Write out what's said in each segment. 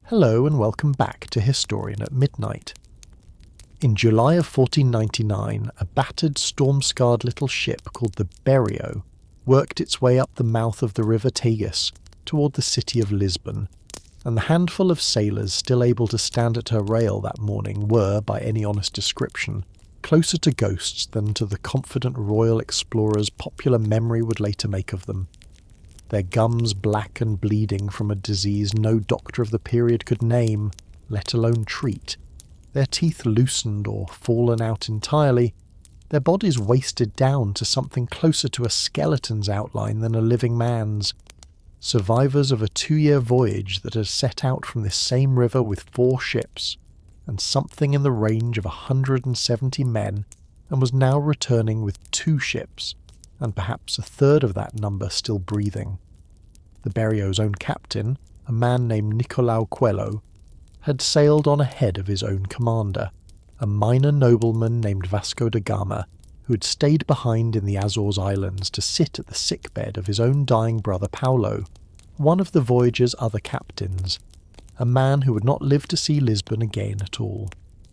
Hello and welcome back to Historian at Midnight. In July of 1499, a battered, storm-scarred little ship called the Berrio worked its way up the mouth of the river Tagus toward the city of Lisbon, and the handful of sailors still able to stand at her rail that morning were, by any honest description, closer to ghosts than to the confident royal explorers popular memory would later make of them. Their gums black and bleeding from a disease no doctor of the period could name, let alone treat, their teeth loosened or fallen out entirely, their bodies wasted down to something closer to a skeleton's outline than a living man's, survivors of a 2-year voyage that had set out from this same river with 4 ships, and something in the range of 170 men, and was now returning with 2 ships, and perhaps a third of that number still breathing. The Berrio's own captain, a man named Nicolau Coelho, had sailed on ahead of his own commander, a minor nobleman named Vasco da Gama, who had stayed behind in the Azores Islands to sit at the sickbed of his own dying brother Paulo, one of the voyage's other captains, a man who would not live to see Lisbon again at all.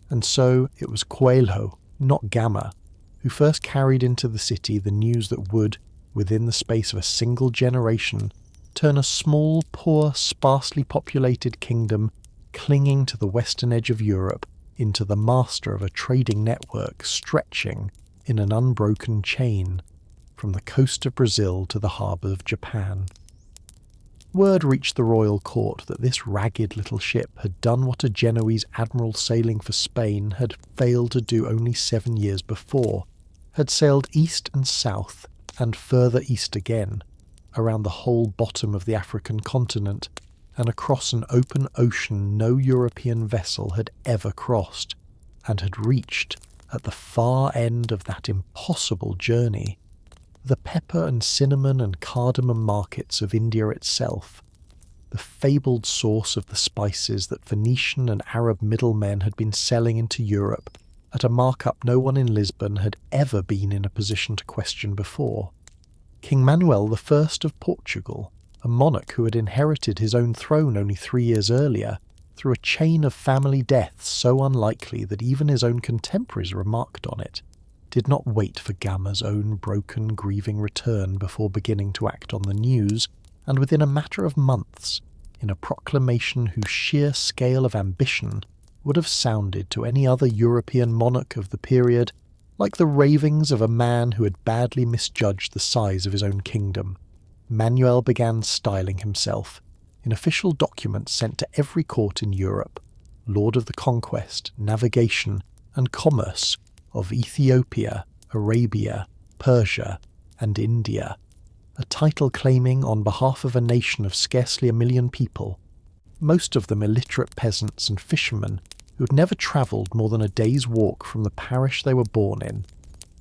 And so it was Coelho, not Gama, who first carried into the city the news that would, within the space of a single generation, turn a small, poor, sparsely populated kingdom clinging to the western edge of Europe into the master of a trading network stretching in an unbroken chain from the coast of Brazil to the harbour of Japan. Word reached the royal court that this ragged little ship had done what a Genoese admiral sailing for Spain had failed to do only 7 years before, had sailed east and south, and further east again, around the whole bottom of the African continent, and across an open ocean no European vessel had ever crossed, and had reached, at the far end of that impossible journey, the pepper and cinnamon and cardamom markets of India itself, the fabled source of the spices that Phoenician and Arab middlemen had been selling into Europe at a markup no one in Lisbon had ever been in a position to question before. King Manuel I of Portugal, a monarch who had inherited his own throne only 3 years earlier, through a chain of family deaths so unlikely that even his own contemporaries remarked on it, did not wait for Gama's own broken, grieving return before beginning to act on the news, and within a matter of months, in a proclamation whose sheer scale of ambition would have sounded to any other European monarch of the period like the ravings of a man who had badly misjudged the size of his own kingdom, Manuel began styling himself, in official documents sent to every court in Europe, Lord of the Conquest, Navigation, and Commerce of Ethiopia, Arabia, Persia, and India, a title claiming on behalf of a nation of scarcely 1 million people, most of them illiterate peasants and fishermen who had never travelled more than a day's walk from the parish they were born in,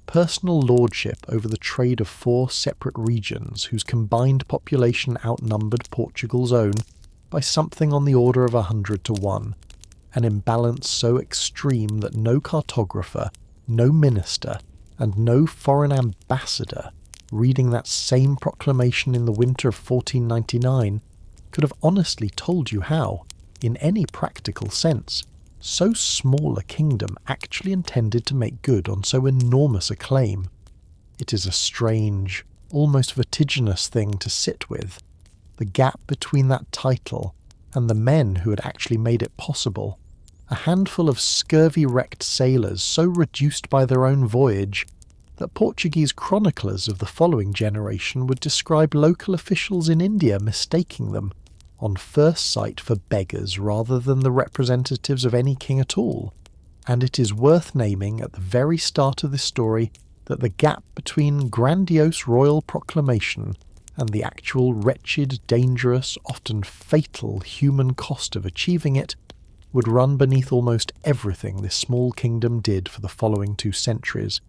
personal lordship over the trade of 4 separate regions whose combined population outnumbered Portugal's own by something on the order of 100 to 1, an imbalance so extreme that no cartographer, no minister, and no foreign ambassador reading that same proclamation in the winter of 1499 could have honestly told you how, in any practical sense, so small a kingdom actually intended to make good on so enormous a claim. It is a strange, almost vertiginous thing to sit with, the gap between that title and the men who had actually made it possible, a handful of scurvy-wrecked sailors so reduced by their own voyage that Portuguese chroniclers of the following generation would describe local officials in India mistaking them, on first sight, for beggars rather than the representatives of any king at all. And it is worth naming at the very start of this story that the gap between grandiose royal proclamation and the actual wretched, dangerous, often fatal human cost of achieving it would run beneath almost everything this small kingdom did for the following 2 centuries,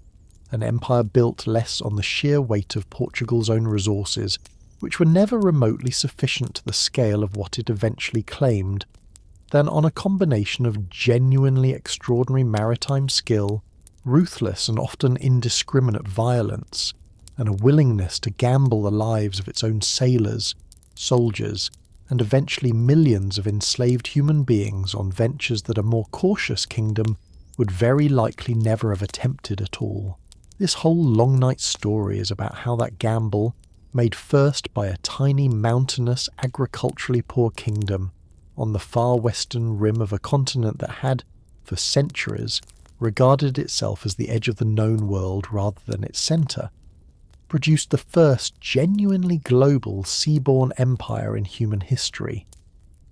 an empire built less on the sheer weight of Portugal's own resources, which were never remotely sufficient to the scale of what it eventually claimed, than on a combination of genuinely extraordinary maritime skill, ruthless and often indiscriminate violence, and a willingness to gamble the lives of its own sailors, soldiers, and eventually millions of enslaved human beings on ventures that a more cautious kingdom would very likely never have attempted at all. This whole long night story is about how that gamble, made first by a tiny mountainous agriculturally poor kingdom on the far western rim of a continent that had, for centuries, regarded itself as the edge of the known world rather than its centre, produced the first genuinely global seaborne empire in human history,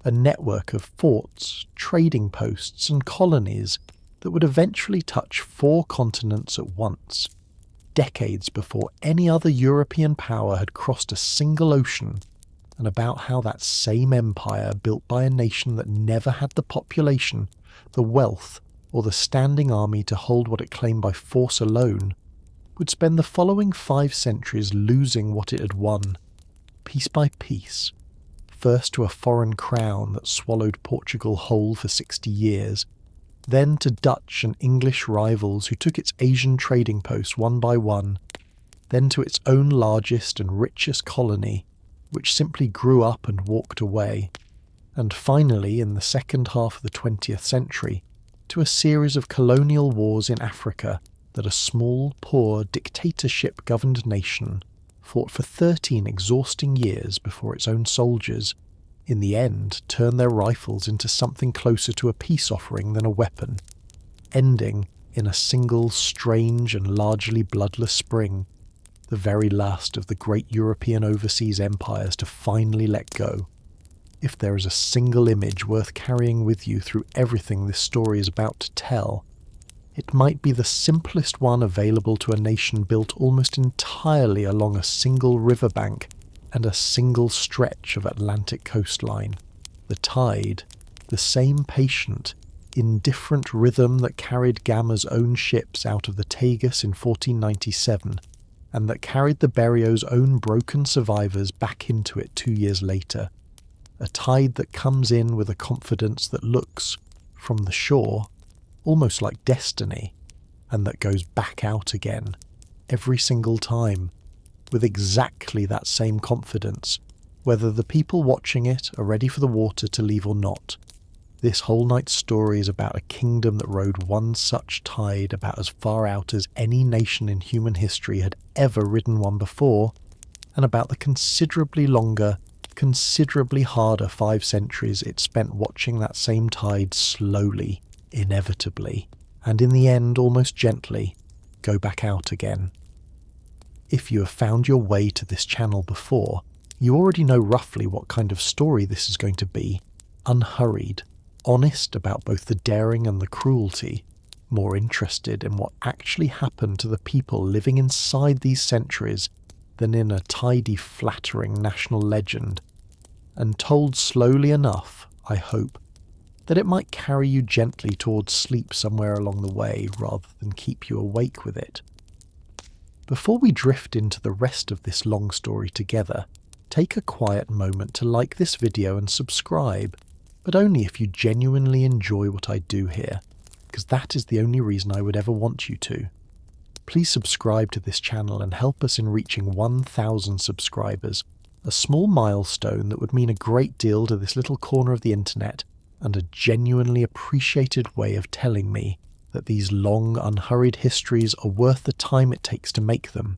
a network of forts, trading posts and colonies that would eventually touch 4 continents at once, decades before any other European power had crossed a single ocean, and about how that same empire, built by a nation that never had the population, the wealth, or the standing army to hold what it claimed by force alone, would spend the following 5 centuries losing what it had won, piece by piece, first to a foreign crown that swallowed Portugal whole for 60 years, then to Dutch and English rivals who took its Asian trading posts one by one, then to its own largest and richest colony, which simply grew up and walked away, and finally, in the second half of the 20th century, to a series of colonial wars in Africa that a small, poor, dictatorship-governed nation fought for 13 exhausting years before its own soldiers, in the end, turned their rifles into something closer to a peace offering than a weapon, ending in a single strange and largely bloodless spring, the very last of the great European overseas empires to finally let go. If there is a single image worth carrying with you through everything this story is about to tell, it might be the simplest one available to a nation built almost entirely along a single riverbank and a single stretch of Atlantic coastline. The tide, the same patient, indifferent rhythm that carried Gama's own ships out of the Tagus in 1497, and that carried the Berrio's own broken survivors back into it 2 years later. A tide that comes in with a confidence that looks, from the shore, almost like destiny, and that goes back out again, every single time, with exactly that same confidence, whether the people watching it are ready for the water to leave or not. This whole night's story is about a kingdom that rode one such tide about as far out as any nation in human history had ever ridden one before, and about the considerably longer, considerably harder 5 centuries it spent watching that same tide slowly, inevitably, and in the end almost gently, go back out again. If you have found your way to this channel before, you already know roughly what kind of story this is going to be. Unhurried, honest about both the daring and the cruelty, more interested in what actually happened to the people living inside these centuries than in a tidy, flattering national legend, and told slowly enough, I hope, that it might carry you gently towards sleep somewhere along the way rather than keep you awake with it. Before we drift into the rest of this long story together, take a quiet moment to like this video and subscribe, but only if you genuinely enjoy what I do here, because that is the only reason I would ever want you to. Please subscribe to this channel and help us in reaching 1,000 subscribers, a small milestone that would mean a great deal to this little corner of the internet, and a genuinely appreciated way of telling me that these long, unhurried histories are worth the time it takes to make them.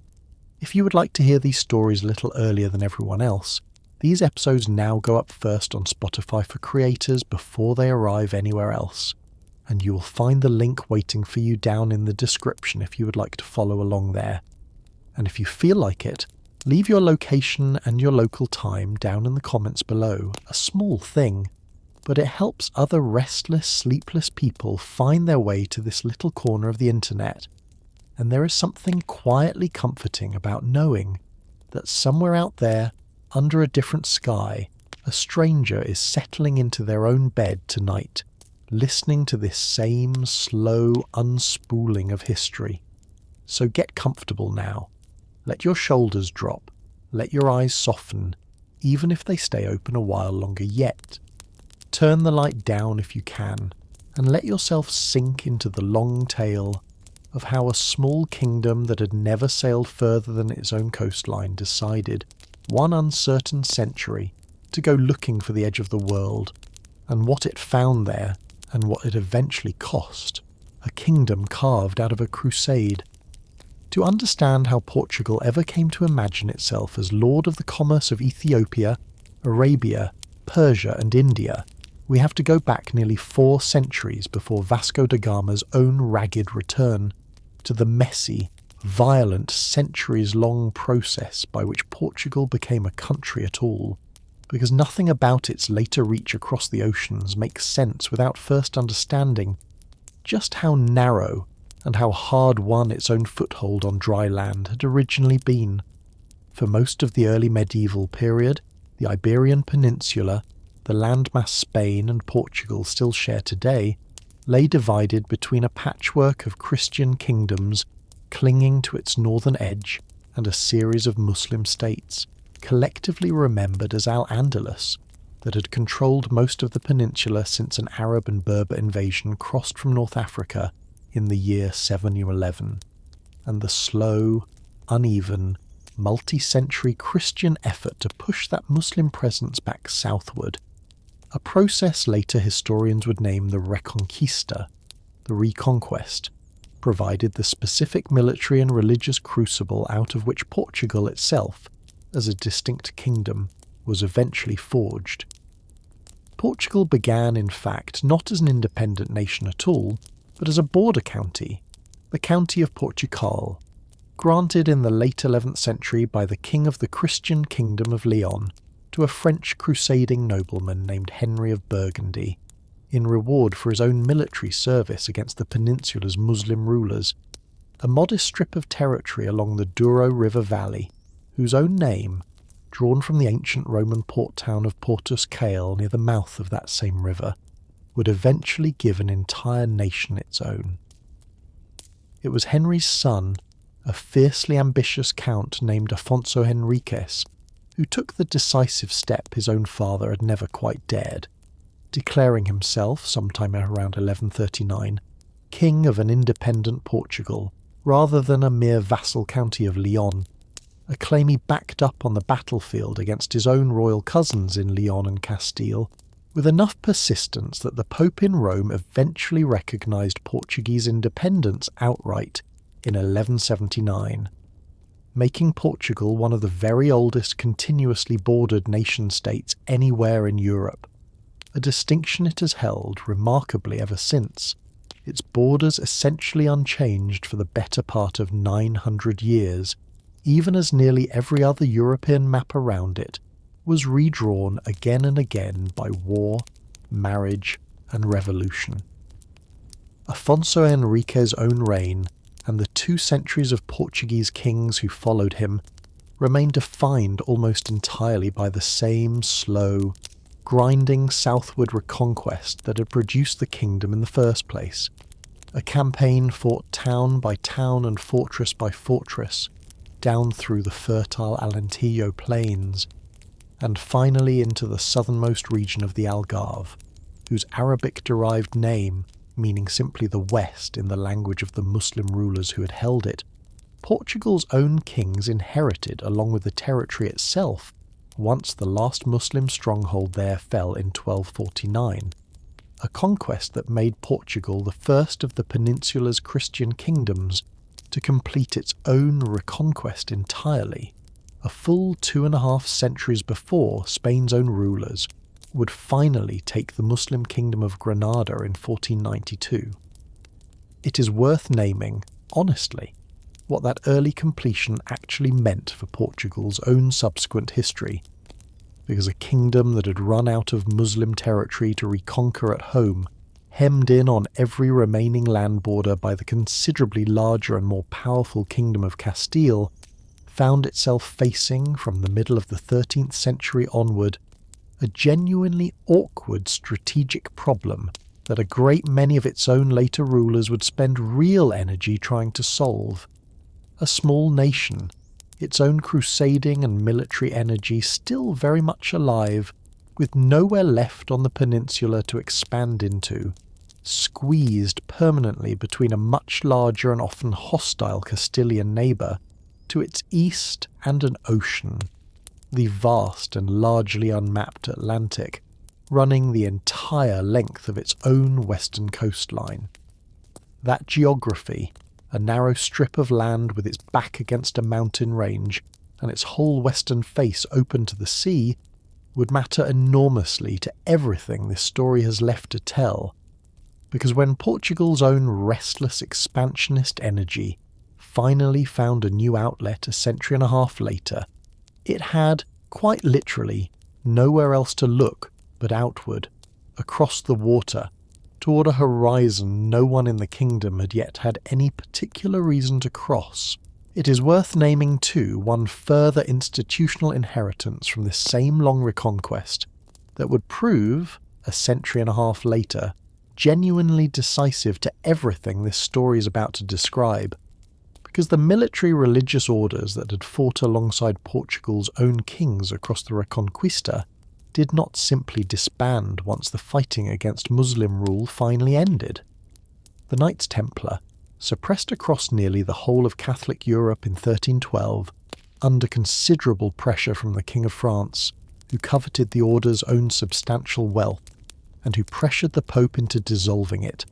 If you would like to hear these stories a little earlier than everyone else, these episodes now go up first on Spotify for creators before they arrive anywhere else, and you will find the link waiting for you down in the description if you would like to follow along there. And if you feel like it, leave your location and your local time down in the comments below, a small thing, but it helps other restless, sleepless people find their way to this little corner of the internet, and there is something quietly comforting about knowing that somewhere out there, under a different sky, a stranger is settling into their own bed tonight, listening to this same slow unspooling of history. So get comfortable now. Let your shoulders drop, let your eyes soften, even if they stay open a while longer yet. Turn the light down if you can, and let yourself sink into the long tale of how a small kingdom that had never sailed further than its own coastline decided, one uncertain century, to go looking for the edge of the world, and what it found there, and what it eventually cost, a kingdom carved out of a crusade. To understand how Portugal ever came to imagine itself as lord of the commerce of Ethiopia, Arabia, Persia and India, we have to go back nearly 4 centuries before Vasco da Gama's own ragged return to the messy, violent, centuries-long process by which Portugal became a country at all, because nothing about its later reach across the oceans makes sense without first understanding just how narrow and how hard-won its own foothold on dry land had originally been. For most of the early medieval period, the Iberian Peninsula, the landmass Spain and Portugal still share today, lay divided between a patchwork of Christian kingdoms clinging to its northern edge and a series of Muslim states, collectively remembered as Al-Andalus, that had controlled most of the peninsula since an Arab and Berber invasion crossed from North Africa in the year 711, and the slow, uneven, multi-century Christian effort to push that Muslim presence back southward, a process later historians would name the Reconquista, the reconquest, provided the specific military and religious crucible out of which Portugal itself, as a distinct kingdom, was eventually forged. Portugal began, in fact, not as an independent nation at all, but as a border county, the County of Portugal, granted in the late 11th century by the king of the Christian kingdom of Leon to a French crusading nobleman named Henry of Burgundy, in reward for his own military service against the peninsula's Muslim rulers, a modest strip of territory along the Douro River valley, whose own name, drawn from the ancient Roman port town of Portus Cale near the mouth of that same river, would eventually give an entire nation its own. It was Henry's son, a fiercely ambitious count named Afonso Henriques, who took the decisive step his own father had never quite dared, declaring himself, sometime around 1139, king of an independent Portugal, rather than a mere vassal county of Leon, a claim he backed up on the battlefield against his own royal cousins in Leon and Castile, with enough persistence that the Pope in Rome eventually recognised Portuguese independence outright in 1179, making Portugal one of the very oldest continuously bordered nation-states anywhere in Europe, a distinction it has held remarkably ever since, its borders essentially unchanged for the better part of 900 years, even as nearly every other European map around it was redrawn again and again by war, marriage, and revolution. Afonso Henriques' own reign, and the 2 centuries of Portuguese kings who followed him, remained defined almost entirely by the same slow, grinding southward reconquest that had produced the kingdom in the first place, a campaign fought town by town and fortress by fortress, down through the fertile Alentejo plains, and finally into the southernmost region of the Algarve, whose Arabic-derived name, meaning simply the West in the language of the Muslim rulers who had held it, Portugal's own kings inherited along with the territory itself once the last Muslim stronghold there fell in 1249, a conquest that made Portugal the first of the peninsula's Christian kingdoms to complete its own reconquest entirely, a full 2.5 centuries before Spain's own rulers would finally take the Muslim kingdom of Granada in 1492. It is worth naming, honestly, what that early completion actually meant for Portugal's own subsequent history, because a kingdom that had run out of Muslim territory to reconquer at home, hemmed in on every remaining land border by the considerably larger and more powerful kingdom of Castile, found itself facing, from the middle of the 13th century onward, a genuinely awkward strategic problem that a great many of its own later rulers would spend real energy trying to solve. A small nation, its own crusading and military energy still very much alive, with nowhere left on the peninsula to expand into, squeezed permanently between a much larger and often hostile Castilian neighbour to its east and an ocean, the vast and largely unmapped Atlantic, running the entire length of its own western coastline. That geography, a narrow strip of land with its back against a mountain range and its whole western face open to the sea, would matter enormously to everything this story has left to tell, because when Portugal's own restless expansionist energy finally found a new outlet a century and a half later, it had, quite literally, nowhere else to look but outward, across the water, toward a horizon no one in the kingdom had yet had any particular reason to cross. It is worth naming too one further institutional inheritance from this same long reconquest that would prove, a century and a half later, genuinely decisive to everything this story is about to describe, because the military religious orders that had fought alongside Portugal's own kings across the Reconquista did not simply disband once the fighting against Muslim rule finally ended. The Knights Templar, suppressed across nearly the whole of Catholic Europe in 1312, under considerable pressure from the King of France, who coveted the order's own substantial wealth, and who pressured the Pope into dissolving it,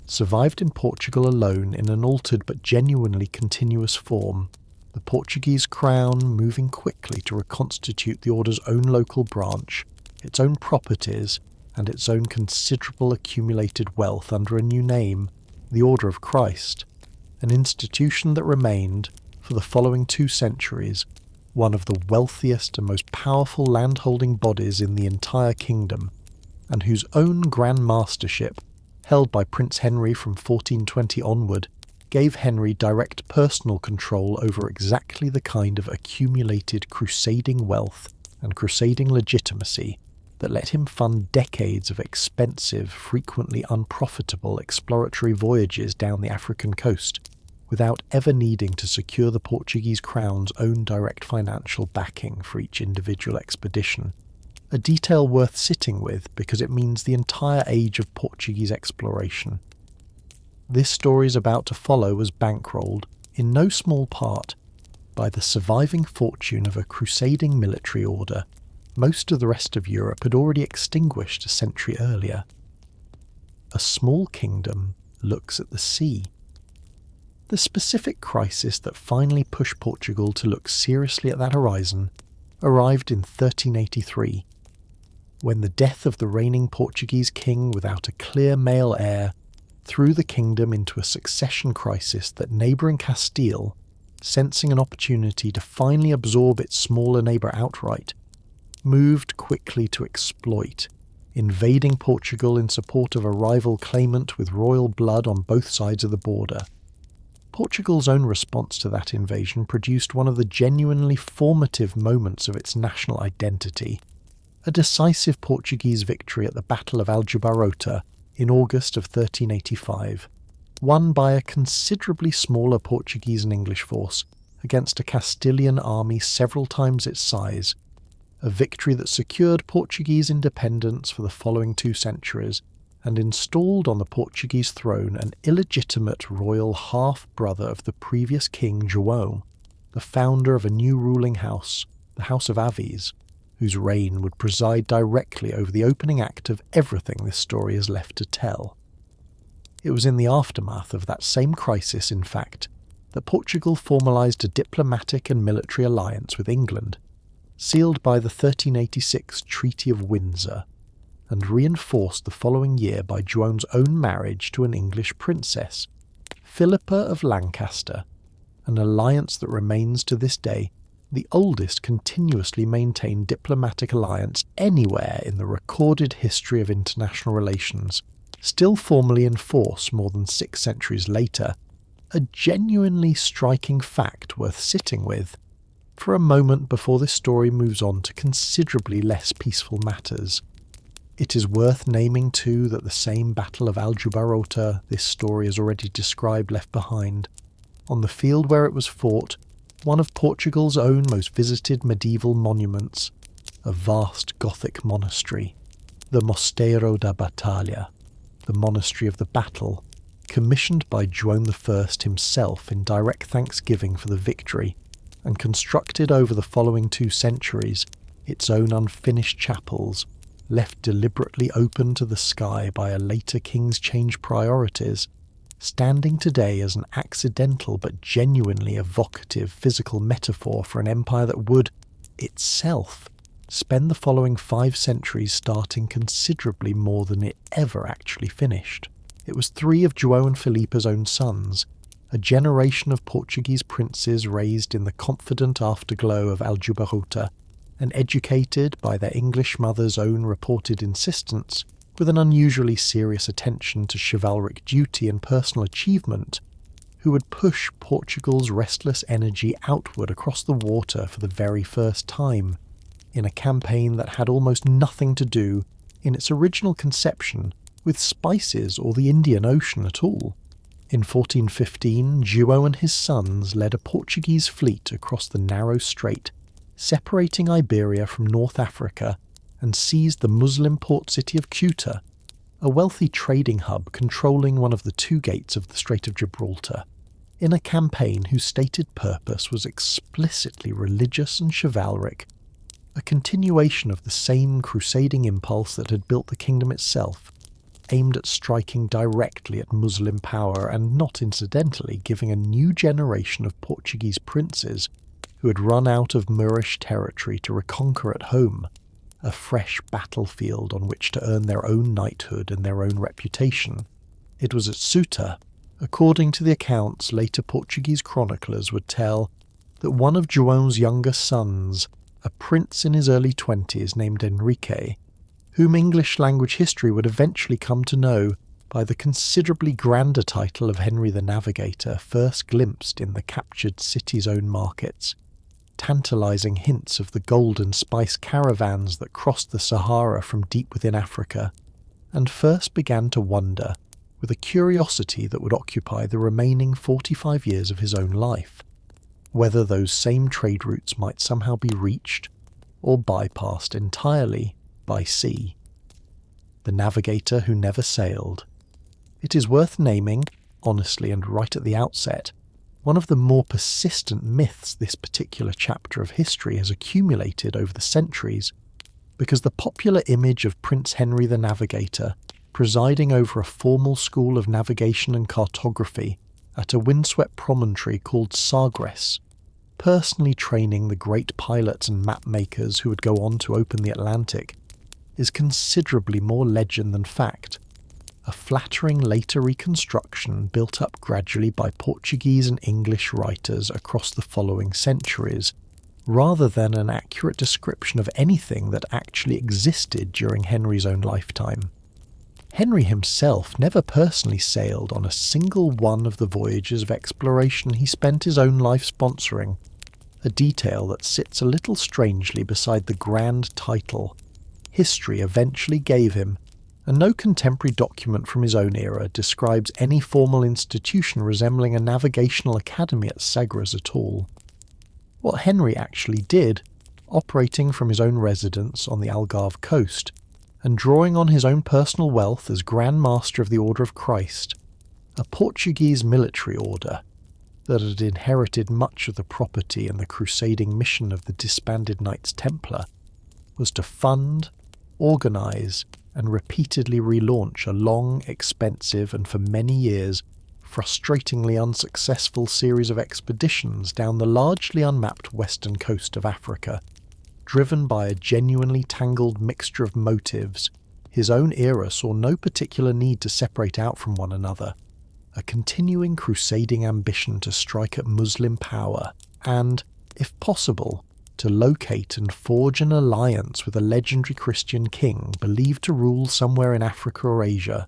survived in Portugal alone in an altered but genuinely continuous form, the Portuguese crown moving quickly to reconstitute the order's own local branch, its own properties, and its own considerable accumulated wealth under a new name, the Order of Christ, an institution that remained, for the following 2 centuries, one of the wealthiest and most powerful landholding bodies in the entire kingdom, and whose own Grand Mastership, held by Prince Henry from 1420 onward, gave Henry direct personal control over exactly the kind of accumulated crusading wealth and crusading legitimacy that let him fund decades of expensive, frequently unprofitable exploratory voyages down the African coast, without ever needing to secure the Portuguese crown's own direct financial backing for each individual expedition. A detail worth sitting with because it means the entire age of Portuguese exploration. This story is about to follow was bankrolled, in no small part, by the surviving fortune of a crusading military order most of the rest of Europe had already extinguished a century earlier. A small kingdom looks at the sea. The specific crisis that finally pushed Portugal to look seriously at that horizon arrived in 1383, when the death of the reigning Portuguese king without a clear male heir threw the kingdom into a succession crisis that neighbouring Castile, sensing an opportunity to finally absorb its smaller neighbour outright, moved quickly to exploit, invading Portugal in support of a rival claimant with royal blood on both sides of the border. Portugal's own response to that invasion produced one of the genuinely formative moments of its national identity, a decisive Portuguese victory at the Battle of Aljubarrota in August of 1385, won by a considerably smaller Portuguese and English force against a Castilian army several times its size, a victory that secured Portuguese independence for the following 2 centuries and installed on the Portuguese throne an illegitimate royal half-brother of the previous king João, the founder of a new ruling house, the House of Avis, whose reign would preside directly over the opening act of everything this story is left to tell. It was in the aftermath of that same crisis, in fact, that Portugal formalised a diplomatic and military alliance with England, sealed by the 1386 Treaty of Windsor, and reinforced the following year by Joan's own marriage to an English princess, Philippa of Lancaster, an alliance that remains to this day the oldest continuously maintained diplomatic alliance anywhere in the recorded history of international relations, still formally in force more than 6 centuries later, a genuinely striking fact worth sitting with for a moment before this story moves on to considerably less peaceful matters. It is worth naming too that the same Battle of Aljubarrota this story has already described left behind, on the field where it was fought, one of Portugal's own most visited medieval monuments, a vast Gothic monastery, the Mosteiro da Batalha, the Monastery of the Battle, commissioned by João I himself in direct thanksgiving for the victory, and constructed over the following 2 centuries its own unfinished chapels, left deliberately open to the sky by a later king's changed priorities, standing today as an accidental but genuinely evocative physical metaphor for an empire that would, itself, spend the following 5 centuries starting considerably more than it ever actually finished. It was 3 of João and Filipe's own sons, a generation of Portuguese princes raised in the confident afterglow of Aljubarrota, and educated by their English mother's own reported insistence, with an unusually serious attention to chivalric duty and personal achievement, who would push Portugal's restless energy outward across the water for the very first time, in a campaign that had almost nothing to do, in its original conception, with spices or the Indian Ocean at all. In 1415, João and his sons led a Portuguese fleet across the narrow strait, separating Iberia from North Africa, and seized the Muslim port city of Ceuta, a wealthy trading hub controlling one of the 2 gates of the Strait of Gibraltar, in a campaign whose stated purpose was explicitly religious and chivalric, a continuation of the same crusading impulse that had built the kingdom itself, aimed at striking directly at Muslim power and not incidentally giving a new generation of Portuguese princes who had run out of Moorish territory to reconquer at home a fresh battlefield on which to earn their own knighthood and their own reputation. It was at Ceuta, according to the accounts later Portuguese chroniclers would tell, that one of João's younger sons, a prince in his early 20s named Henrique, whom English language history would eventually come to know by the considerably grander title of Henry the Navigator, first glimpsed in the captured city's own markets, tantalizing hints of the gold and spice caravans that crossed the Sahara from deep within Africa, and first began to wonder, with a curiosity that would occupy the remaining 45 years of his own life, whether those same trade routes might somehow be reached or bypassed entirely by sea. The navigator who never sailed. It is worth naming, honestly and right at the outset, one of the more persistent myths this particular chapter of history has accumulated over the centuries, because the popular image of Prince Henry the Navigator presiding over a formal school of navigation and cartography at a windswept promontory called Sagres, personally training the great pilots and map makers who would go on to open the Atlantic, is considerably more legend than fact, a flattering later reconstruction built up gradually by Portuguese and English writers across the following centuries, rather than an accurate description of anything that actually existed during Henry's own lifetime. Henry himself never personally sailed on a single one of the voyages of exploration he spent his own life sponsoring, a detail that sits a little strangely beside the grand title history eventually gave him, and no contemporary document from his own era describes any formal institution resembling a navigational academy at Sagres at all. What Henry actually did, operating from his own residence on the Algarve coast, and drawing on his own personal wealth as Grand Master of the Order of Christ, a Portuguese military order that had inherited much of the property and the crusading mission of the disbanded Knights Templar, was to fund, organise, and repeatedly relaunch a long, expensive, and for many years frustratingly unsuccessful series of expeditions down the largely unmapped western coast of Africa, driven by a genuinely tangled mixture of motives. His own era saw no particular need to separate out from one another, a continuing crusading ambition to strike at Muslim power and, if possible, to locate and forge an alliance with a legendary Christian king believed to rule somewhere in Africa or Asia,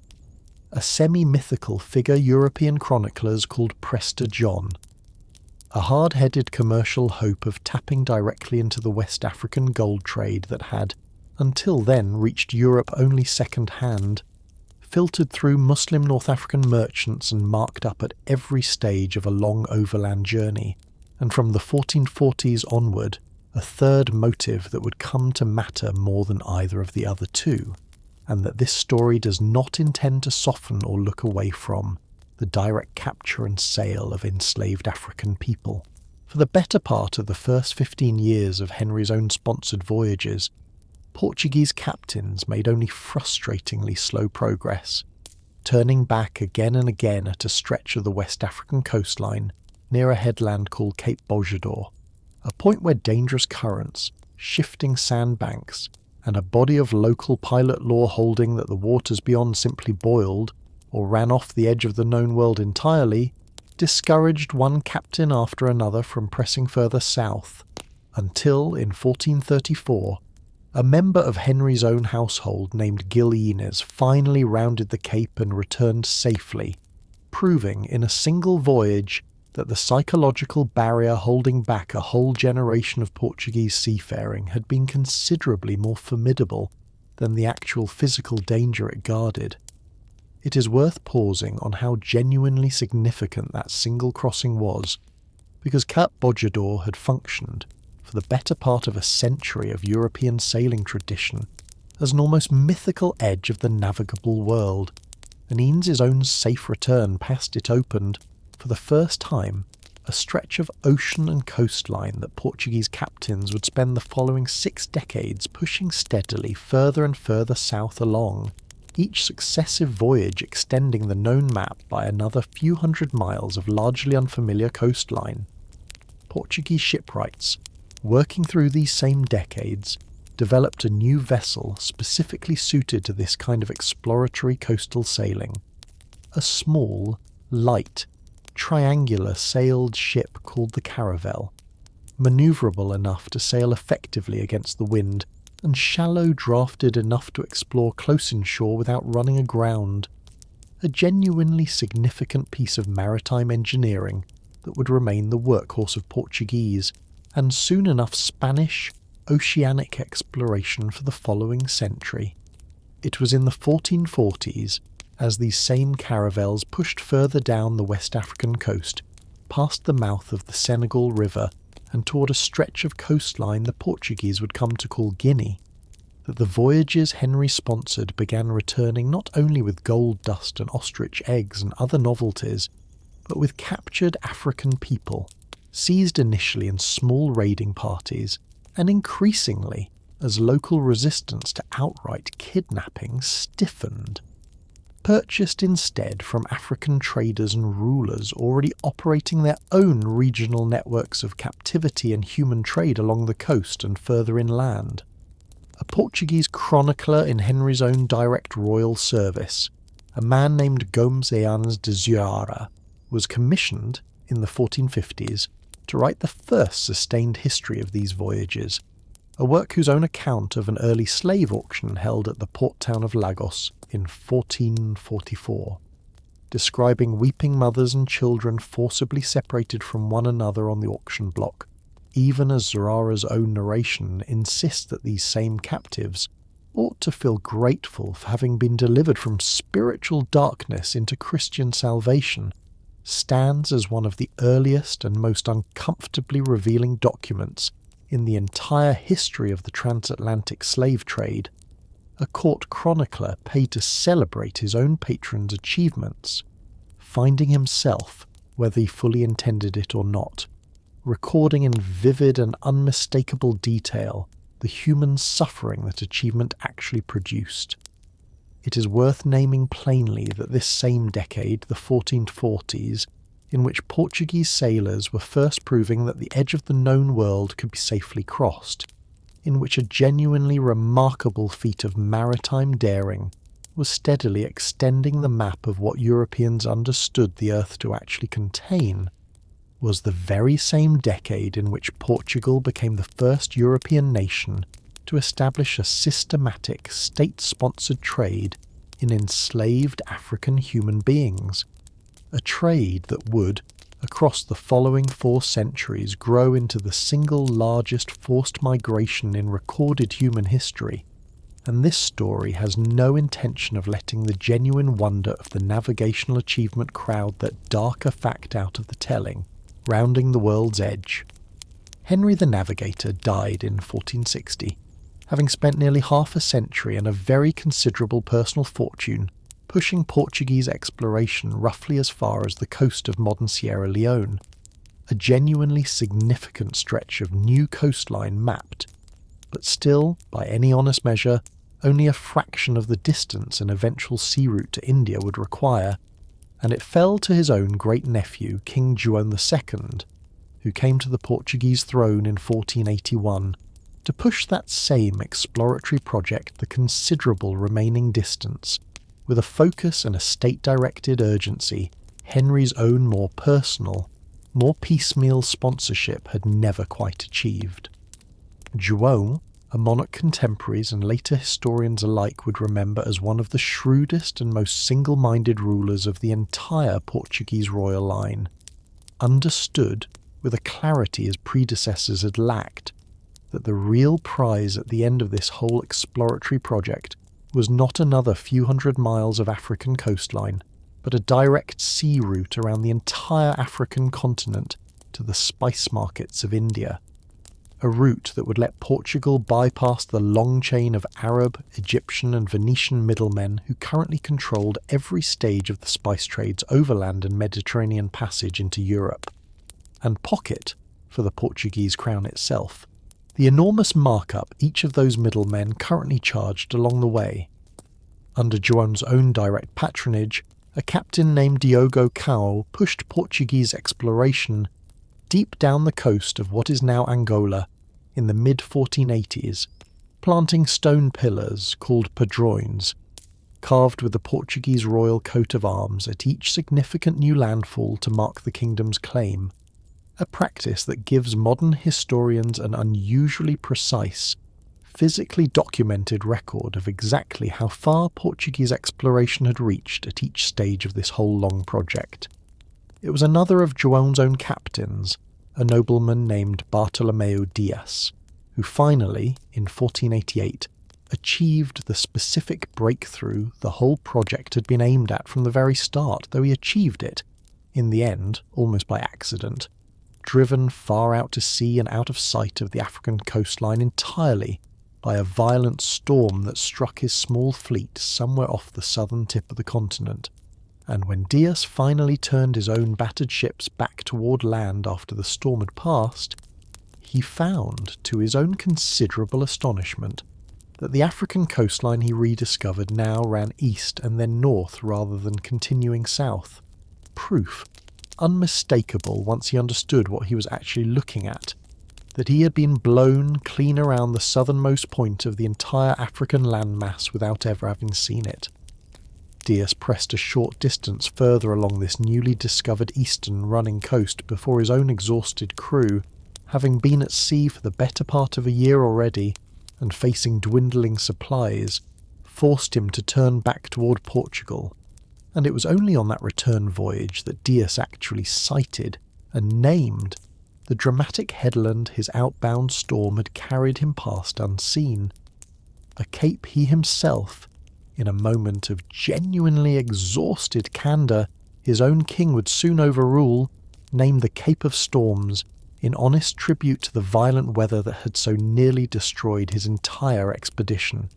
a semi-mythical figure European chroniclers called Prester John, a hard-headed commercial hope of tapping directly into the West African gold trade that had, until then, reached Europe only second-hand, filtered through Muslim North African merchants and marked up at every stage of a long overland journey, and from the 1440s onward, a third motive that would come to matter more than either of the other two, and that this story does not intend to soften or look away from, the direct capture and sale of enslaved African people. For the better part of the first 15 years of Henry's own sponsored voyages, Portuguese captains made only frustratingly slow progress, turning back again and again at a stretch of the West African coastline near a headland called Cape Bojador, a point where dangerous currents, shifting sandbanks, and a body of local pilot law holding that the waters beyond simply boiled or ran off the edge of the known world entirely discouraged one captain after another from pressing further south, until in 1434 a member of Henry's own household named Gil Inez finally rounded the Cape and returned safely, proving in a single voyage that the psychological barrier holding back a whole generation of Portuguese seafaring had been considerably more formidable than the actual physical danger it guarded. It is worth pausing on how genuinely significant that single crossing was, because Cape Bojador had functioned, for the better part of a century of European sailing tradition, as an almost mythical edge of the navigable world, and Eanes's own safe return past it opened, for the first time, a stretch of ocean and coastline that Portuguese captains would spend the following 6 decades pushing steadily further and further south along, each successive voyage extending the known map by another few hundred miles of largely unfamiliar coastline. Portuguese shipwrights, working through these same decades, developed a new vessel specifically suited to this kind of exploratory coastal sailing. A small, light, triangular sailed ship called the Caravel, manoeuvrable enough to sail effectively against the wind, and shallow drafted enough to explore close inshore without running aground. A genuinely significant piece of maritime engineering that would remain the workhorse of Portuguese, and soon enough Spanish, oceanic exploration for the following century. It was in the 1440s, as these same caravels pushed further down the West African coast, past the mouth of the Senegal River and toward a stretch of coastline the Portuguese would come to call Guinea, that the voyages Henry sponsored began returning not only with gold dust and ostrich eggs and other novelties, but with captured African people, seized initially in small raiding parties, and increasingly as local resistance to outright kidnapping stiffened. Purchased instead from African traders and rulers already operating their own regional networks of captivity and human trade along the coast and further inland. A Portuguese chronicler in Henry's own direct royal service, a man named Gomes Eanes de Zuara, was commissioned in the 1450s to write the first sustained history of these voyages, a work whose own account of an early slave auction held at the port town of Lagos in 1444, describing weeping mothers and children forcibly separated from one another on the auction block, even as Zuara's own narration insists that these same captives ought to feel grateful for having been delivered from spiritual darkness into Christian salvation, stands as one of the earliest and most uncomfortably revealing documents in the entire history of the transatlantic slave trade, a court chronicler paid to celebrate his own patron's achievements, finding himself, whether he fully intended it or not, recording in vivid and unmistakable detail the human suffering that achievement actually produced. It is worth naming plainly that this same decade, the 1440s, in which Portuguese sailors were first proving that the edge of the known world could be safely crossed, in which a genuinely remarkable feat of maritime daring was steadily extending the map of what Europeans understood the Earth to actually contain, was the very same decade in which Portugal became the first European nation to establish a systematic state-sponsored trade in enslaved African human beings, a trade that would, across the following 4 centuries, grow into the single largest forced migration in recorded human history, and this story has no intention of letting the genuine wonder of the navigational achievement crowd that darker fact out of the telling, rounding the world's edge. Henry the Navigator died in 1460, having spent nearly half a century and a very considerable personal fortune pushing Portuguese exploration roughly as far as the coast of modern Sierra Leone, a genuinely significant stretch of new coastline mapped, but still, by any honest measure, only a fraction of the distance an eventual sea route to India would require, and it fell to his own great-nephew, King João II, who came to the Portuguese throne in 1481, to push that same exploratory project the considerable remaining distance, with a focus and a state-directed urgency Henry's own more personal, more piecemeal sponsorship had never quite achieved. João, a monarch contemporaries and later historians alike would remember as one of the shrewdest and most single-minded rulers of the entire Portuguese royal line, understood, with a clarity his predecessors had lacked, that the real prize at the end of this whole exploratory project was not another few hundred miles of African coastline, but a direct sea route around the entire African continent to the spice markets of India. A route that would let Portugal bypass the long chain of Arab, Egyptian and Venetian middlemen who currently controlled every stage of the spice trade's overland and Mediterranean passage into Europe, and pocket, for the Portuguese crown itself, the enormous markup each of those middlemen currently charged along the way. Under João's own direct patronage, a captain named Diogo Cao pushed Portuguese exploration deep down the coast of what is now Angola in the mid-1480s, planting stone pillars called padrões, carved with the Portuguese royal coat of arms at each significant new landfall to mark the kingdom's claim, a practice that gives modern historians an unusually precise, physically documented record of exactly how far Portuguese exploration had reached at each stage of this whole long project. It was another of João's own captains, a nobleman named Bartolomeu Dias, who finally, in 1488, achieved the specific breakthrough the whole project had been aimed at from the very start, though he achieved it, in the end, almost by accident, driven far out to sea and out of sight of the African coastline entirely by a violent storm that struck his small fleet somewhere off the southern tip of the continent. And when Dias finally turned his own battered ships back toward land after the storm had passed, he found, to his own considerable astonishment, that the African coastline he rediscovered now ran east and then north rather than continuing south. Proof, unmistakable once he understood what he was actually looking at, that he had been blown clean around the southernmost point of the entire African landmass without ever having seen it. Dias pressed a short distance further along this newly discovered eastern running coast before his own exhausted crew, having been at sea for the better part of a year already and facing dwindling supplies, forced him to turn back toward Portugal, and it was only on that return voyage that Dias actually sighted and named the dramatic headland his outbound storm had carried him past unseen, a cape he himself, in a moment of genuinely exhausted candour his own king would soon overrule, named the Cape of Storms, in honest tribute to the violent weather that had so nearly destroyed his entire expedition.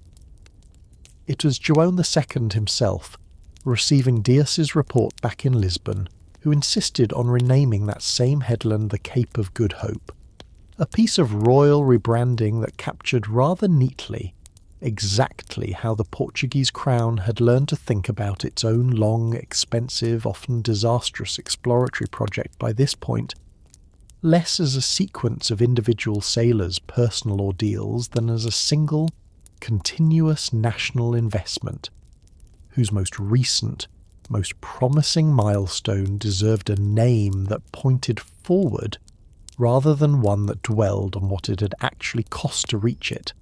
It was João II himself, receiving Dias's report back in Lisbon, who insisted on renaming that same headland the Cape of Good Hope, a piece of royal rebranding that captured rather neatly exactly how the Portuguese crown had learned to think about its own long, expensive, often disastrous exploratory project by this point, less as a sequence of individual sailors' personal ordeals than as a single, continuous national investment, whose most recent, most promising milestone deserved a name that pointed forward rather than one that dwelled on what it had actually cost to reach it.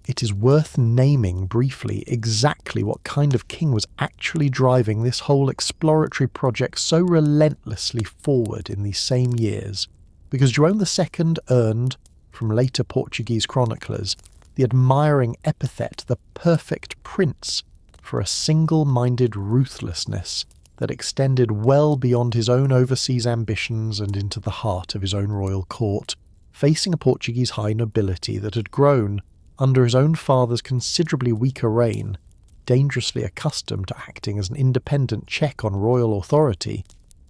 It is worth naming briefly exactly what kind of king was actually driving this whole exploratory project so relentlessly forward in these same years, because João II earned, from later Portuguese chroniclers, the admiring epithet the perfect prince for a single-minded ruthlessness that extended well beyond his own overseas ambitions and into the heart of his own royal court, facing a Portuguese high nobility that had grown, under his own father's considerably weaker reign, dangerously accustomed to acting as an independent check on royal authority,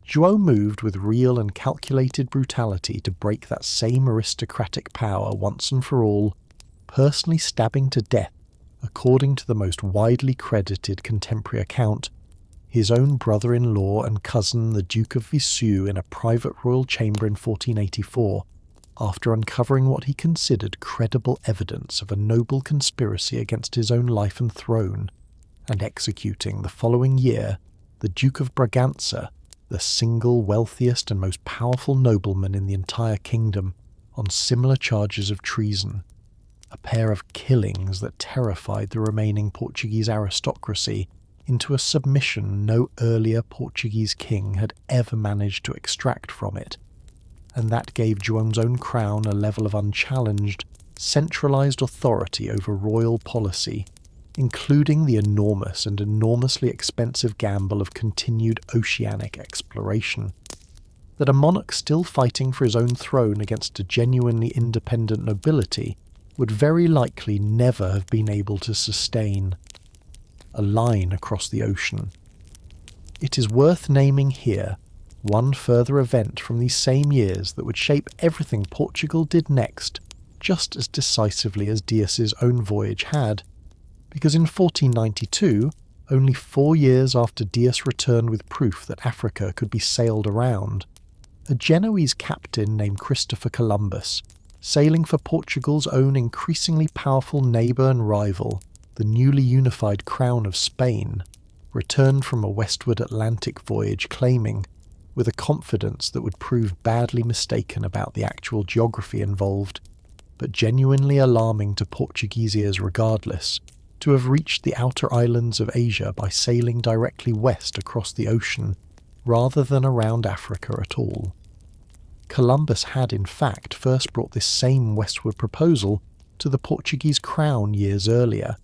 João moved with real and calculated brutality to break that same aristocratic power once and for all, personally stabbing to death, according to the most widely credited contemporary account, his own brother-in-law and cousin the Duke of Viseu in a private royal chamber in 1484, after uncovering what he considered credible evidence of a noble conspiracy against his own life and throne, and executing the following year the Duke of Bragança, the single wealthiest and most powerful nobleman in the entire kingdom, on similar charges of treason. A pair of killings that terrified the remaining Portuguese aristocracy into a submission no earlier Portuguese king had ever managed to extract from it, and that gave João's own crown a level of unchallenged, centralised authority over royal policy, including the enormous and enormously expensive gamble of continued oceanic exploration, that a monarch still fighting for his own throne against a genuinely independent nobility would very likely never have been able to sustain. A line across the ocean. It is worth naming here one further event from these same years that would shape everything Portugal did next just as decisively as Dias's own voyage had, because in 1492, only 4 years after Dias returned with proof that Africa could be sailed around, a Genoese captain named Christopher Columbus, sailing for Portugal's own increasingly powerful neighbour and rival, the newly unified Crown of Spain, returned from a westward Atlantic voyage claiming, with a confidence that would prove badly mistaken about the actual geography involved, but genuinely alarming to Portuguese ears regardless, to have reached the outer islands of Asia by sailing directly west across the ocean, rather than around Africa at all. Columbus had in fact first brought this same westward proposal to the Portuguese crown years earlier,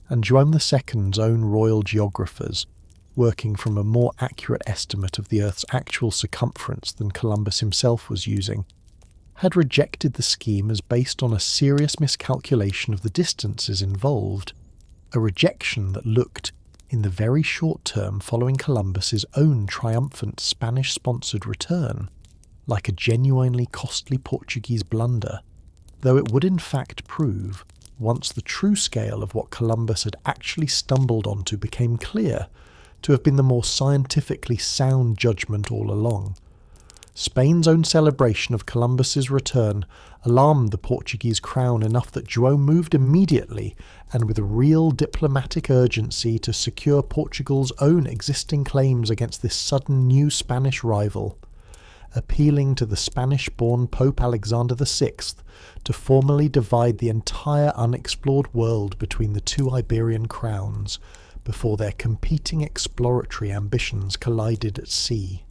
and João II's own royal geographers, working from a more accurate estimate of the Earth's actual circumference than Columbus himself was using, had rejected the scheme as based on a serious miscalculation of the distances involved, a rejection that looked, in the very short term following Columbus's own triumphant Spanish-sponsored return, like a genuinely costly Portuguese blunder, though it would in fact prove, once the true scale of what Columbus had actually stumbled onto became clear, to have been the more scientifically sound judgment all along. Spain's own celebration of Columbus's return alarmed the Portuguese crown enough that João moved immediately and with real diplomatic urgency to secure Portugal's own existing claims against this sudden new Spanish rival, appealing to the Spanish-born Pope Alexander VI to formally divide the entire unexplored world between the two Iberian crowns before their competing exploratory ambitions collided at sea.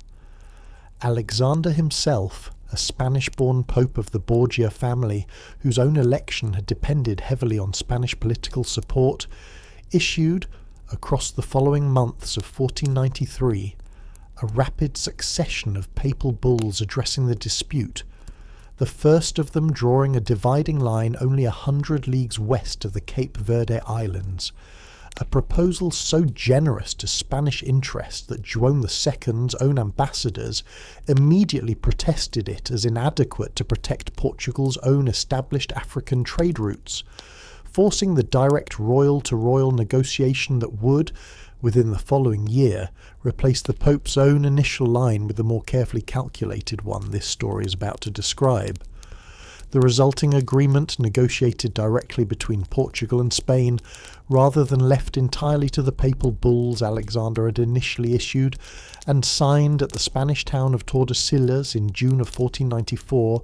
Alexander himself, a Spanish-born pope of the Borgia family whose own election had depended heavily on Spanish political support, issued, across the following months of 1493, a rapid succession of papal bulls addressing the dispute, the first of them drawing a dividing line only 100 leagues west of the Cape Verde Islands, a proposal so generous to Spanish interest that João II's own ambassadors immediately protested it as inadequate to protect Portugal's own established African trade routes, forcing the direct royal-to-royal negotiation that would, within the following year, replace the Pope's own initial line with the more carefully calculated one this story is about to describe. The resulting agreement, negotiated directly between Portugal and Spain, rather than left entirely to the papal bulls Alexander had initially issued, and signed at the Spanish town of Tordesillas in June of 1494,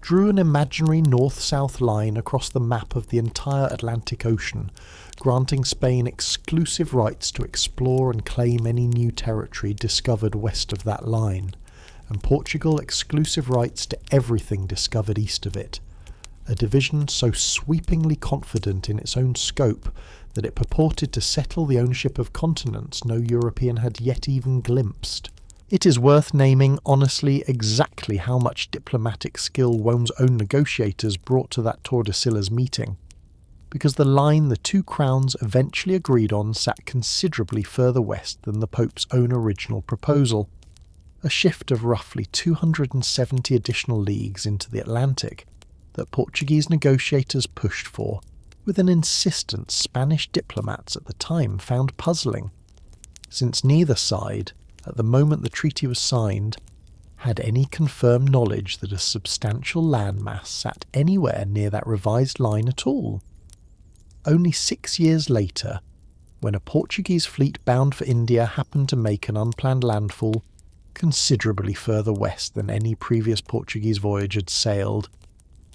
drew an imaginary north-south line across the map of the entire Atlantic Ocean, granting Spain exclusive rights to explore and claim any new territory discovered west of that line, and Portugal exclusive rights to everything discovered east of it, a division so sweepingly confident in its own scope that it purported to settle the ownership of continents no European had yet even glimpsed. It is worth naming honestly exactly how much diplomatic skill João's own negotiators brought to that Tordesillas meeting, because the line the two crowns eventually agreed on sat considerably further west than the Pope's own original proposal, a shift of roughly 270 additional leagues into the Atlantic that Portuguese negotiators pushed for, with an insistence Spanish diplomats at the time found puzzling, since neither side, at the moment the treaty was signed, had any confirmed knowledge that a substantial landmass sat anywhere near that revised line at all. Only 6 years later, when a Portuguese fleet bound for India happened to make an unplanned landfall considerably further west than any previous Portuguese voyage had sailed,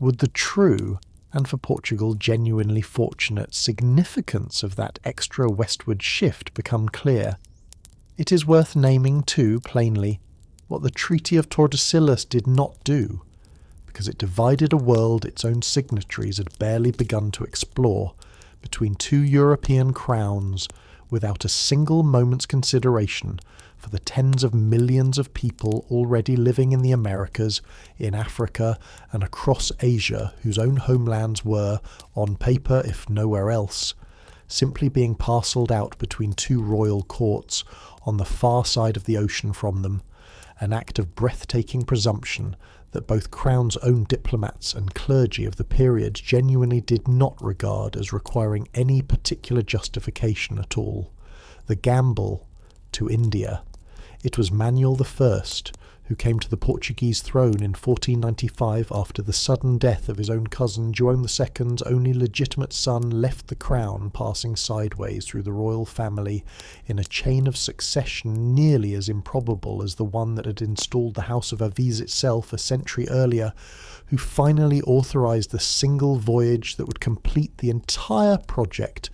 would the true, and for Portugal genuinely fortunate, significance of that extra westward shift become clear. It is worth naming too, plainly, what the Treaty of Tordesillas did not do, because it divided a world its own signatories had barely begun to explore between two European crowns without a single moment's consideration for the tens of millions of people already living in the Americas, in Africa, and across Asia whose own homelands were, on paper if nowhere else, simply being parcelled out between two royal courts on the far side of the ocean from them, an act of breathtaking presumption that both Crown's own diplomats and clergy of the period genuinely did not regard as requiring any particular justification at all. The gamble to India. It was Manuel I who came to the Portuguese throne in 1495 after the sudden death of his own cousin João II's only legitimate son left the crown, passing sideways through the royal family in a chain of succession nearly as improbable as the one that had installed the House of Aviz itself a century earlier, who finally authorised the single voyage that would complete the entire project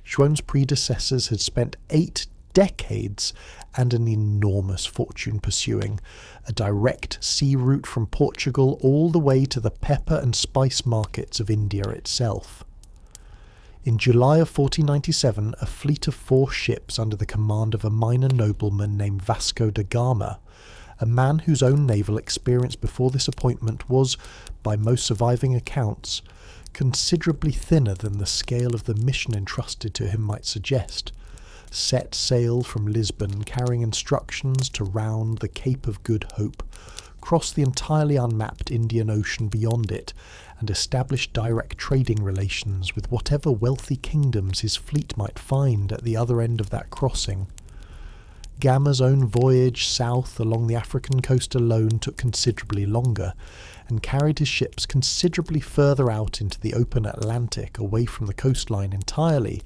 João's predecessors had spent 8 decades and an enormous fortune pursuing, a direct sea route from Portugal all the way to the pepper and spice markets of India itself. In July of 1497, a fleet of 4 ships under the command of a minor nobleman named Vasco da Gama, a man whose own naval experience before this appointment was, by most surviving accounts, considerably thinner than the scale of the mission entrusted to him might suggest, set sail from Lisbon carrying instructions to round the Cape of Good Hope, cross the entirely unmapped Indian Ocean beyond it, and establish direct trading relations with whatever wealthy kingdoms his fleet might find at the other end of that crossing. Gama's own voyage south along the African coast alone took considerably longer, and carried his ships considerably further out into the open Atlantic, away from the coastline entirely,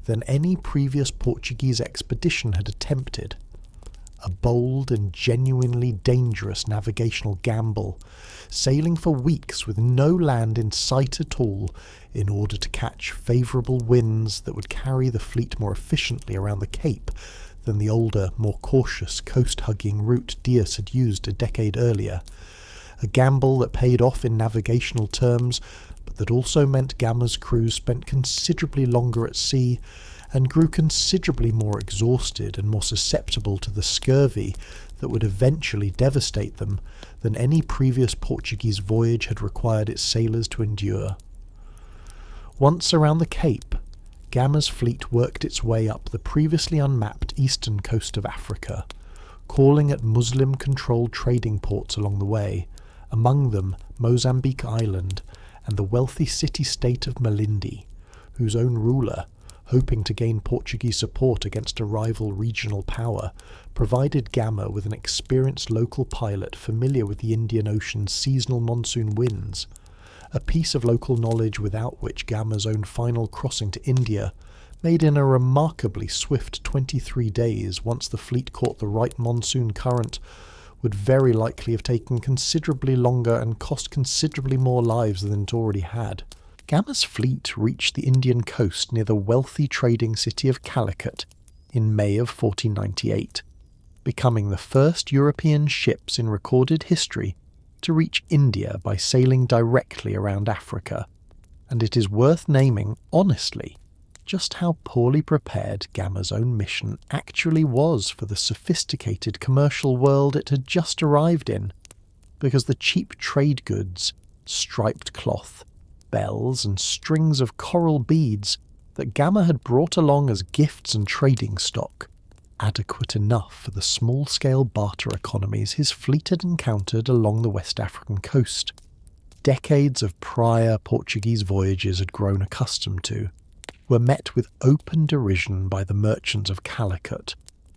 than any previous Portuguese expedition had attempted. A bold and genuinely dangerous navigational gamble, sailing for weeks with no land in sight at all in order to catch favourable winds that would carry the fleet more efficiently around the Cape than the older, more cautious, coast-hugging route Dias had used a decade earlier. A gamble that paid off in navigational terms, but that also meant Gama's crew spent considerably longer at sea and grew considerably more exhausted and more susceptible to the scurvy that would eventually devastate them than any previous Portuguese voyage had required its sailors to endure. Once around the Cape, Gama's fleet worked its way up the previously unmapped eastern coast of Africa, calling at Muslim-controlled trading ports along the way, among them Mozambique Island and the wealthy city-state of Malindi, whose own ruler, hoping to gain Portuguese support against a rival regional power, provided Gama with an experienced local pilot familiar with the Indian Ocean's seasonal monsoon winds, a piece of local knowledge without which Gama's own final crossing to India, made in a remarkably swift 23 days once the fleet caught the right monsoon current, would very likely have taken considerably longer and cost considerably more lives than it already had. Gama's fleet reached the Indian coast near the wealthy trading city of Calicut in May of 1498, becoming the first European ships in recorded history to reach India by sailing directly around Africa, and it is worth naming, honestly, just how poorly prepared Gama's own mission actually was for the sophisticated commercial world it had just arrived in, because the cheap trade goods, striped cloth, bells and strings of coral beads that Gama had brought along as gifts and trading stock adequate enough for the small-scale barter economies his fleet had encountered along the West African coast. Decades of prior Portuguese voyages had grown accustomed to, were met with open derision by the merchants of Calicut,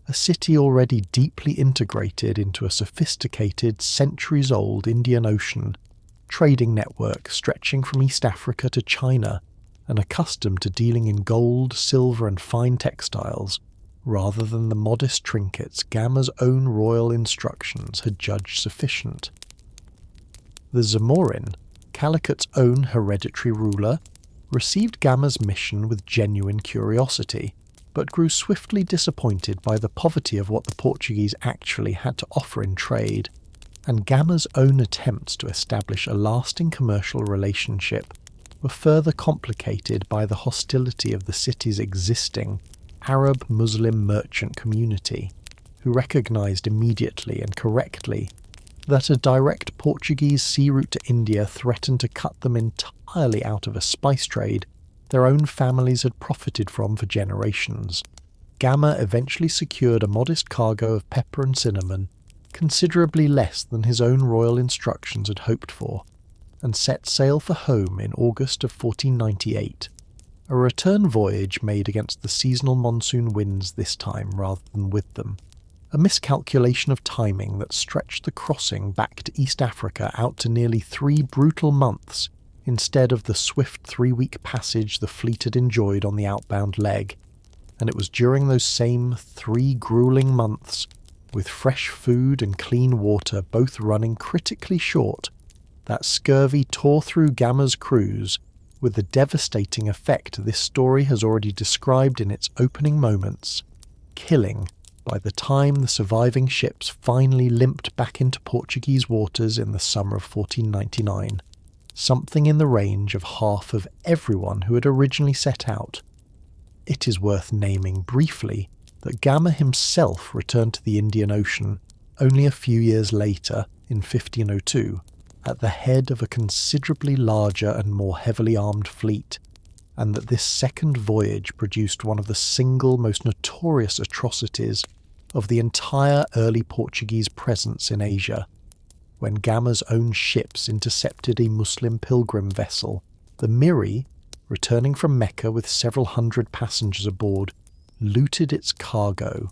a city already deeply integrated into a sophisticated, centuries-old Indian Ocean trading network stretching from East Africa to China, and accustomed to dealing in gold, silver and fine textiles, rather than the modest trinkets Gama's own royal instructions had judged sufficient. The Zamorin, Calicut's own hereditary ruler, received Gama's mission with genuine curiosity, but grew swiftly disappointed by the poverty of what the Portuguese actually had to offer in trade, and Gama's own attempts to establish a lasting commercial relationship were further complicated by the hostility of the city's existing Arab-Muslim merchant community, who recognised immediately and correctly that a direct Portuguese sea route to India threatened to cut them entirely out of a spice trade their own families had profited from for generations. Gama eventually secured a modest cargo of pepper and cinnamon, considerably less than his own royal instructions had hoped for, and set sail for home in August of 1498, a return voyage made against the seasonal monsoon winds this time rather than with them, a miscalculation of timing that stretched the crossing back to East Africa out to nearly 3 brutal months instead of the swift 3-week passage the fleet had enjoyed on the outbound leg, and it was during those same 3 gruelling months, with fresh food and clean water both running critically short, that scurvy tore through Gama's crews with the devastating effect this story has already described in its opening moments, killing, by the time the surviving ships finally limped back into Portuguese waters in the summer of 1499, something in the range of half of everyone who had originally set out. It is worth naming briefly that Gama himself returned to the Indian Ocean only a few years later, in 1502, at the head of a considerably larger and more heavily armed fleet, and that this second voyage produced one of the single most notorious atrocities of the entire early Portuguese presence in Asia, when Gama's own ships intercepted a Muslim pilgrim vessel, the Miri, returning from Mecca with several hundred passengers aboard, looted its cargo,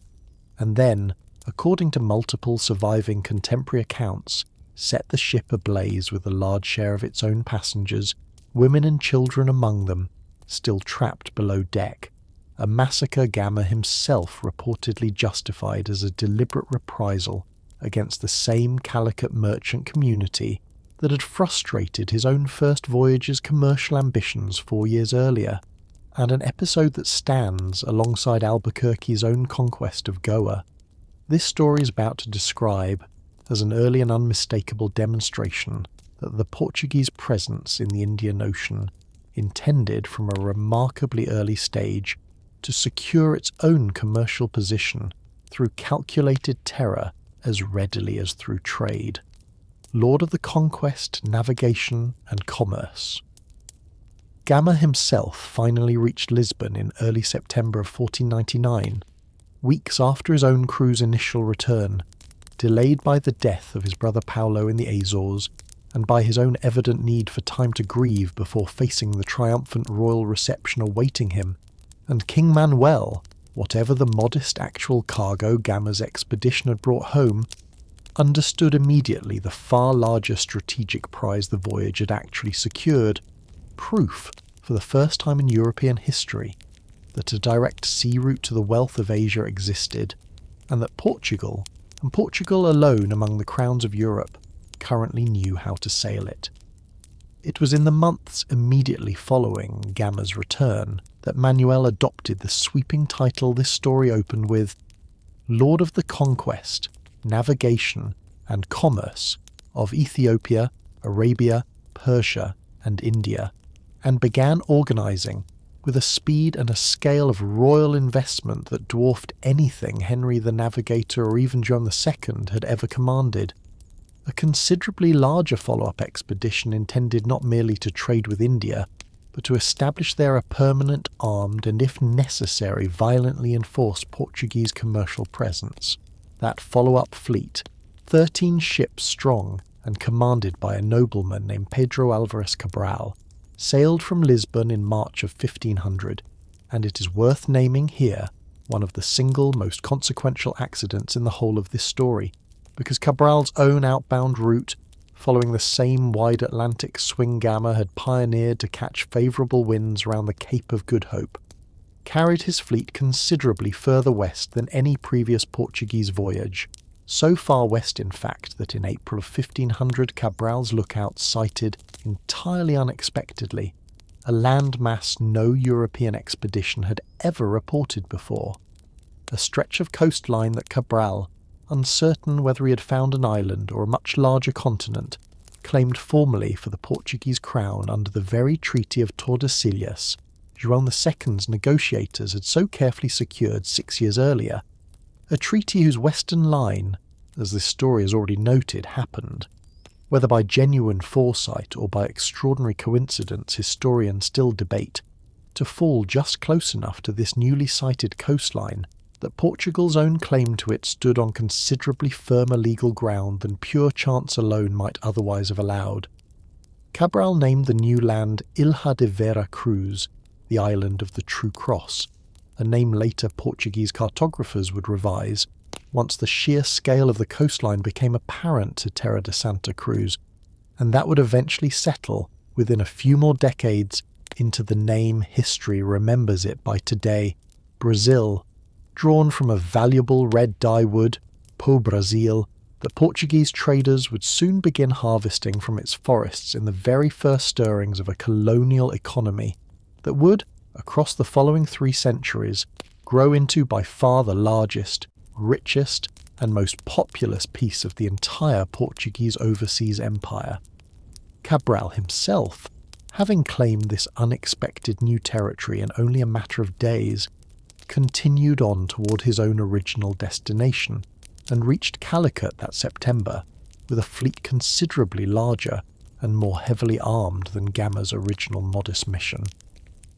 and then, according to multiple surviving contemporary accounts, set the ship ablaze with a large share of its own passengers, women and children among them, still trapped below deck, a massacre Gama himself reportedly justified as a deliberate reprisal against the same Calicut merchant community that had frustrated his own first voyage's commercial ambitions 4 years earlier, and an episode that stands alongside Albuquerque's own conquest of Goa. This story is about to describe as an early and unmistakable demonstration that the Portuguese presence in the Indian Ocean intended from a remarkably early stage to secure its own commercial position through calculated terror as readily as through trade. Lord of the conquest, navigation, and commerce. Gama himself finally reached Lisbon in early September of 1499, weeks after his own crew's initial return, delayed by the death of his brother Paulo in the Azores, and by his own evident need for time to grieve before facing the triumphant royal reception awaiting him, and King Manuel, whatever the modest actual cargo Gama's expedition had brought home, understood immediately the far larger strategic prize the voyage had actually secured, proof, for the first time in European history, that a direct sea route to the wealth of Asia existed, and that Portugal, and Portugal alone among the crowns of Europe, currently knew how to sail it. It was in the months immediately following Gama's return that Manuel adopted the sweeping title this story opened with, Lord of the Conquest, Navigation and Commerce of Ethiopia, Arabia, Persia and India, and began organising, with a speed and a scale of royal investment that dwarfed anything Henry the Navigator or even John II had ever commanded, a considerably larger follow-up expedition intended not merely to trade with India, but to establish there a permanent armed and, if necessary, violently enforced Portuguese commercial presence. That follow-up fleet, 13 ships strong and commanded by a nobleman named Pedro Álvares Cabral, sailed from Lisbon in March of 1500, and it is worth naming here one of the single most consequential accidents in the whole of this story, because Cabral's own outbound route, following the same wide Atlantic swing Gama had pioneered to catch favourable winds round the Cape of Good Hope, carried his fleet considerably further west than any previous Portuguese voyage, so far west in fact that in April of 1500 Cabral's lookout sighted, entirely unexpectedly, a landmass no European expedition had ever reported before, a stretch of coastline that Cabral, uncertain whether he had found an island or a much larger continent, claimed formally for the Portuguese crown under the very Treaty of Tordesillas João II's negotiators had so carefully secured 6 years earlier, a treaty whose western line, as this story has already noted, happened, whether by genuine foresight or by extraordinary coincidence historians still debate, to fall just close enough to this newly sighted coastline that Portugal's own claim to it stood on considerably firmer legal ground than pure chance alone might otherwise have allowed. Cabral named the new land Ilha de Vera Cruz, the island of the True Cross, a name later Portuguese cartographers would revise once the sheer scale of the coastline became apparent to Terra de Santa Cruz, and that would eventually settle, within a few more decades, into the name history remembers it by today, Brazil, drawn from a valuable red dye wood, pau-brasil, that Portuguese traders would soon begin harvesting from its forests in the very first stirrings of a colonial economy that would, across the following 3 centuries, grow into by far the largest, richest, and most populous piece of the entire Portuguese overseas empire. Cabral himself, having claimed this unexpected new territory in only a matter of days, continued on toward his own original destination, and reached Calicut that September with a fleet considerably larger and more heavily armed than Gama's original modest mission.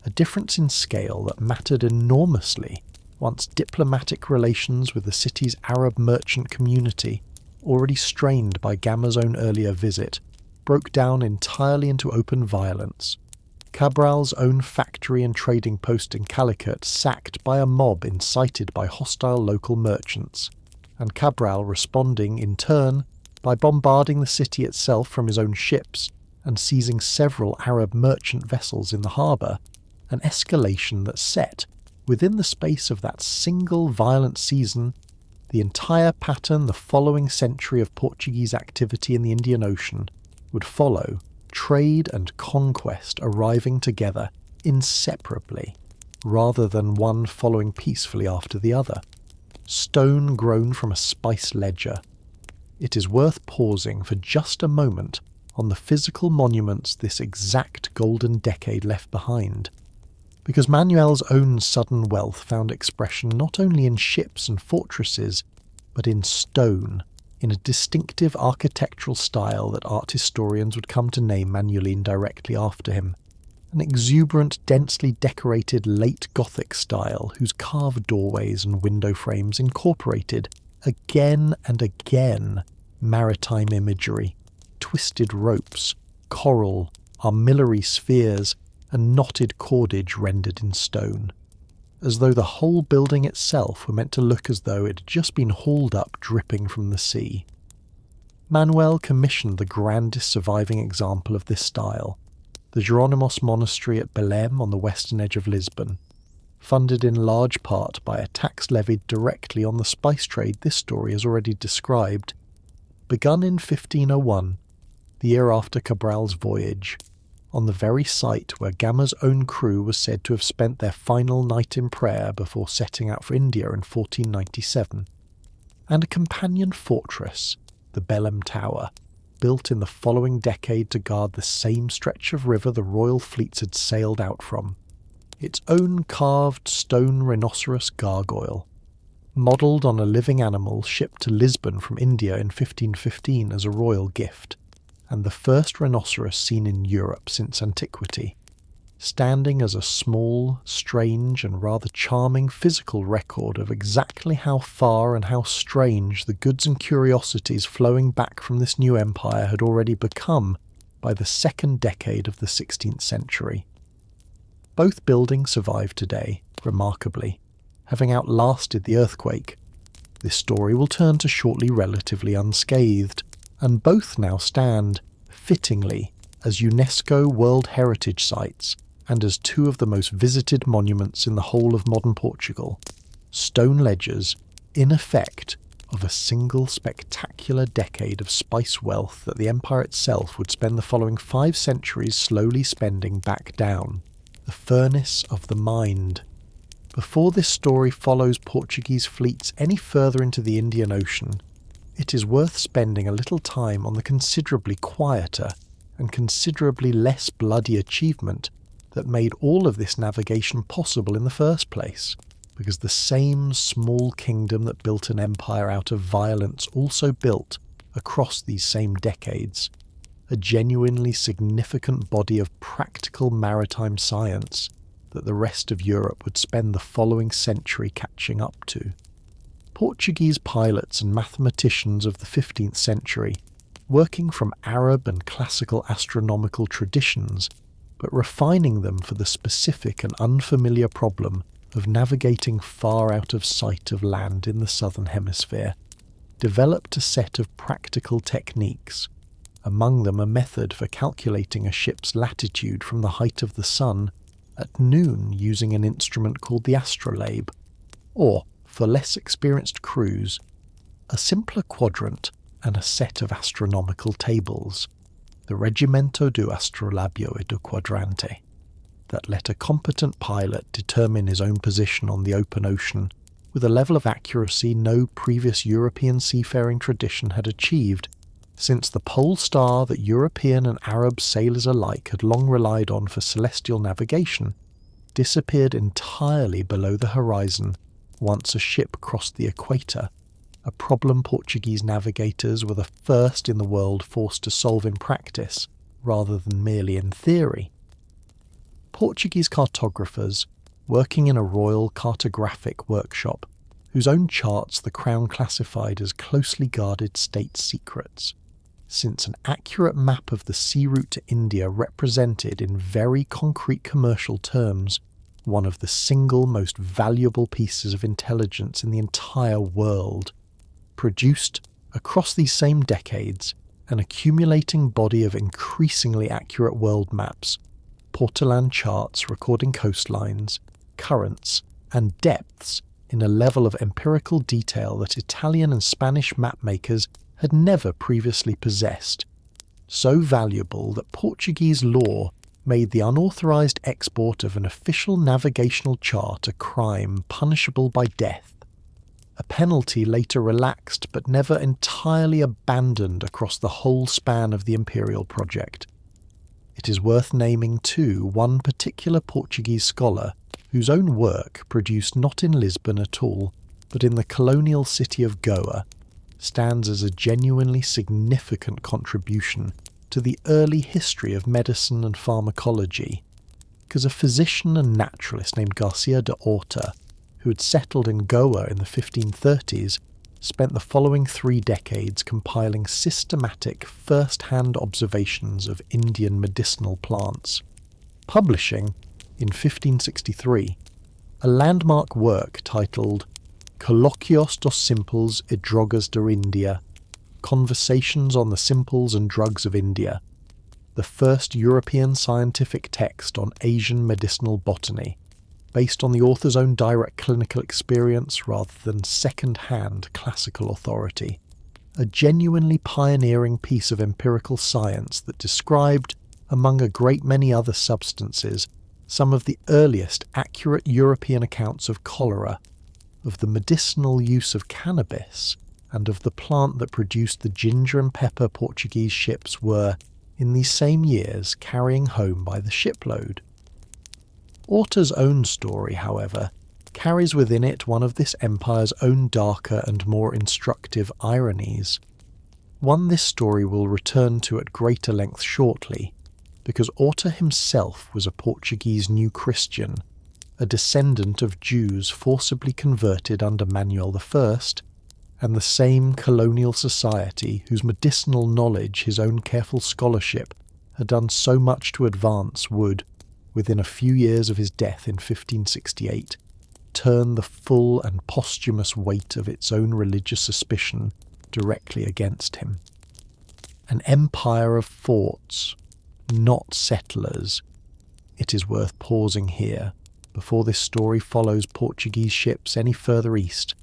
A difference in scale that mattered enormously once diplomatic relations with the city's Arab merchant community, already strained by Gama's own earlier visit, broke down entirely into open violence. Cabral's own factory and trading post in Calicut sacked by a mob incited by hostile local merchants, and Cabral responding in turn by bombarding the city itself from his own ships and seizing several Arab merchant vessels in the harbour, an escalation that set, within the space of that single violent season, the entire pattern the following century of Portuguese activity in the Indian Ocean would follow, trade and conquest arriving together inseparably, rather than one following peacefully after the other. Stone grown from a spice ledger. It is worth pausing for just a moment on the physical monuments this exact golden decade left behind, because Manuel's own sudden wealth found expression not only in ships and fortresses, but in stone, in a distinctive architectural style that art historians would come to name Manuelin directly after him, an exuberant, densely decorated late Gothic style whose carved doorways and window frames incorporated, again and again, maritime imagery, twisted ropes, coral, armillary spheres, and knotted cordage rendered in stone, as though the whole building itself were meant to look as though it had just been hauled up dripping from the sea. Manuel commissioned the grandest surviving example of this style, the Jerónimos Monastery at Belém on the western edge of Lisbon, funded in large part by a tax levied directly on the spice trade this story has already described, begun in 1501, the year after Cabral's voyage, on the very site where Gama's own crew was said to have spent their final night in prayer before setting out for India in 1497, and a companion fortress, the Belém Tower, built in the following decade to guard the same stretch of river the royal fleets had sailed out from, its own carved stone rhinoceros gargoyle, modelled on a living animal shipped to Lisbon from India in 1515 as a royal gift, and the first rhinoceros seen in Europe since antiquity. standing as a small, strange and rather charming physical record of exactly how far and how strange the goods and curiosities flowing back from this new empire had already become by the second decade of the 16th century. Both buildings survive today, remarkably, having outlasted the earthquake. This story will turn to shortly relatively unscathed, and both now stand, fittingly, as UNESCO World Heritage Sites and as two of the most visited monuments in the whole of modern Portugal, stone ledgers, in effect, of a single spectacular decade of spice wealth that the empire itself would spend the following 5 centuries slowly spending back down, the furnace of the mind. Before this story follows Portuguese fleets any further into the Indian Ocean, it is worth spending a little time on the considerably quieter and considerably less bloody achievement that made all of this navigation possible in the first place, because the same small kingdom that built an empire out of violence also built, across these same decades, a genuinely significant body of practical maritime science that the rest of Europe would spend the following century catching up to. Portuguese pilots and mathematicians of the 15th century, working from Arab and classical astronomical traditions, but refining them for the specific and unfamiliar problem of navigating far out of sight of land in the southern hemisphere, developed a set of practical techniques, among them a method for calculating a ship's latitude from the height of the sun at noon using an instrument called the astrolabe, or, for less experienced crews, a simpler quadrant and a set of astronomical tables, the Regimento do Astrolabio e do Quadrante, that let a competent pilot determine his own position on the open ocean with a level of accuracy no previous European seafaring tradition had achieved, since the pole star that European and Arab sailors alike had long relied on for celestial navigation disappeared entirely below the horizon once a ship crossed the equator, a problem Portuguese navigators were the first in the world forced to solve in practice, rather than merely in theory. Portuguese cartographers, working in a royal cartographic workshop, whose own charts the Crown classified as closely guarded state secrets, since an accurate map of the sea route to India represented in very concrete commercial terms one of the single most valuable pieces of intelligence in the entire world, produced, across these same decades, an accumulating body of increasingly accurate world maps, Portolan charts recording coastlines, currents, and depths in a level of empirical detail that Italian and Spanish mapmakers had never previously possessed, so valuable that Portuguese law made the unauthorized export of an official navigational chart a crime punishable by death, a penalty later relaxed but never entirely abandoned across the whole span of the imperial project. It is worth naming too one particular Portuguese scholar whose own work, produced not in Lisbon at all, but in the colonial city of Goa, stands as a genuinely significant contribution to the early history of medicine and pharmacology, because a physician and naturalist named Garcia de Horta, who had settled in Goa in the 1530s, spent the following 3 decades compiling systematic first-hand observations of Indian medicinal plants, publishing, in 1563, a landmark work titled Colloquios dos Simples e Drogas de India, Conversations on the Simples and Drugs of India, the first European scientific text on Asian medicinal botany, based on the author's own direct clinical experience rather than second-hand classical authority, a genuinely pioneering piece of empirical science that described, among a great many other substances, some of the earliest accurate European accounts of cholera, of the medicinal use of cannabis, and of the plant that produced the ginger and pepper Portuguese ships were, in these same years, carrying home by the shipload. Horta's own story, however, carries within it one of this empire's own darker and more instructive ironies, one this story will return to at greater length shortly, because Horta himself was a Portuguese New Christian, a descendant of Jews forcibly converted under Manuel I, and the same colonial society whose medicinal knowledge his own careful scholarship had done so much to advance would, within a few years of his death in 1568, turn the full and posthumous weight of its own religious suspicion directly against him. An empire of forts, not settlers. It is worth pausing here, before this story follows Portuguese ships any further east,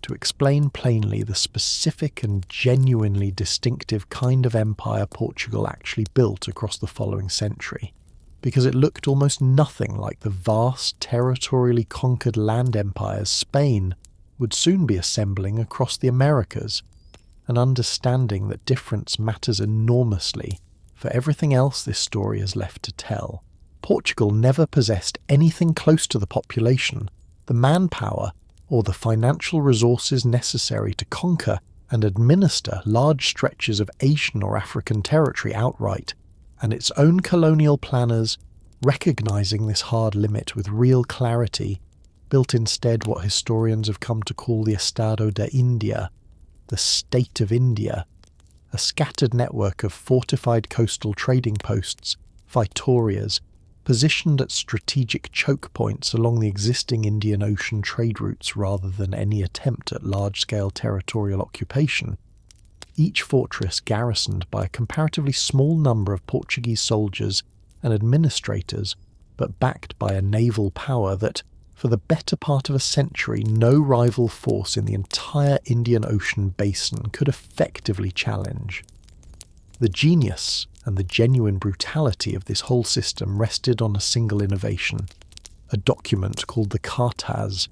to explain plainly the specific and genuinely distinctive kind of empire Portugal actually built across the following century, because it looked almost nothing like the vast territorially conquered land empires Spain would soon be assembling across the Americas, an understanding that difference matters enormously for everything else this story is left to tell. Portugal never possessed anything close to the population, the manpower, or the financial resources necessary to conquer and administer large stretches of Asian or African territory outright, and its own colonial planners, recognizing this hard limit with real clarity, built instead what historians have come to call the Estado de India, the State of India, a scattered network of fortified coastal trading posts, vitorias, positioned at strategic choke points along the existing Indian Ocean trade routes rather than any attempt at large-scale territorial occupation, each fortress garrisoned by a comparatively small number of Portuguese soldiers and administrators, but backed by a naval power that, for the better part of a century, no rival force in the entire Indian Ocean basin could effectively challenge. The genius and the genuine brutality of this whole system rested on a single innovation, a document called the Cartaz,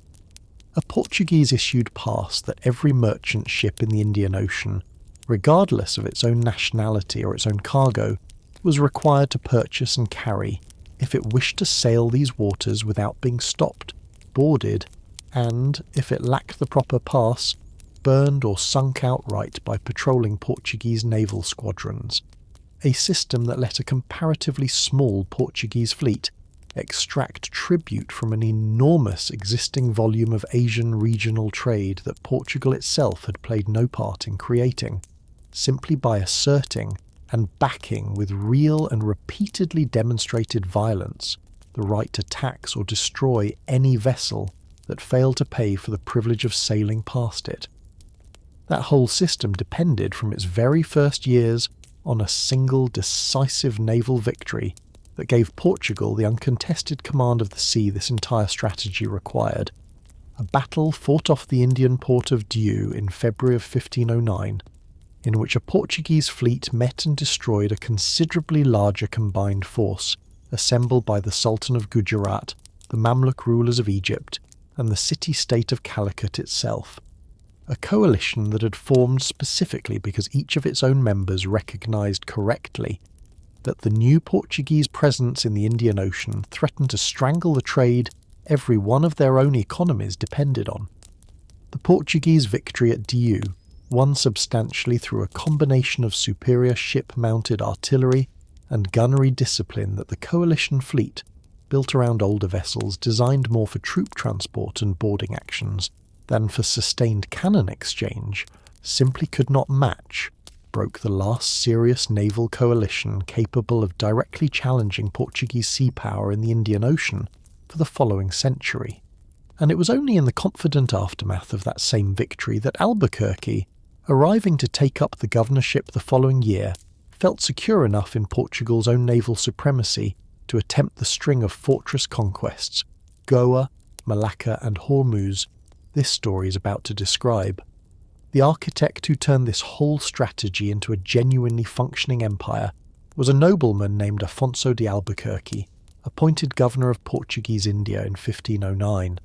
a Portuguese-issued pass that every merchant ship in the Indian Ocean, regardless of its own nationality or its own cargo, was required to purchase and carry if it wished to sail these waters without being stopped, boarded, and, if it lacked the proper pass, burned or sunk outright by patrolling Portuguese naval squadrons, a system that let a comparatively small Portuguese fleet extract tribute from an enormous existing volume of Asian regional trade that Portugal itself had played no part in creating, simply by asserting and backing with real and repeatedly demonstrated violence the right to tax or destroy any vessel that failed to pay for the privilege of sailing past it. That whole system depended from its very first years on a single decisive naval victory that gave Portugal the uncontested command of the sea this entire strategy required, a battle fought off the Indian port of Diu in February of 1509, in which a Portuguese fleet met and destroyed a considerably larger combined force assembled by the Sultan of Gujarat, the Mamluk rulers of Egypt, and the city-state of Calicut itself, a coalition that had formed specifically because each of its own members recognised correctly that the new Portuguese presence in the Indian Ocean threatened to strangle the trade every one of their own economies depended on. The Portuguese victory at Diu, won substantially through a combination of superior ship-mounted artillery and gunnery discipline that the coalition fleet, built around older vessels designed more for troop transport and boarding actions than for sustained cannon exchange, simply could not match, broke the last serious naval coalition capable of directly challenging Portuguese sea power in the Indian Ocean for the following century. And it was only in the confident aftermath of that same victory that Albuquerque, arriving to take up the governorship the following year, felt secure enough in Portugal's own naval supremacy to attempt the string of fortress conquests, Goa, Malacca and Hormuz, this story is about to describe. The architect who turned this whole strategy into a genuinely functioning empire was a nobleman named Afonso de Albuquerque, appointed governor of Portuguese India in 1509.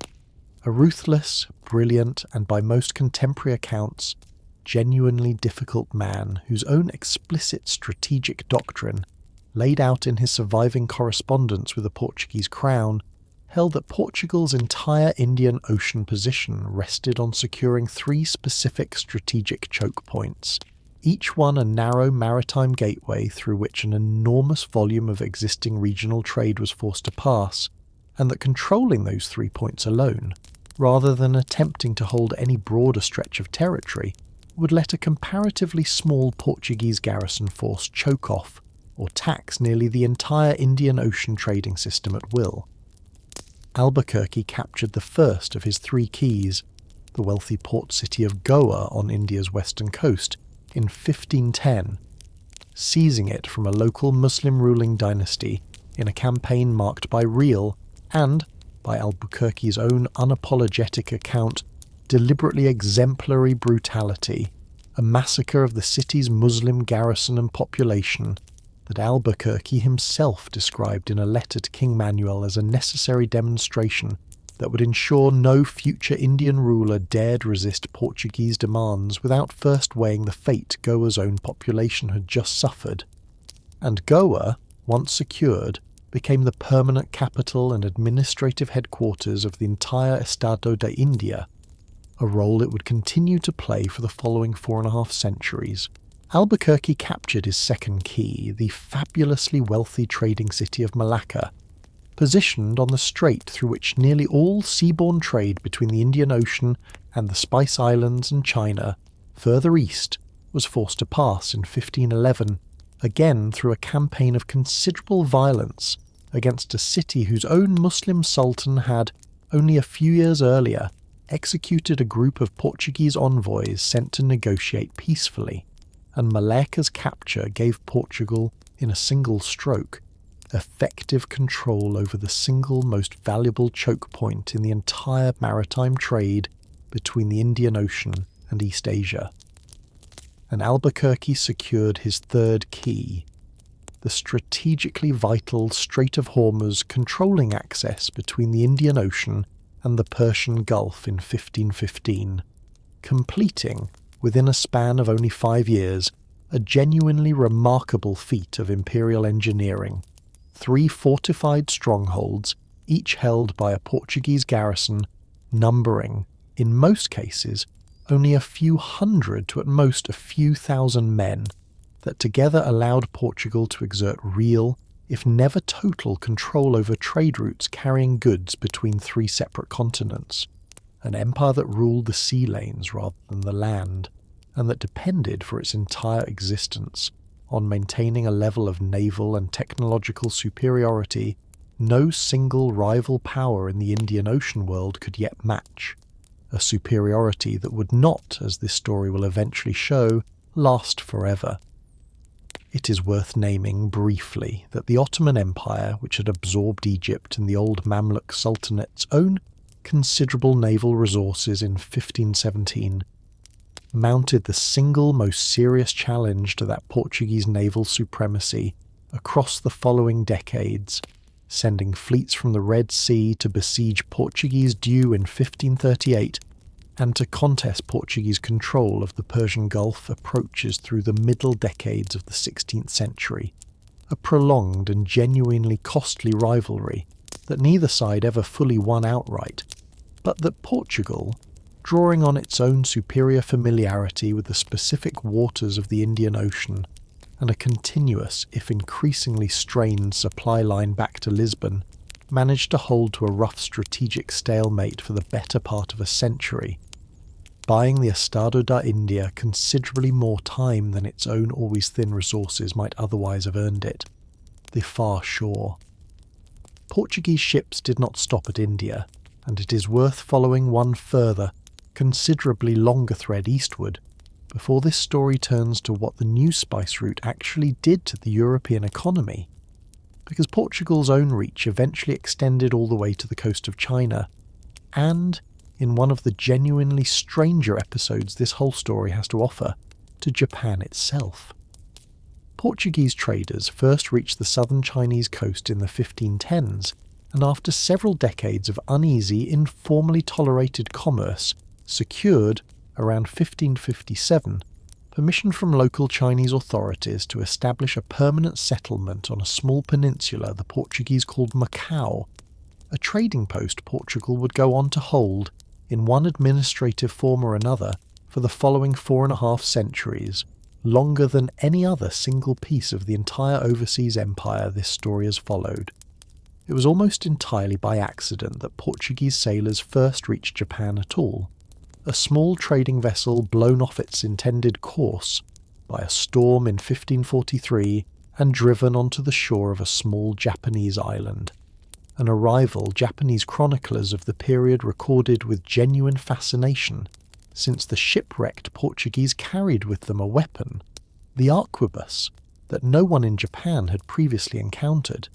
A ruthless, brilliant, and by most contemporary accounts, genuinely difficult man whose own explicit strategic doctrine, laid out in his surviving correspondence with the Portuguese crown, held that Portugal's entire Indian Ocean position rested on securing three specific strategic choke points: each one a narrow maritime gateway through which an enormous volume of existing regional trade was forced to pass, and that controlling those 3 points alone, rather than attempting to hold any broader stretch of territory, would let a comparatively small Portuguese garrison force choke off or tax nearly the entire Indian Ocean trading system at will. Albuquerque captured the first of his 3 keys, the wealthy port city of Goa on India's western coast, in 1510, seizing it from a local Muslim ruling dynasty in a campaign marked by real and, by Albuquerque's own unapologetic account, deliberately exemplary brutality, a massacre of the city's Muslim garrison and population that Albuquerque himself described in a letter to King Manuel as a necessary demonstration that would ensure no future Indian ruler dared resist Portuguese demands without first weighing the fate Goa's own population had just suffered. And Goa, once secured, became the permanent capital and administrative headquarters of the entire Estado de India, a role it would continue to play for the following 4.5 centuries. Albuquerque captured his second key, the fabulously wealthy trading city of Malacca, positioned on the strait through which nearly all seaborne trade between the Indian Ocean and the Spice Islands and China, further east, was forced to pass in 1511, again through a campaign of considerable violence against a city whose own Muslim sultan had, only a few years earlier, executed a group of Portuguese envoys sent to negotiate peacefully, and Malacca's capture gave Portugal, in a single stroke, effective control over the single most valuable choke point in the entire maritime trade between the Indian Ocean and East Asia. And Albuquerque secured his third key, the strategically vital Strait of Hormuz controlling access between the Indian Ocean and the Persian Gulf in 1515, completing, within a span of only 5 years, a genuinely remarkable feat of imperial engineering. 3 fortified strongholds, each held by a Portuguese garrison, numbering, in most cases, only a few hundred to at most a few thousand men, that together allowed Portugal to exert real, if never total, control over trade routes carrying goods between 3 separate continents, an empire that ruled the sea lanes rather than the land, and that depended for its entire existence on maintaining a level of naval and technological superiority no single rival power in the Indian Ocean world could yet match, a superiority that would not, as this story will eventually show, last forever. It is worth naming briefly that the Ottoman Empire, which had absorbed Egypt and the old Mamluk Sultanate's own considerable naval resources in 1517, mounted the single most serious challenge to that Portuguese naval supremacy across the following decades, sending fleets from the Red Sea to besiege Portuguese Diu in 1538 and to contest Portuguese control of the Persian Gulf approaches through the middle decades of the 16th century, a prolonged and genuinely costly rivalry that neither side ever fully won outright, but that Portugal, drawing on its own superior familiarity with the specific waters of the Indian Ocean and a continuous, if increasingly strained, supply line back to Lisbon, managed to hold to a rough strategic stalemate for the better part of a century, buying the Estado da India considerably more time than its own always thin resources might otherwise have earned it. The far shore. Portuguese ships did not stop at India, and it is worth following one further, considerably longer thread eastward, before this story turns to what the new spice route actually did to the European economy, because Portugal's own reach eventually extended all the way to the coast of China, and, in one of the genuinely stranger episodes this whole story has to offer, to Japan itself. Portuguese traders first reached the southern Chinese coast in the 1510s, and after several decades of uneasy, informally tolerated commerce, secured, around 1557, permission from local Chinese authorities to establish a permanent settlement on a small peninsula the Portuguese called Macau, a trading post Portugal would go on to hold, in one administrative form or another, for the following 4.5 centuries, longer than any other single piece of the entire overseas empire this story has followed. It was almost entirely by accident that Portuguese sailors first reached Japan at all, a small trading vessel blown off its intended course by a storm in 1543 and driven onto the shore of a small Japanese island. An arrival Japanese chroniclers of the period recorded with genuine fascination, since the shipwrecked Portuguese carried with them a weapon, the arquebus, that no one in Japan had previously encountered,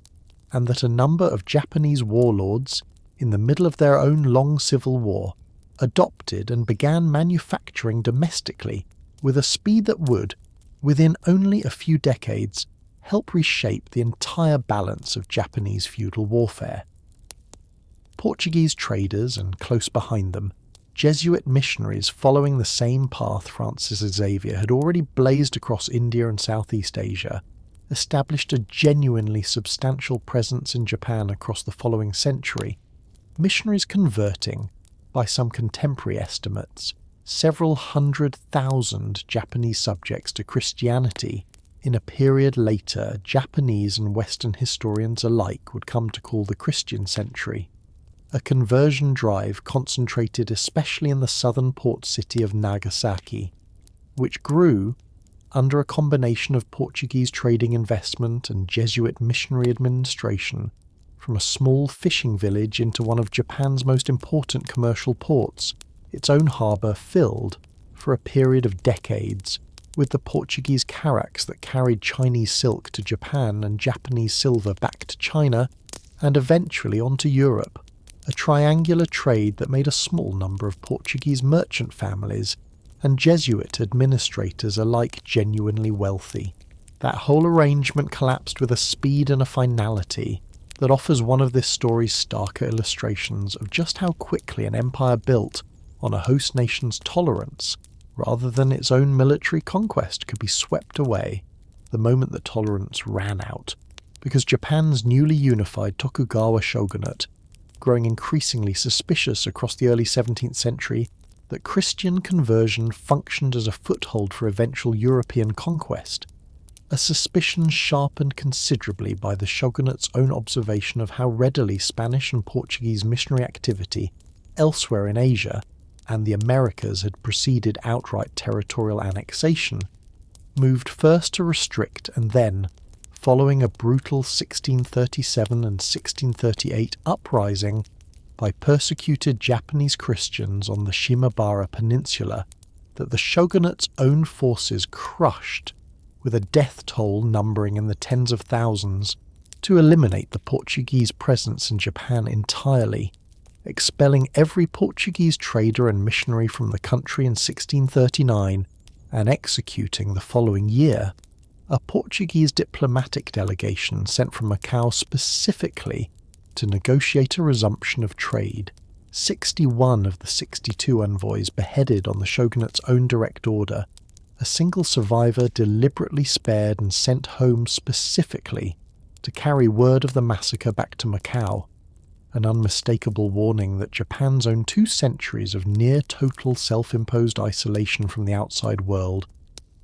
and that a number of Japanese warlords, in the middle of their own long civil war, adopted and began manufacturing domestically with a speed that would, within only a few decades, help reshape the entire balance of Japanese feudal warfare. Portuguese traders, and close behind them, Jesuit missionaries following the same path Francis Xavier had already blazed across India and Southeast Asia, established a genuinely substantial presence in Japan across the following century, missionaries converting, by some contemporary estimates, several 100,000 Japanese subjects to Christianity in a period later Japanese and Western historians alike would come to call the Christian century, a conversion drive concentrated especially in the southern port city of Nagasaki, which grew under a combination of Portuguese trading investment and Jesuit missionary administration from a small fishing village into one of Japan's most important commercial ports, its own harbour filled, for a period of decades, with the Portuguese carracks that carried Chinese silk to Japan and Japanese silver back to China, and eventually on to Europe, a triangular trade that made a small number of Portuguese merchant families and Jesuit administrators alike genuinely wealthy. That whole arrangement collapsed with a speed and a finality that offers one of this story's starker illustrations of just how quickly an empire built on a host nation's tolerance, rather than its own military conquest, could be swept away the moment the tolerance ran out, because Japan's newly unified Tokugawa shogunate, growing increasingly suspicious across the early 17th century that Christian conversion functioned as a foothold for eventual European conquest, a suspicion sharpened considerably by the shogunate's own observation of how readily Spanish and Portuguese missionary activity elsewhere in Asia and the Americas had preceded outright territorial annexation, moved first to restrict and then, following a brutal 1637 and 1638 uprising by persecuted Japanese Christians on the Shimabara Peninsula, that the shogunate's own forces crushed, with a death toll numbering in the tens of thousands, to eliminate the Portuguese presence in Japan entirely, expelling every Portuguese trader and missionary from the country in 1639, and executing the following year a Portuguese diplomatic delegation sent from Macau specifically to negotiate a resumption of trade. 61 of the 62 envoys beheaded on the shogunate's own direct order, a single survivor deliberately spared and sent home specifically to carry word of the massacre back to Macau, an unmistakable warning that Japan's own 2 centuries of near-total self-imposed isolation from the outside world,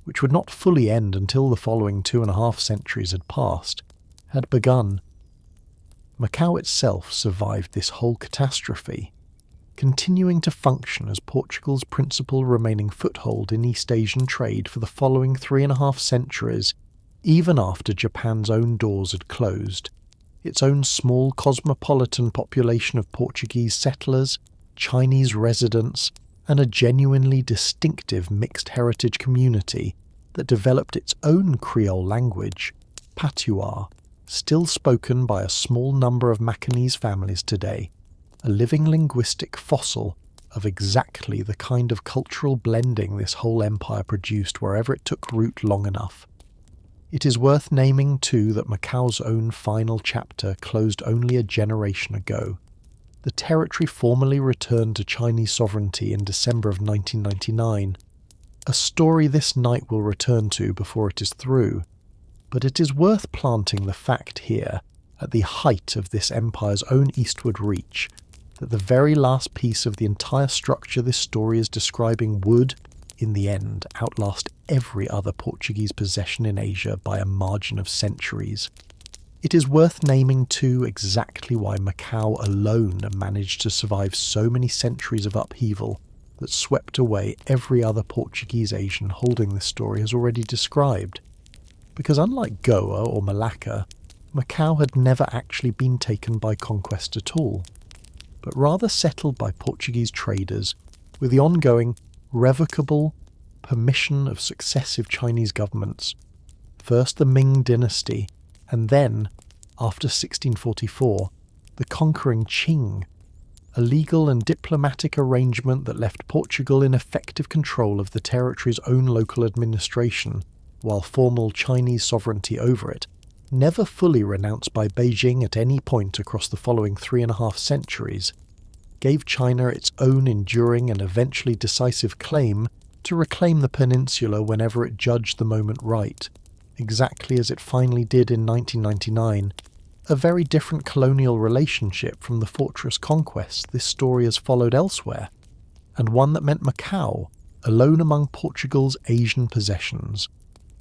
which would not fully end until the following 2.5 centuries had passed, had begun. Macau itself survived this whole catastrophe, continuing to function as Portugal's principal remaining foothold in East Asian trade for the following 3.5 centuries, even after Japan's own doors had closed, its own small cosmopolitan population of Portuguese settlers, Chinese residents, and a genuinely distinctive mixed heritage community that developed its own Creole language, patois, still spoken by a small number of Macanese families today, a living linguistic fossil of exactly the kind of cultural blending this whole empire produced wherever it took root long enough. It is worth naming, too, that Macau's own final chapter closed only a generation ago. The territory formally returned to Chinese sovereignty in December of 1999, a story this night will return to before it is through, but it is worth planting the fact here, at the height of this empire's own eastward reach, that the very last piece of the entire structure this story is describing would, in the end, outlast every other Portuguese possession in Asia by a margin of centuries. It is worth naming too exactly why Macau alone managed to survive so many centuries of upheaval that swept away every other Portuguese Asian holding this story has already described. Because unlike Goa or Malacca, Macau had never actually been taken by conquest at all, but rather settled by Portuguese traders with the ongoing, revocable permission of successive Chinese governments, first the Ming dynasty, and then, after 1644, the conquering Qing, a legal and diplomatic arrangement that left Portugal in effective control of the territory's own local administration, while formal Chinese sovereignty over it, never fully renounced by Beijing at any point across the following 3.5 centuries, gave China its own enduring and eventually decisive claim to reclaim the peninsula whenever it judged the moment right, exactly as it finally did in 1999, a very different colonial relationship from the fortress conquest this story has followed elsewhere, and one that meant Macau, alone among Portugal's Asian possessions,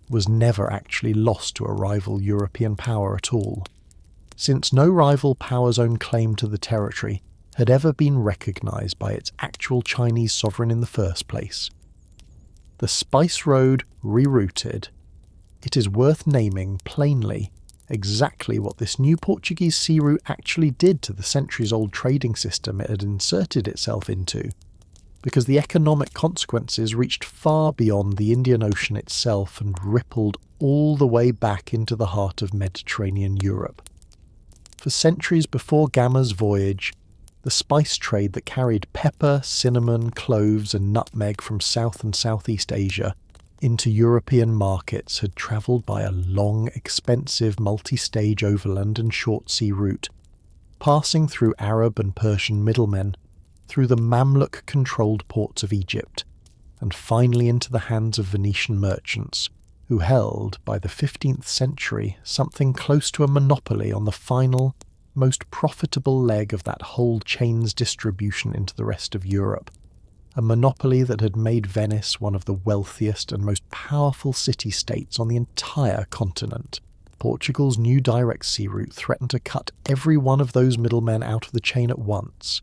was never actually lost to a rival European power at all, since no rival power's own claim to the territory had ever been recognised by its actual Chinese sovereign in the first place. The Spice Road rerouted, it is worth naming plainly exactly what this new Portuguese sea route actually did to the centuries-old trading system it had inserted itself into, because the economic consequences reached far beyond the Indian Ocean itself and rippled all the way back into the heart of Mediterranean Europe. For centuries before Gama's voyage, the spice trade that carried pepper, cinnamon, cloves and nutmeg from South and Southeast Asia into European markets had travelled by a long, expensive, multi-stage overland and short sea route, passing through Arab and Persian middlemen, through the Mamluk-controlled ports of Egypt, and finally into the hands of Venetian merchants, who held, by the 15th century, something close to a monopoly on the final, most profitable leg of that whole chain's distribution into the rest of Europe, a monopoly that had made Venice one of the wealthiest and most powerful city-states on the entire continent. Portugal's new direct sea route threatened to cut every one of those middlemen out of the chain at once,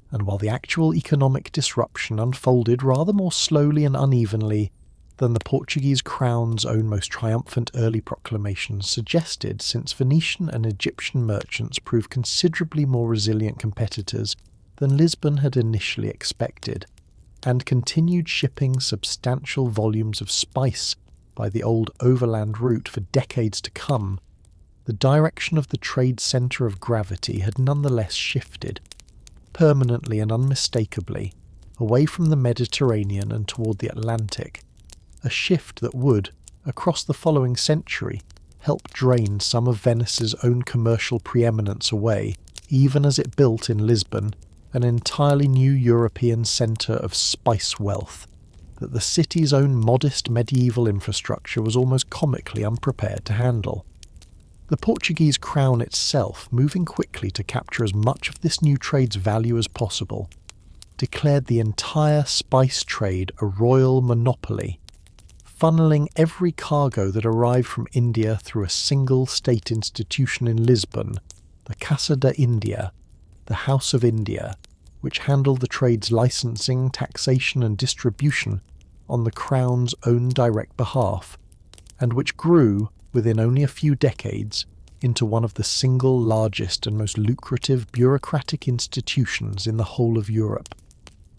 and while the actual economic disruption unfolded rather more slowly and unevenly than the Portuguese crown's own most triumphant early proclamations suggested, since Venetian and Egyptian merchants proved considerably more resilient competitors than Lisbon had initially expected, and continued shipping substantial volumes of spice by the old overland route for decades to come, the direction of the trade centre of gravity had nonetheless shifted, permanently and unmistakably, away from the Mediterranean and toward the Atlantic, a shift that would, across the following century, help drain some of Venice's own commercial preeminence away, even as it built in Lisbon an entirely new European centre of spice wealth that the city's own modest medieval infrastructure was almost comically unprepared to handle. The Portuguese crown itself, moving quickly to capture as much of this new trade's value as possible, declared the entire spice trade a royal monopoly, funneling every cargo that arrived from India through a single state institution in Lisbon, the Casa da India, the House of India, which handled the trade's licensing, taxation and distribution on the Crown's own direct behalf, and which grew, within only a few decades, into one of the single largest and most lucrative bureaucratic institutions in the whole of Europe.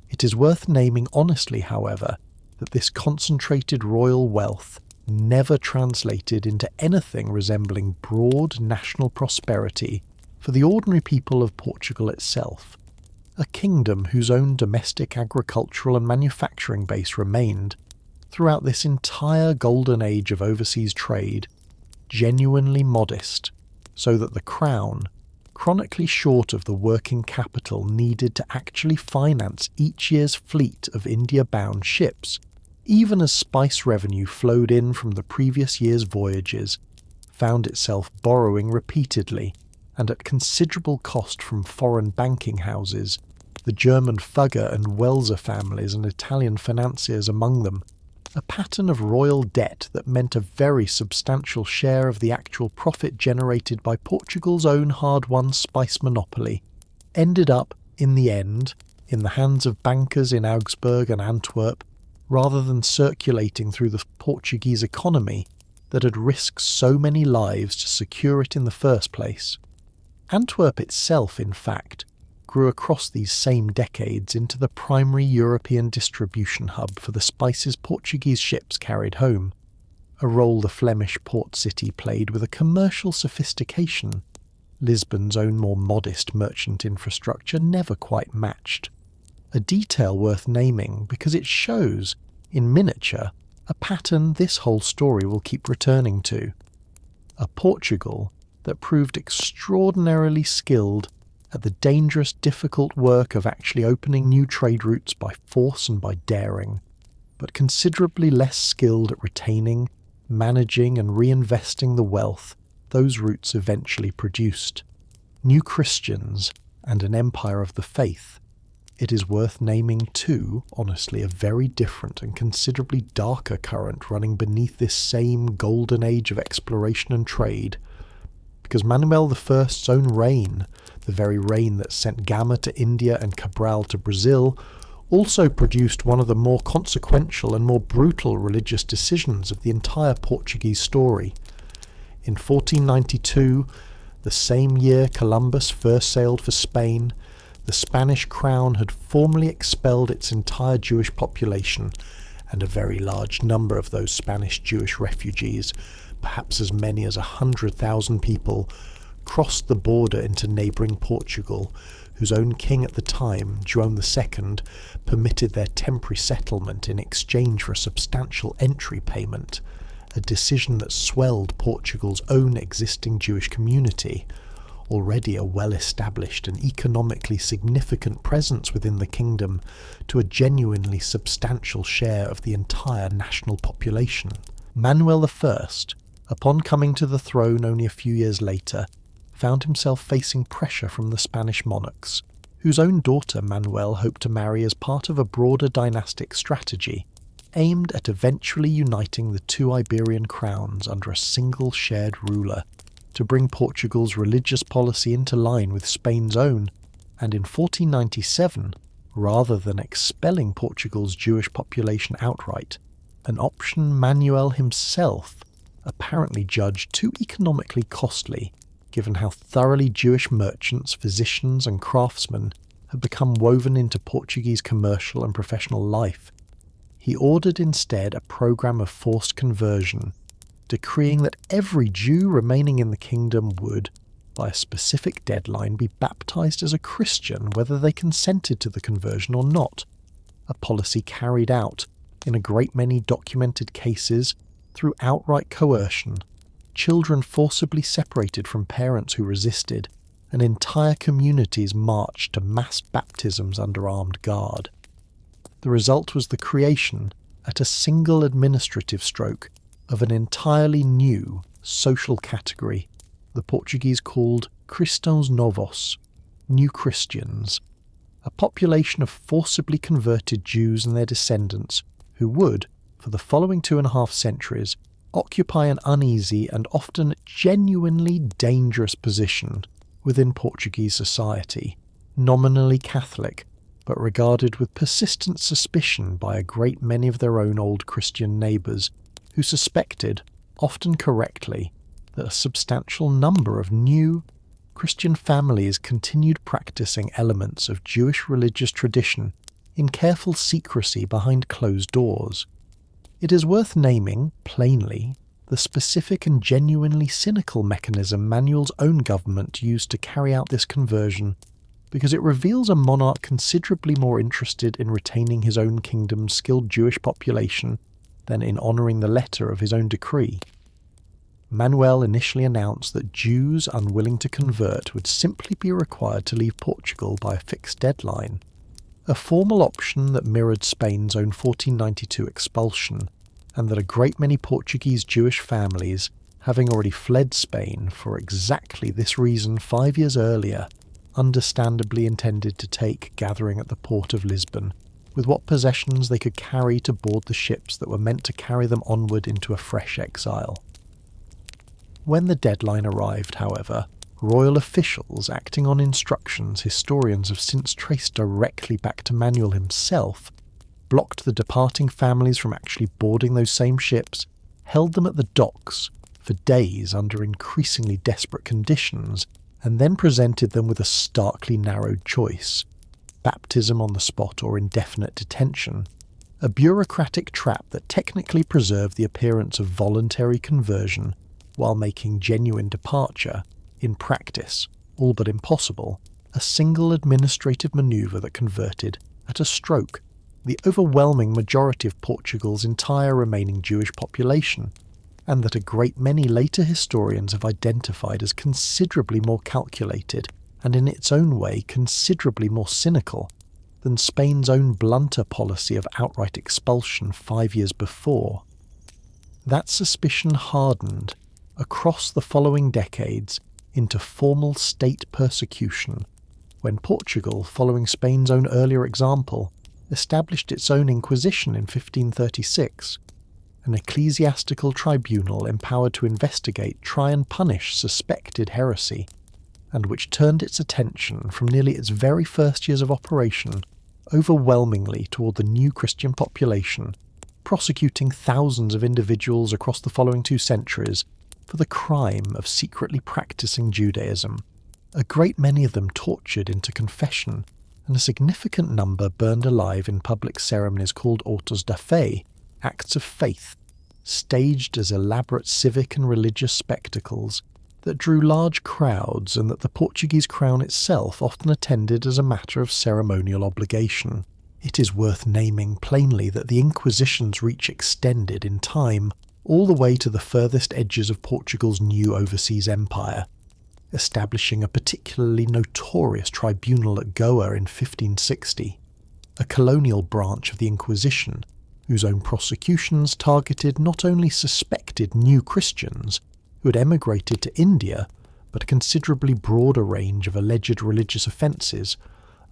It is worth naming honestly, however, that this concentrated royal wealth never translated into anything resembling broad national prosperity for the ordinary people of Portugal itself, a kingdom whose own domestic agricultural and manufacturing base remained, throughout this entire golden age of overseas trade, genuinely modest, so that the Crown, chronically short of the working capital needed to actually finance each year's fleet of India-bound ships, even as spice revenue flowed in from the previous year's voyages, found itself borrowing repeatedly and at considerable cost from foreign banking houses the German Fugger and Welser families and Italian financiers among them, a pattern of royal debt that meant a very substantial share of the actual profit generated by Portugal's own hard-won spice monopoly, ended up, in the end, in the hands of bankers in Augsburg and Antwerp, rather than circulating through the Portuguese economy that had risked so many lives to secure it in the first place. Antwerp itself, in fact, grew across these same decades into the primary European distribution hub for the spices Portuguese ships carried home, a role the Flemish port city played with a commercial sophistication Lisbon's own more modest merchant infrastructure never quite matched. A detail worth naming because it shows, in miniature, a pattern this whole story will keep returning to. A Portugal that proved extraordinarily skilled at the dangerous, difficult work of actually opening new trade routes by force and by daring, but considerably less skilled at retaining, managing and reinvesting the wealth those routes eventually produced. New Christians and an empire of the faith. It is worth naming too, honestly, a very different and considerably darker current running beneath this same golden age of exploration and trade, because Manuel I's own reign, the very reign that sent Gama to India and Cabral to Brazil, also produced one of the more consequential and more brutal religious decisions of the entire Portuguese story. In 1492, the same year Columbus first sailed for Spain, the Spanish crown had formally expelled its entire Jewish population, and a very large number of those Spanish Jewish refugees, perhaps as many as 100,000 people, crossed the border into neighbouring Portugal, whose own king at the time, João II, permitted their temporary settlement in exchange for a substantial entry payment, a decision that swelled Portugal's own existing Jewish community, already a well-established and economically significant presence within the kingdom, to a genuinely substantial share of the entire national population. Manuel I, upon coming to the throne only a few years later, found himself facing pressure from the Spanish monarchs, whose own daughter Manuel hoped to marry as part of a broader dynastic strategy, aimed at eventually uniting the two Iberian crowns under a single shared ruler, to bring Portugal's religious policy into line with Spain's own, and in 1497, rather than expelling Portugal's Jewish population outright, an option Manuel himself apparently judged too economically costly, given how thoroughly Jewish merchants, physicians and craftsmen had become woven into Portuguese commercial and professional life. He ordered instead a program of forced conversion, decreeing that every Jew remaining in the kingdom would, by a specific deadline, be baptized as a Christian whether they consented to the conversion or not, a policy carried out, in a great many documented cases, through outright coercion, children forcibly separated from parents who resisted, and entire communities marched to mass baptisms under armed guard. The result was the creation, at a single administrative stroke, of an entirely new social category the Portuguese called Cristãos Novos, New Christians, a population of forcibly converted Jews and their descendants who would, for the following 2.5 centuries, occupy an uneasy and often genuinely dangerous position within Portuguese society, nominally Catholic, but regarded with persistent suspicion by a great many of their own old Christian neighbours, who suspected, often correctly, that a substantial number of new Christian families continued practicing elements of Jewish religious tradition in careful secrecy behind closed doors. It is worth naming, plainly, the specific and genuinely cynical mechanism Manuel's own government used to carry out this conversion, because it reveals a monarch considerably more interested in retaining his own kingdom's skilled Jewish population than in honouring the letter of his own decree. Manuel initially announced that Jews unwilling to convert would simply be required to leave Portugal by a fixed deadline, a formal option that mirrored Spain's own 1492 expulsion, and that a great many Portuguese Jewish families, having already fled Spain for exactly this reason 5 years earlier, understandably intended to take gathering at the port of Lisbon, with what possessions they could carry to board the ships that were meant to carry them onward into a fresh exile. When the deadline arrived, however, royal officials, acting on instructions historians have since traced directly back to Manuel himself, blocked the departing families from actually boarding those same ships, held them at the docks for days under increasingly desperate conditions, and then presented them with a starkly narrowed choice: baptism on the spot or indefinite detention, a bureaucratic trap that technically preserved the appearance of voluntary conversion while making genuine departure, in practice, all but impossible, a single administrative manoeuvre that converted, at a stroke, the overwhelming majority of Portugal's entire remaining Jewish population, and that a great many later historians have identified as considerably more calculated and in its own way considerably more cynical than Spain's own blunter policy of outright expulsion 5 years before. That suspicion hardened, across the following decades, into formal state persecution, when Portugal, following Spain's own earlier example, established its own Inquisition in 1536, an ecclesiastical tribunal empowered to investigate, try and punish suspected heresy, and which turned its attention from nearly its very first years of operation overwhelmingly toward the new Christian population, prosecuting thousands of individuals across the following 2 centuries for the crime of secretly practicing Judaism, a great many of them tortured into confession, and a significant number burned alive in public ceremonies called autos da fe, acts of faith, staged as elaborate civic and religious spectacles that drew large crowds and that the Portuguese crown itself often attended as a matter of ceremonial obligation. It is worth naming plainly that the Inquisition's reach extended in time all the way to the furthest edges of Portugal's new overseas empire, establishing a particularly notorious tribunal at Goa in 1560, a colonial branch of the Inquisition, whose own prosecutions targeted not only suspected new Christians who had emigrated to India, but a considerably broader range of alleged religious offences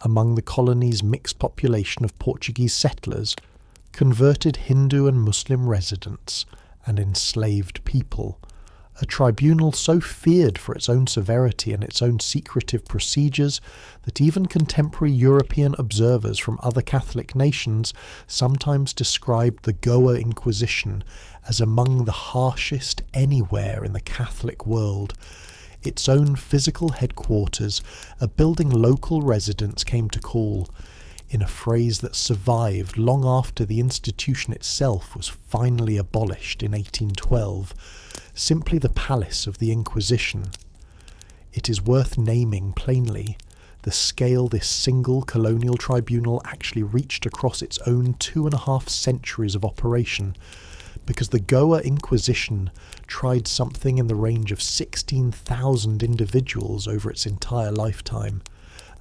among the colony's mixed population of Portuguese settlers, converted Hindu and Muslim residents, and enslaved people, a tribunal so feared for its own severity and its own secretive procedures that even contemporary European observers from other Catholic nations sometimes described the Goa Inquisition as among the harshest anywhere in the Catholic world. Its own physical headquarters, a building local residents came to call, in a phrase that survived long after the institution itself was finally abolished in 1812, simply the palace of the Inquisition. It is worth naming plainly the scale this single colonial tribunal actually reached across its own 2.5 centuries of operation, because the Goa Inquisition tried something in the range of 16,000 individuals over its entire lifetime,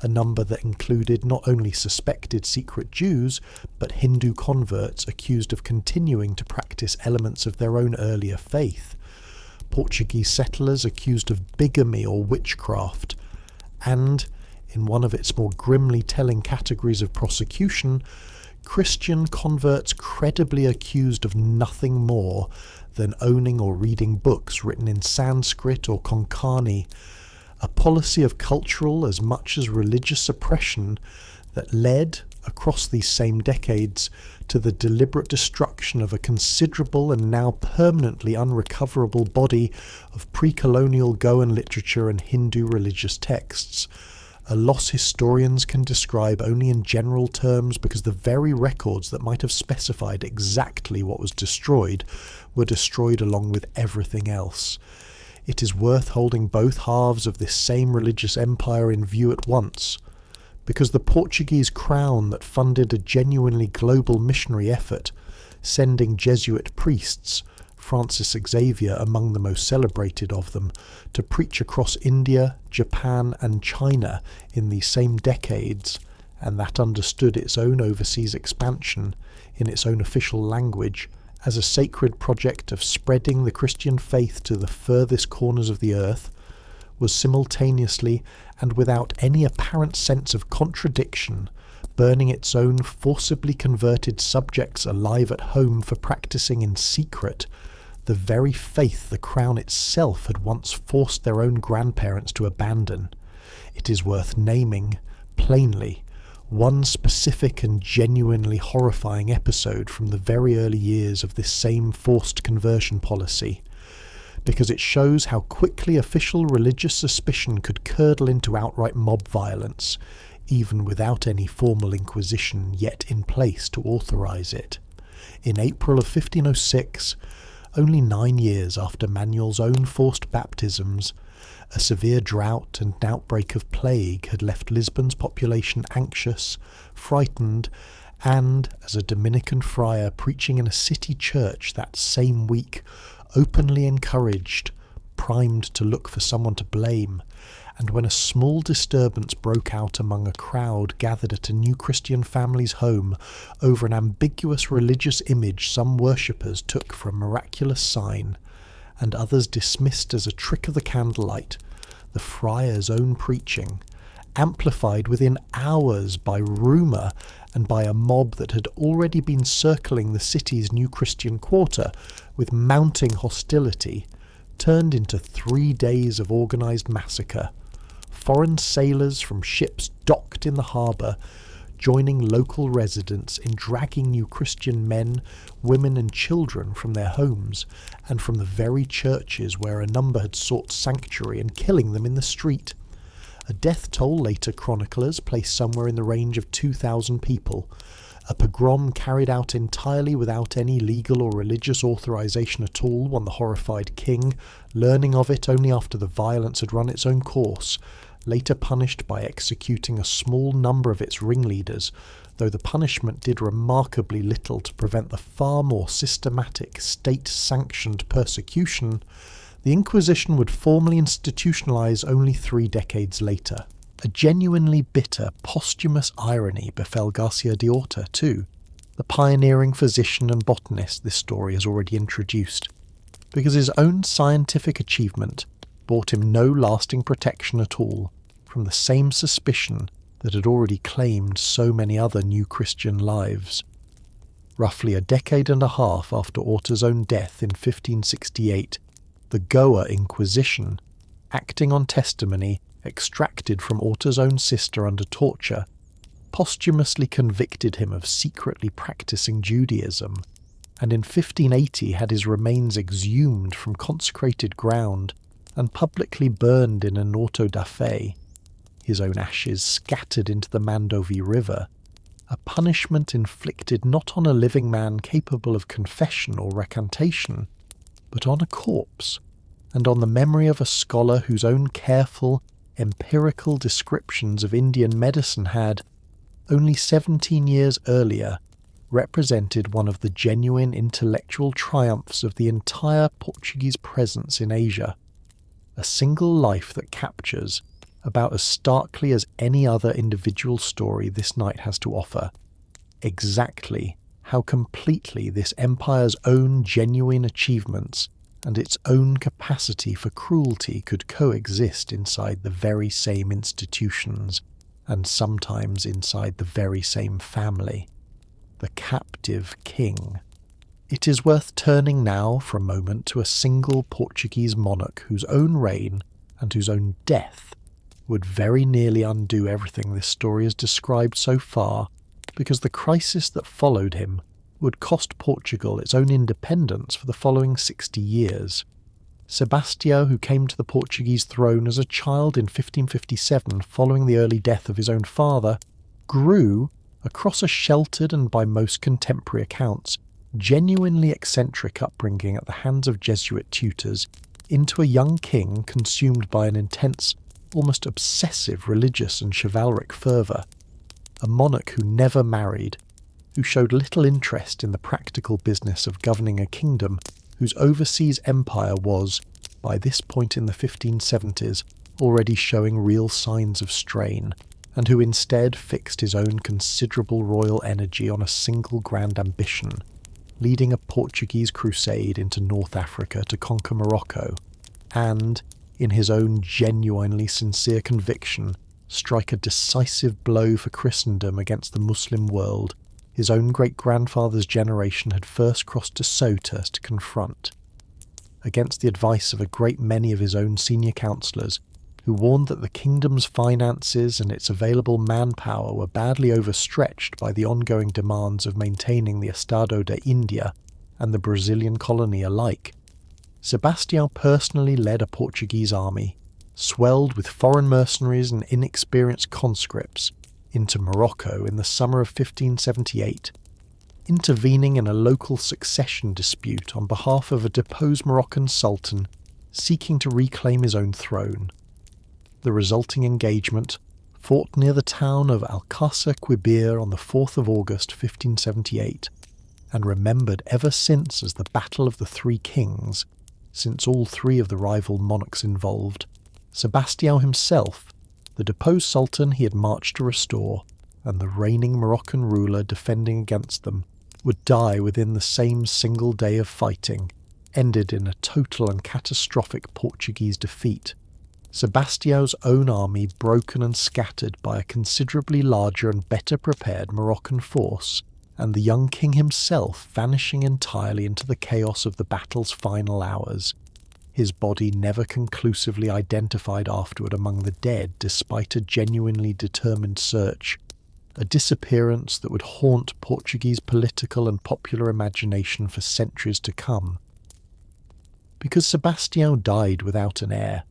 a number that included not only suspected secret Jews, but Hindu converts accused of continuing to practice elements of their own earlier faith, Portuguese settlers accused of bigamy or witchcraft, and, in one of its more grimly telling categories of prosecution, Christian converts credibly accused of nothing more than owning or reading books written in Sanskrit or Konkani, a policy of cultural as much as religious suppression that led, across these same decades, to the deliberate destruction of a considerable and now permanently unrecoverable body of pre-colonial Goan literature and Hindu religious texts, a loss historians can describe only in general terms because the very records that might have specified exactly what was destroyed were destroyed along with everything else. It is worth holding both halves of this same religious empire in view at once, because the Portuguese crown that funded a genuinely global missionary effort, sending Jesuit priests, Francis Xavier among the most celebrated of them, to preach across India, Japan and China in these same decades, and that understood its own overseas expansion in its own official language as a sacred project of spreading the Christian faith to the furthest corners of the earth, was simultaneously, and without any apparent sense of contradiction, burning its own forcibly converted subjects alive at home for practising in secret the very faith the crown itself had once forced their own grandparents to abandon. It is worth naming, plainly, one specific and genuinely horrifying episode from the very early years of this same forced conversion policy, because it shows how quickly official religious suspicion could curdle into outright mob violence, even without any formal inquisition yet in place to authorise it. In April of 1506, only 9 years after Manuel's own forced baptisms, a severe drought and an outbreak of plague had left Lisbon's population anxious, frightened, and, as a Dominican friar preaching in a city church that same week, openly encouraged, primed to look for someone to blame, and when a small disturbance broke out among a crowd gathered at a new Christian family's home over an ambiguous religious image some worshippers took for a miraculous sign, and others dismissed as a trick of the candlelight, the friar's own preaching, amplified within hours by rumour and by a mob that had already been circling the city's new Christian quarter with mounting hostility, turned into 3 days of organised massacre. Foreign sailors from ships docked in the harbour, joining local residents in dragging new Christian men, women and children from their homes and from the very churches where a number had sought sanctuary, and killing them in the street. A death toll later chroniclers placed somewhere in the range of 2,000 people. A pogrom carried out entirely without any legal or religious authorization at all, when the horrified king, learning of it only after the violence had run its own course, later punished by executing a small number of its ringleaders, though the punishment did remarkably little to prevent the far more systematic state-sanctioned persecution the Inquisition would formally institutionalize only 3 decades later. A genuinely bitter, posthumous irony befell Garcia de Orta too, the pioneering physician and botanist this story has already introduced, because his own scientific achievement brought him no lasting protection at all from the same suspicion that had already claimed so many other new Christian lives. Roughly a decade and a half after Orta's own death in 1568, the Goa Inquisition, acting on testimony extracted from Orta's own sister under torture, posthumously convicted him of secretly practicing Judaism, and in 1580 had his remains exhumed from consecrated ground and publicly burned in an auto da fe, his own ashes scattered into the Mandovi River, a punishment inflicted not on a living man capable of confession or recantation, but on a corpse, and on the memory of a scholar whose own careful, empirical descriptions of Indian medicine had, only 17 years earlier, represented one of the genuine intellectual triumphs of the entire Portuguese presence in Asia. A single life that captures, about as starkly as any other individual story this night has to offer, exactly how completely this empire's own genuine achievements and its own capacity for cruelty could coexist inside the very same institutions, and sometimes inside the very same family. The captive king. It is worth turning now for a moment to a single Portuguese monarch whose own reign and whose own death would very nearly undo everything this story has described so far, because the crisis that followed him would cost Portugal its own independence for the following 60 years. Sebastião, who came to the Portuguese throne as a child in 1557 following the early death of his own father, grew, across a sheltered and by most contemporary accounts, genuinely eccentric upbringing at the hands of Jesuit tutors, into a young king consumed by an intense, almost obsessive religious and chivalric fervour, a monarch who never married, who showed little interest in the practical business of governing a kingdom whose overseas empire was, by this point in the 1570s, already showing real signs of strain, and who instead fixed his own considerable royal energy on a single grand ambition, leading a Portuguese crusade into North Africa to conquer Morocco, and, in his own genuinely sincere conviction, strike a decisive blow for Christendom against the Muslim world his own great-grandfather's generation had first crossed to Ceuta to confront. Against the advice of a great many of his own senior councillors, who warned that the kingdom's finances and its available manpower were badly overstretched by the ongoing demands of maintaining the Estado de India and the Brazilian colony alike, Sebastião personally led a Portuguese army, swelled with foreign mercenaries and inexperienced conscripts, into Morocco in the summer of 1578, intervening in a local succession dispute on behalf of a deposed Moroccan sultan seeking to reclaim his own throne. The resulting engagement, fought near the town of Alcácer Quibir on the 4th of August 1578, and remembered ever since as the Battle of the Three Kings, since all three of the rival monarchs involved, Sebastião himself, the deposed sultan he had marched to restore, and the reigning Moroccan ruler defending against them, would die within the same single day of fighting, ended in a total and catastrophic Portuguese defeat. Sebastião's own army broken and scattered by a considerably larger and better prepared Moroccan force, and the young king himself vanishing entirely into the chaos of the battle's final hours, his body never conclusively identified afterward among the dead despite a genuinely determined search, a disappearance that would haunt Portuguese political and popular imagination for centuries to come. Because Sebastião died without an heir,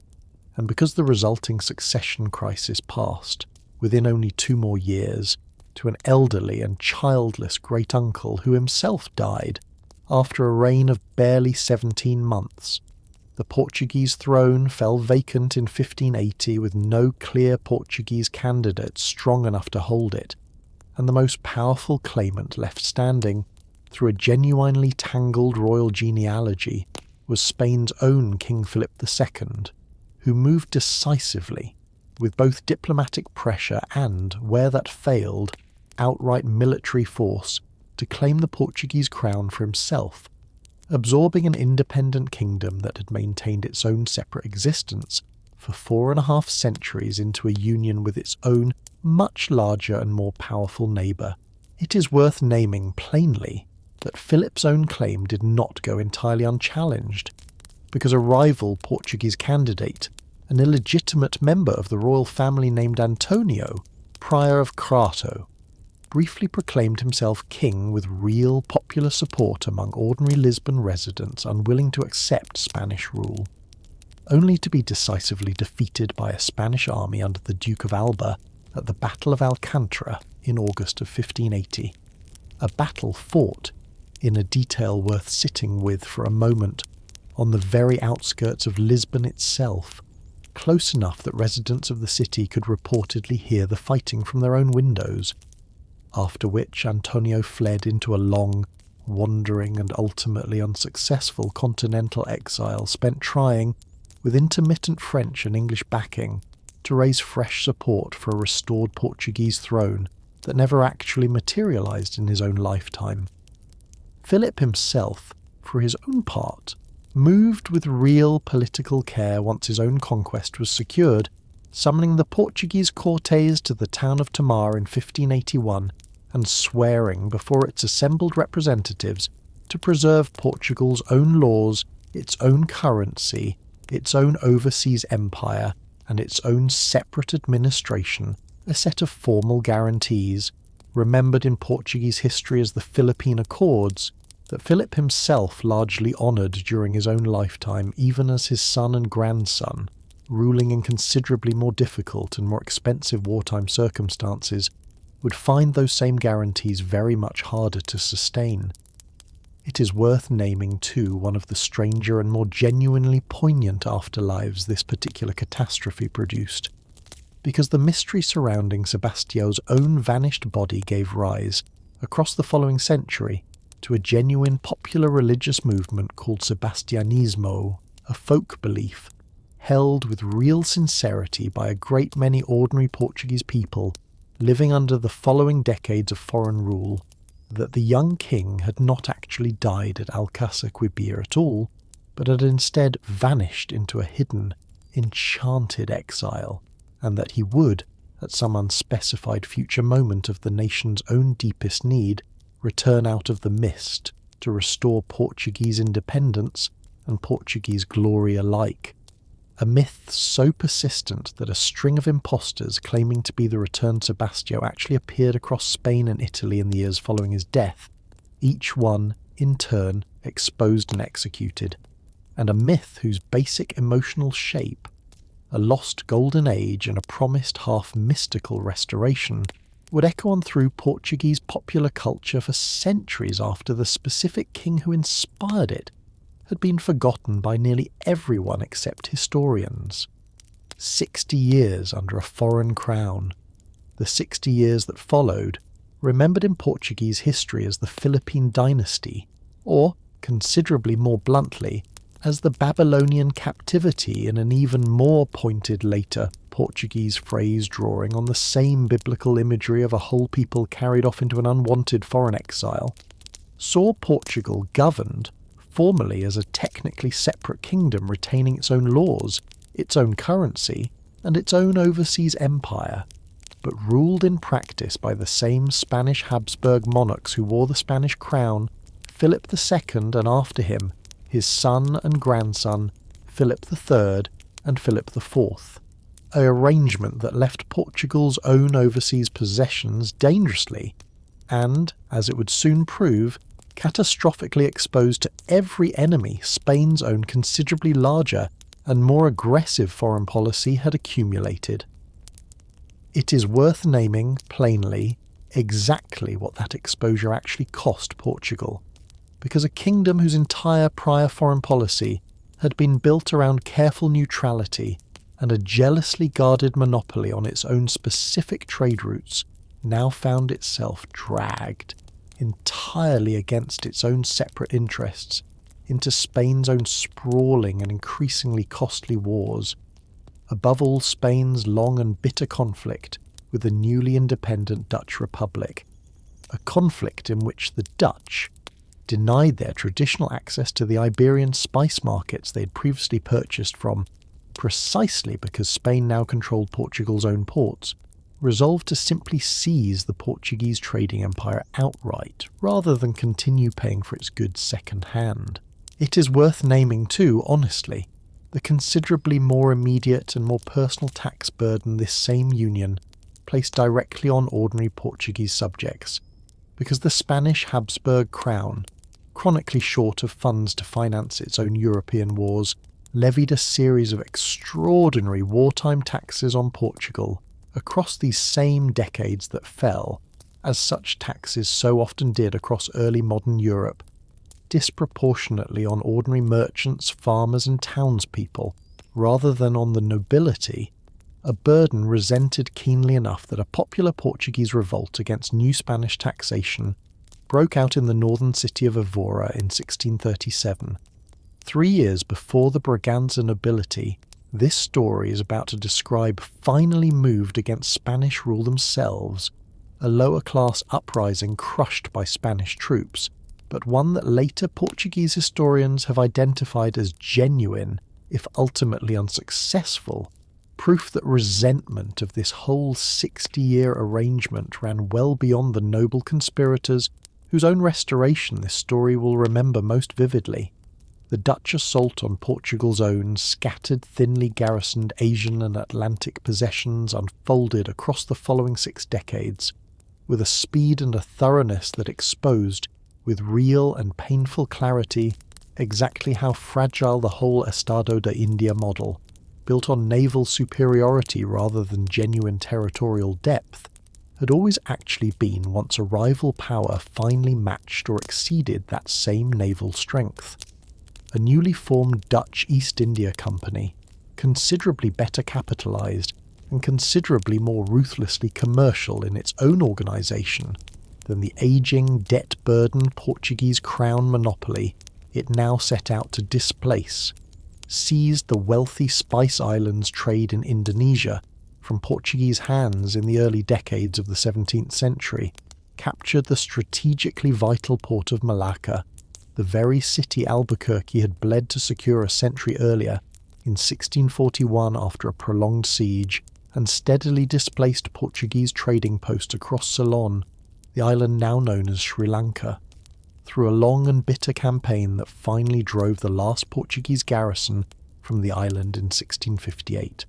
and because the resulting succession crisis passed, within only 2 more years, to an elderly and childless great-uncle who himself died after a reign of barely 17 months, the Portuguese throne fell vacant in 1580 with no clear Portuguese candidate strong enough to hold it, and the most powerful claimant left standing, through a genuinely tangled royal genealogy, was Spain's own King Philip II, who moved decisively, with both diplomatic pressure and, where that failed, outright military force, to claim the Portuguese crown for himself, absorbing an independent kingdom that had maintained its own separate existence for 4.5 centuries into a union with its own much larger and more powerful neighbour. It is worth naming plainly that Philip's own claim did not go entirely unchallenged, because a rival Portuguese candidate, an illegitimate member of the royal family named Antonio, Prior of Crato, briefly proclaimed himself king with real popular support among ordinary Lisbon residents unwilling to accept Spanish rule, only to be decisively defeated by a Spanish army under the Duke of Alba at the Battle of Alcantara in August of 1580, a battle fought, in a detail worth sitting with for a moment, on the very outskirts of Lisbon itself, close enough that residents of the city could reportedly hear the fighting from their own windows, after which Antonio fled into a long, wandering and ultimately unsuccessful continental exile spent trying, with intermittent French and English backing, to raise fresh support for a restored Portuguese throne that never actually materialised in his own lifetime. Philip himself, for his own part, moved with real political care once his own conquest was secured, summoning the Portuguese Cortes to the town of Tomar in 1581 and swearing before its assembled representatives to preserve Portugal's own laws, its own currency, its own overseas empire, and its own separate administration, a set of formal guarantees, remembered in Portuguese history as the Philippine Accords, that Philip himself largely honoured during his own lifetime, even as his son and grandson, ruling in considerably more difficult and more expensive wartime circumstances, would find those same guarantees very much harder to sustain. It is worth naming, too, one of the stranger and more genuinely poignant afterlives this particular catastrophe produced, because the mystery surrounding Sebastião's own vanished body gave rise, across the following century, to a genuine popular religious movement called Sebastianismo, a folk belief, held with real sincerity by a great many ordinary Portuguese people living under the following decades of foreign rule, that the young king had not actually died at Alcácer Quibir at all, but had instead vanished into a hidden, enchanted exile, and that he would, at some unspecified future moment of the nation's own deepest need, return out of the mist to restore Portuguese independence and Portuguese glory alike. A myth so persistent that a string of impostors claiming to be the returned Sebastião actually appeared across Spain and Italy in the years following his death, each one, in turn, exposed and executed. And a myth whose basic emotional shape, a lost golden age and a promised half-mystical restoration, would echo on through Portuguese popular culture for centuries after the specific king who inspired it had been forgotten by nearly everyone except historians. 60 years under a foreign crown. The 60 years that followed, remembered in Portuguese history as the Philippine dynasty, or, considerably more bluntly, as the Babylonian captivity in an even more pointed later Portuguese phrase drawing on the same biblical imagery of a whole people carried off into an unwanted foreign exile, saw Portugal governed, formerly as a technically separate kingdom retaining its own laws, its own currency, and its own overseas empire, but ruled in practice by the same Spanish Habsburg monarchs who wore the Spanish crown, Philip II and after him, his son and grandson, Philip III and Philip IV, an arrangement that left Portugal's own overseas possessions dangerously, and, as it would soon prove, catastrophically exposed to every enemy Spain's own considerably larger and more aggressive foreign policy had accumulated. It is worth naming, plainly, exactly what that exposure actually cost Portugal, because a kingdom whose entire prior foreign policy had been built around careful neutrality and a jealously guarded monopoly on its own specific trade routes now found itself dragged, entirely against its own separate interests, into Spain's own sprawling and increasingly costly wars, above all Spain's long and bitter conflict with the newly independent Dutch Republic, a conflict in which the Dutch, denied their traditional access to the Iberian spice markets they had previously purchased from, precisely because Spain now controlled Portugal's own ports, resolved to simply seize the Portuguese trading empire outright, rather than continue paying for its goods second-hand. It is worth naming too, honestly, the considerably more immediate and more personal tax burden this same union placed directly on ordinary Portuguese subjects, because the Spanish Habsburg crown, chronically short of funds to finance its own European wars, levied a series of extraordinary wartime taxes on Portugal across these same decades that fell, as such taxes so often did across early modern Europe, disproportionately on ordinary merchants, farmers and townspeople, rather than on the nobility, a burden resented keenly enough that a popular Portuguese revolt against new Spanish taxation broke out in the northern city of Evora in 1637. 3 years before the Braganza nobility, this story is about to describe, finally moved against Spanish rule themselves, a lower-class uprising crushed by Spanish troops, but one that later Portuguese historians have identified as genuine, if ultimately unsuccessful, proof that resentment of this whole 60-year arrangement ran well beyond the noble conspirators whose own restoration this story will remember most vividly. The Dutch assault on Portugal's own scattered, thinly garrisoned Asian and Atlantic possessions unfolded across the following 6 decades, with a speed and a thoroughness that exposed, with real and painful clarity, exactly how fragile the whole Estado da India model, built on naval superiority rather than genuine territorial depth, had always actually been once a rival power finally matched or exceeded that same naval strength. A newly formed Dutch East India Company, considerably better capitalised and considerably more ruthlessly commercial in its own organisation than the ageing, debt-burdened Portuguese crown monopoly it now set out to displace, seized the wealthy Spice Islands trade in Indonesia from Portuguese hands in the early decades of the 17th century, captured the strategically vital port of Malacca, the very city Albuquerque had bled to secure a century earlier, in 1641 after a prolonged siege and steadily displaced Portuguese trading posts across Ceylon, the island now known as Sri Lanka, through a long and bitter campaign that finally drove the last Portuguese garrison from the island in 1658.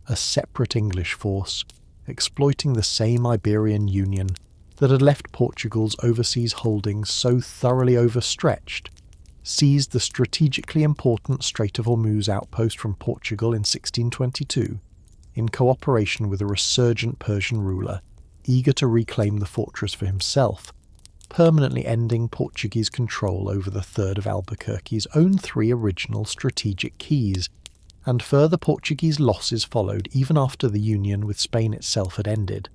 A separate English force, exploiting the same Iberian Union that had left Portugal's overseas holdings so thoroughly overstretched, seized the strategically important Strait of Hormuz outpost from Portugal in 1622, in cooperation with a resurgent Persian ruler, eager to reclaim the fortress for himself, permanently ending Portuguese control over the third of Albuquerque's own 3 original strategic keys, and further Portuguese losses followed even after the union with Spain itself had ended,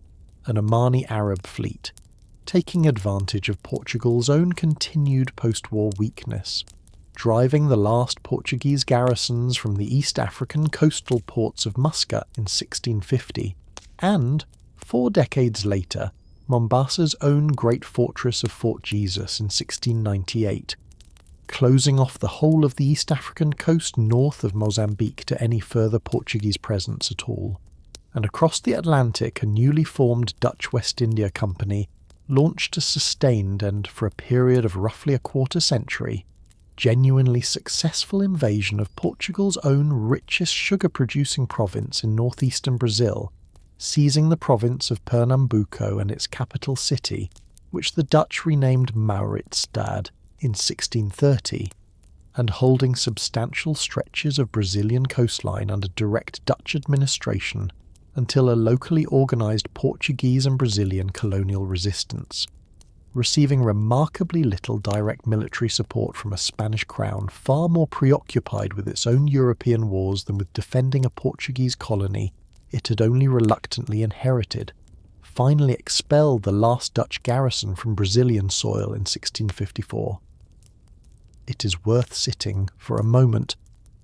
an Omani Arab fleet, taking advantage of Portugal's own continued post-war weakness, driving the last Portuguese garrisons from the East African coastal ports of Muscat in 1650, and, 4 decades later, Mombasa's own great fortress of Fort Jesus in 1698, closing off the whole of the East African coast north of Mozambique to any further Portuguese presence at all. And across the Atlantic, a newly formed Dutch West India Company launched a sustained and, for a period of roughly a quarter century, genuinely successful invasion of Portugal's own richest sugar-producing province in northeastern Brazil, seizing the province of Pernambuco and its capital city, which the Dutch renamed Mauritsstad in 1630, and holding substantial stretches of Brazilian coastline under direct Dutch administration until a locally organised Portuguese and Brazilian colonial resistance, receiving remarkably little direct military support from a Spanish crown far more preoccupied with its own European wars than with defending a Portuguese colony it had only reluctantly inherited, finally expelled the last Dutch garrison from Brazilian soil in 1654. It is worth sitting for a moment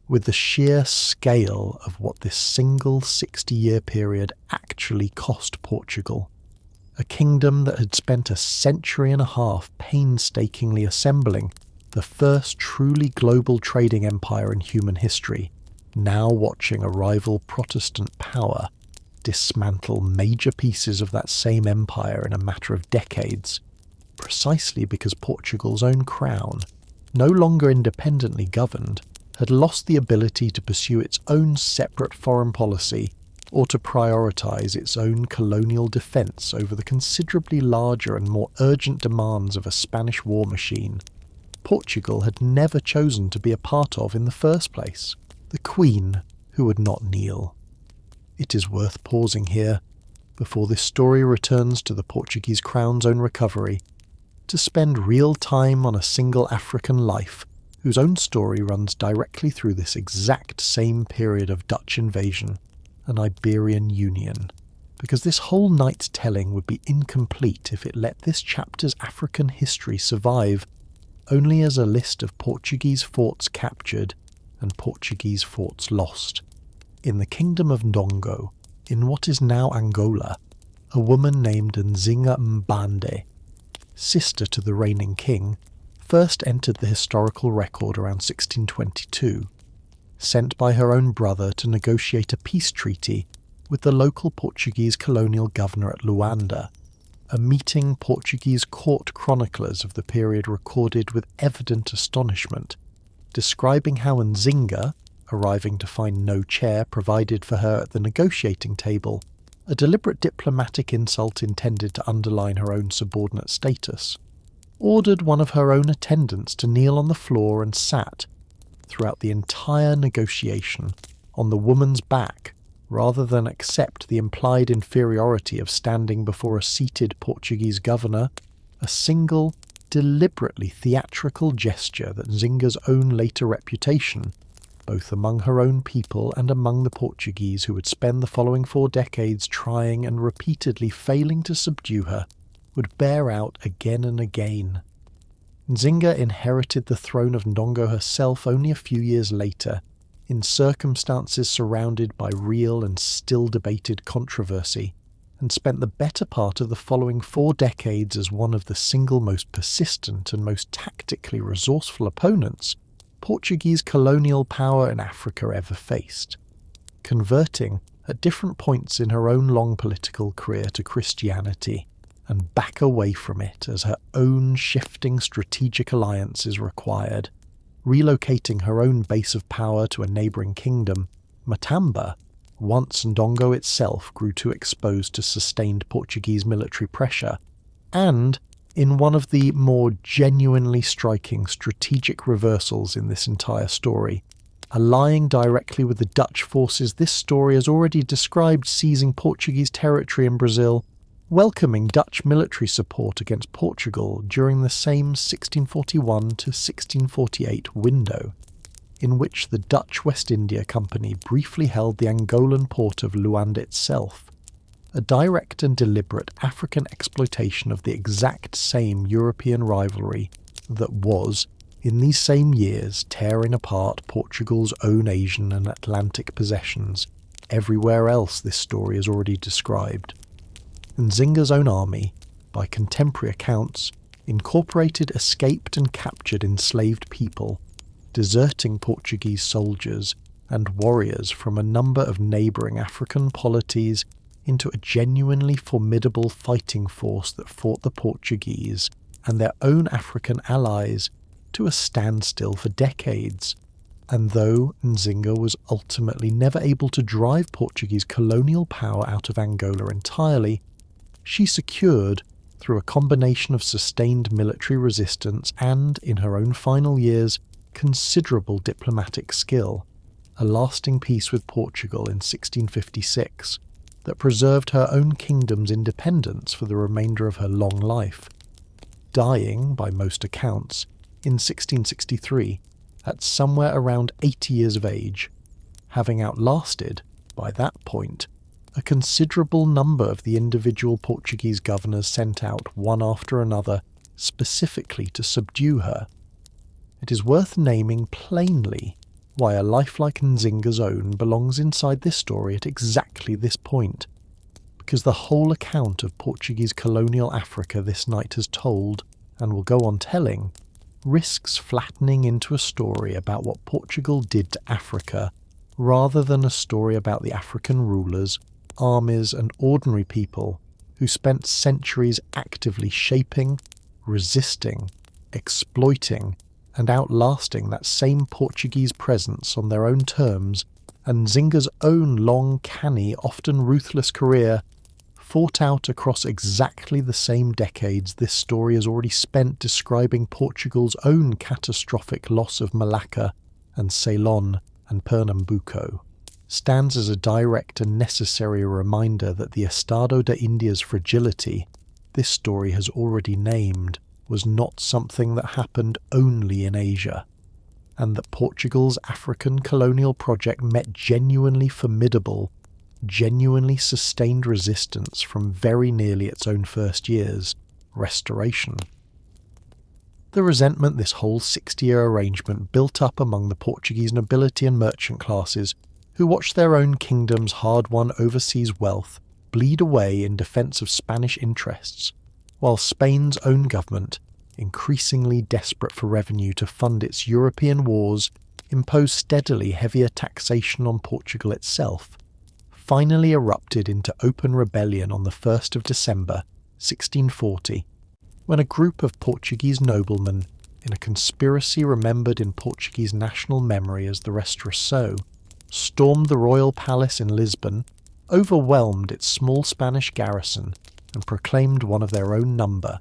with the sheer scale of what this single 60-year period actually cost Portugal, a kingdom that had spent a century and a half painstakingly assembling the first truly global trading empire in human history, now watching a rival Protestant power dismantle major pieces of that same empire in a matter of decades, precisely because Portugal's own crown, no longer independently governed, had lost the ability to pursue its own separate foreign policy or to prioritise its own colonial defence over the considerably larger and more urgent demands of a Spanish war machine Portugal had never chosen to be a part of in the first place, the Queen who would not kneel. It is worth pausing here, before this story returns to the Portuguese crown's own recovery, to spend real time on a single African life whose own story runs directly through this exact same period of Dutch invasion and Iberian Union, because this whole night's telling would be incomplete if it let this chapter's African history survive only as a list of Portuguese forts captured and Portuguese forts lost. In the kingdom of Ndongo, in what is now Angola, a woman named Nzinga Mbande, sister to the reigning king, first entered the historical record around 1622, sent by her own brother to negotiate a peace treaty with the local Portuguese colonial governor at Luanda, a meeting Portuguese court chroniclers of the period recorded with evident astonishment, describing how Nzinga, arriving to find no chair provided for her at the negotiating table, a deliberate diplomatic insult intended to underline her own subordinate status, ordered one of her own attendants to kneel on the floor and sat, throughout the entire negotiation, on the woman's back, rather than accept the implied inferiority of standing before a seated Portuguese governor, a single, deliberately theatrical gesture that Nzinga's own later reputation, both among her own people and among the Portuguese who would spend the following 4 decades trying and repeatedly failing to subdue her, would bear out again and again. Nzinga inherited the throne of Ndongo herself only a few years later, in circumstances surrounded by real and still debated controversy, and spent the better part of the following 4 decades as one of the single most persistent and most tactically resourceful opponents Portuguese colonial power in Africa ever faced, converting at different points in her own long political career to Christianity and back away from it as her own shifting strategic alliances required, relocating her own base of power to a neighbouring kingdom. Matamba, once Ndongo itself grew too exposed to sustained Portuguese military pressure, and in one of the more genuinely striking strategic reversals in this entire story, allying directly with the Dutch forces this story has already described seizing Portuguese territory in Brazil, welcoming Dutch military support against Portugal during the same 1641 to 1648 window, in which the Dutch West India Company briefly held the Angolan port of Luanda itself, a direct and deliberate African exploitation of the exact same European rivalry that was, in these same years, tearing apart Portugal's own Asian and Atlantic possessions everywhere else this story is already described. Nzinga's own army, by contemporary accounts, incorporated escaped and captured enslaved people, deserting Portuguese soldiers and warriors from a number of neighbouring African polities into a genuinely formidable fighting force that fought the Portuguese and their own African allies to a standstill for decades. And though Nzinga was ultimately never able to drive Portuguese colonial power out of Angola entirely, she secured, through a combination of sustained military resistance and, in her own final years, considerable diplomatic skill, a lasting peace with Portugal in 1656 that preserved her own kingdom's independence for the remainder of her long life, dying, by most accounts, in 1663 at somewhere around 80 years of age, having outlasted, by that point, a considerable number of the individual Portuguese governors sent out one after another specifically to subdue her. It is worth naming plainly why a life like Nzinga's own belongs inside this story at exactly this point, because the whole account of Portuguese colonial Africa this night has told, and will go on telling, risks flattening into a story about what Portugal did to Africa, rather than a story about the African rulers, armies and ordinary people who spent centuries actively shaping, resisting, exploiting and outlasting that same Portuguese presence on their own terms, and Nzinga's own long, canny, often ruthless career fought out across exactly the same decades this story has already spent describing Portugal's own catastrophic loss of Malacca and Ceylon and Pernambuco, stands as a direct and necessary reminder that the Estado de India's fragility, this story has already named, was not something that happened only in Asia, and that Portugal's African colonial project met genuinely formidable, genuinely sustained resistance from very nearly its own first years, restoration. The resentment this whole 60-year arrangement built up among the Portuguese nobility and merchant classes, who watched their own kingdom's hard-won overseas wealth bleed away in defence of Spanish interests, while Spain's own government, increasingly desperate for revenue to fund its European wars, imposed steadily heavier taxation on Portugal itself, finally erupted into open rebellion on the 1st of December 1640, when a group of Portuguese noblemen, in a conspiracy remembered in Portuguese national memory as the Restauração, stormed the royal palace in Lisbon, overwhelmed its small Spanish garrison, and proclaimed one of their own number,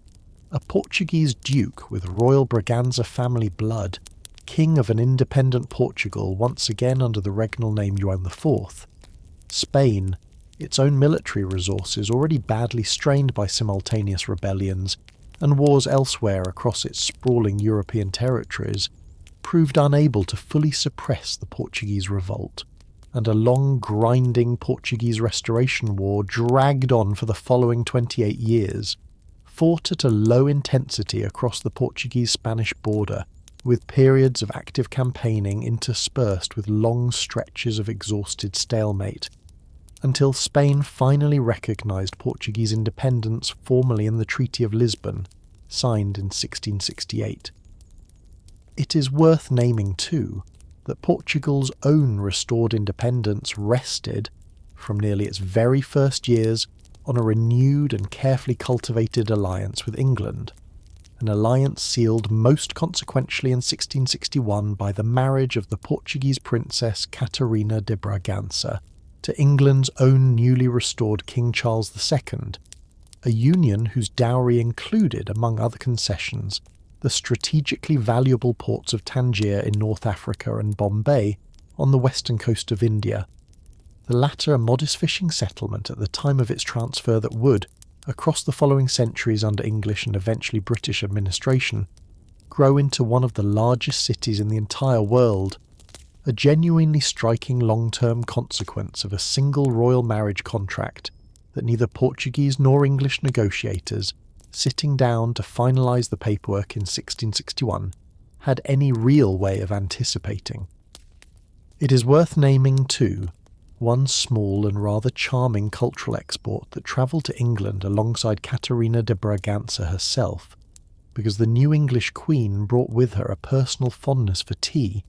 a Portuguese duke with royal Braganza family blood, king of an independent Portugal once again under the regnal name João IV. Spain, its own military resources already badly strained by simultaneous rebellions and wars elsewhere across its sprawling European territories, proved unable to fully suppress the Portuguese revolt, and a long grinding Portuguese Restoration War dragged on for the following 28 years, fought at a low intensity across the Portuguese-Spanish border, with periods of active campaigning interspersed with long stretches of exhausted stalemate, until Spain finally recognised Portuguese independence formally in the Treaty of Lisbon, signed in 1668. It is worth naming too that Portugal's own restored independence rested, from nearly its very first years, on a renewed and carefully cultivated alliance with England, an alliance sealed most consequentially in 1661 by the marriage of the Portuguese princess Catarina de Bragança to England's own newly restored King Charles II, a union whose dowry included, among other concessions, the strategically valuable ports of Tangier in North Africa and Bombay on the western coast of India, the latter a modest fishing settlement at the time of its transfer that would, across the following centuries under English and eventually British administration, grow into one of the largest cities in the entire world, a genuinely striking long-term consequence of a single royal marriage contract that neither Portuguese nor English negotiators, sitting down to finalise the paperwork in 1661, had any real way of anticipating. It is worth naming, too, one small and rather charming cultural export that travelled to England alongside Catarina de Bragança herself, because the new English queen brought with her a personal fondness for tea,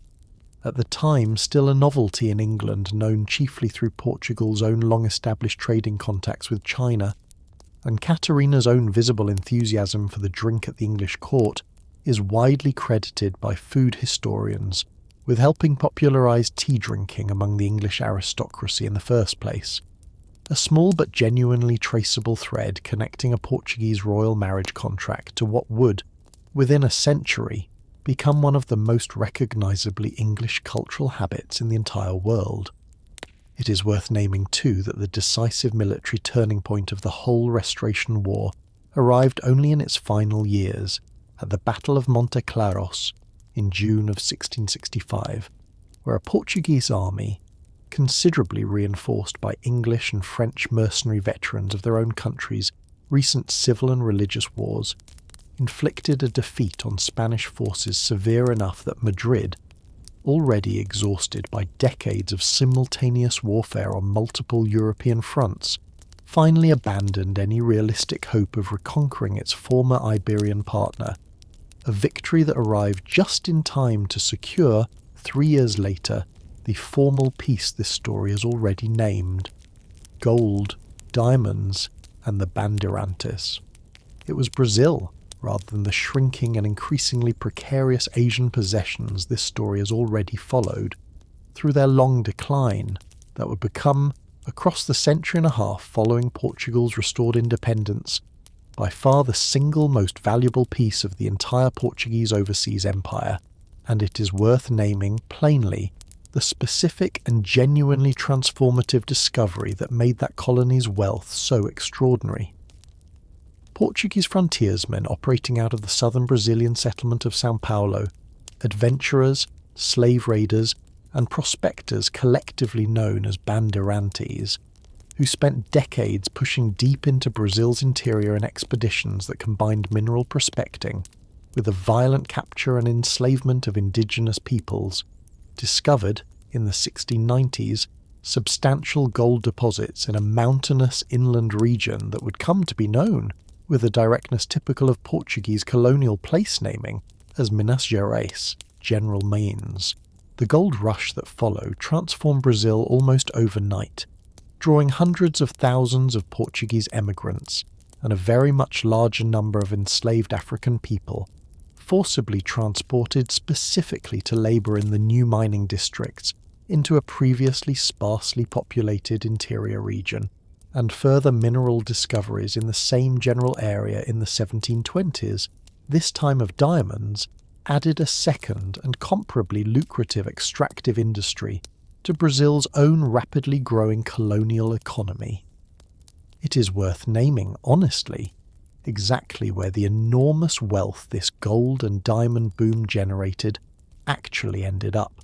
at the time still a novelty in England known chiefly through Portugal's own long-established trading contacts with China, and Catarina's own visible enthusiasm for the drink at the English court is widely credited by food historians with helping popularise tea drinking among the English aristocracy in the first place, a small but genuinely traceable thread connecting a Portuguese royal marriage contract to what would, within a century, become one of the most recognisably English cultural habits in the entire world. It is worth naming too that the decisive military turning point of the whole Restoration War arrived only in its final years, at the Battle of Monte Claros in June of 1665, where a Portuguese army, considerably reinforced by English and French mercenary veterans of their own countries' recent civil and religious wars, inflicted a defeat on Spanish forces severe enough that Madrid, already exhausted by decades of simultaneous warfare on multiple European fronts, finally abandoned any realistic hope of reconquering its former Iberian partner, a victory that arrived just in time to secure, 3 years later, the formal peace this story has already named: gold, diamonds, and the Bandeirantes. It was Brazil, rather than the shrinking and increasingly precarious Asian possessions this story has already followed, through their long decline, that would become, across the century and a half following Portugal's restored independence, by far the single most valuable piece of the entire Portuguese overseas empire, and it is worth naming plainly the specific and genuinely transformative discovery that made that colony's wealth so extraordinary. Portuguese frontiersmen operating out of the southern Brazilian settlement of São Paulo, adventurers, slave raiders, and prospectors collectively known as bandeirantes, who spent decades pushing deep into Brazil's interior in expeditions that combined mineral prospecting with the violent capture and enslavement of indigenous peoples, discovered, in the 1690s, substantial gold deposits in a mountainous inland region that would come to be known, with a directness typical of Portuguese colonial place naming, as Minas Gerais, General Means. The gold rush that followed transformed Brazil almost overnight, drawing hundreds of thousands of Portuguese emigrants and a very much larger number of enslaved African people, forcibly transported specifically to labour in the new mining districts into a previously sparsely populated interior region, and further mineral discoveries in the same general area in the 1720s, this time of diamonds, added a second and comparably lucrative extractive industry to Brazil's own rapidly growing colonial economy. It is worth naming, honestly, exactly where the enormous wealth this gold and diamond boom generated actually ended up,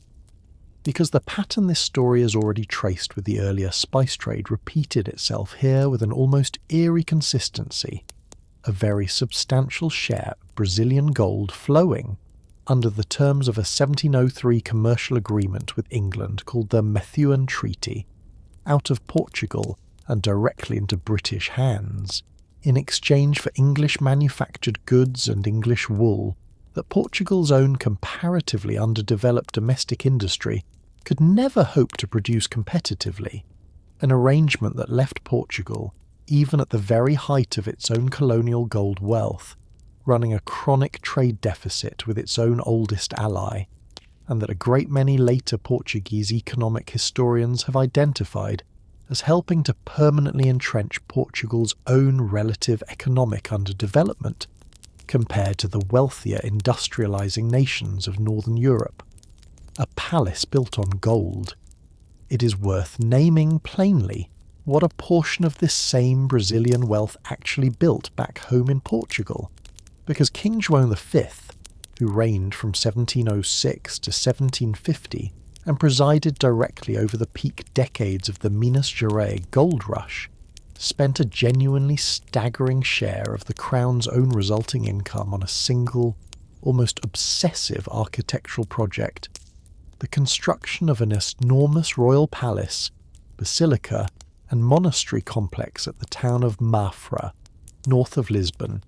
because the pattern this story has already traced with the earlier spice trade repeated itself here with an almost eerie consistency, a very substantial share of Brazilian gold flowing under the terms of a 1703 commercial agreement with England called the Methuen Treaty, out of Portugal and directly into British hands, in exchange for English manufactured goods and English wool that Portugal's own comparatively underdeveloped domestic industry could never hope to produce competitively, an arrangement that left Portugal, even at the very height of its own colonial gold wealth, running a chronic trade deficit with its own oldest ally, and that a great many later Portuguese economic historians have identified as helping to permanently entrench Portugal's own relative economic underdevelopment compared to the wealthier industrializing nations of Northern Europe. A palace built on gold. It is worth naming plainly what a portion of this same Brazilian wealth actually built back home in Portugal, because King João V, who reigned from 1706 to 1750 and presided directly over the peak decades of the Minas Gerais gold rush, spent a genuinely staggering share of the crown's own resulting income on a single, almost obsessive architectural project: the construction of an enormous royal palace, basilica, and monastery complex at the town of Mafra, north of Lisbon,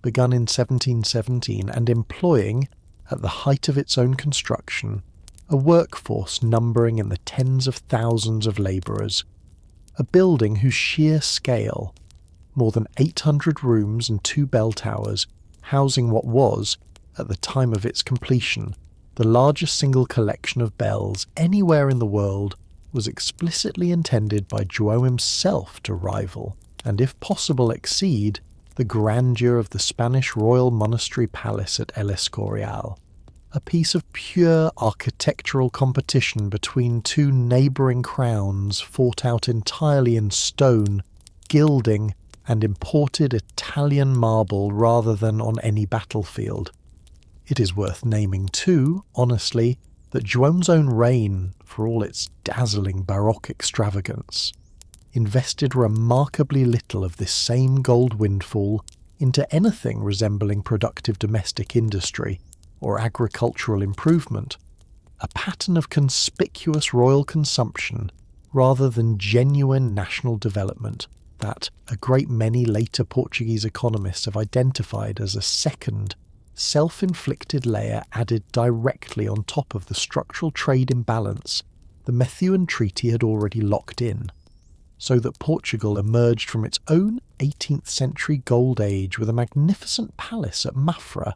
begun in 1717 and employing, at the height of its own construction, a workforce numbering in the tens of thousands of labourers, a building whose sheer scale, more than 800 rooms and 2 bell towers, housing what was, at the time of its completion, the largest single collection of bells anywhere in the world, was explicitly intended by João himself to rival, and if possible exceed, the grandeur of the Spanish royal monastery palace at El Escorial, a piece of pure architectural competition between two neighbouring crowns fought out entirely in stone, gilding, and imported Italian marble rather than on any battlefield. It is worth naming too, honestly, that João's own reign, for all its dazzling Baroque extravagance, invested remarkably little of this same gold windfall into anything resembling productive domestic industry or agricultural improvement, a pattern of conspicuous royal consumption rather than genuine national development that a great many later Portuguese economists have identified as a second, self-inflicted layer added directly on top of the structural trade imbalance the Methuen Treaty had already locked in, so that Portugal emerged from its own 18th century gold age with a magnificent palace at Mafra,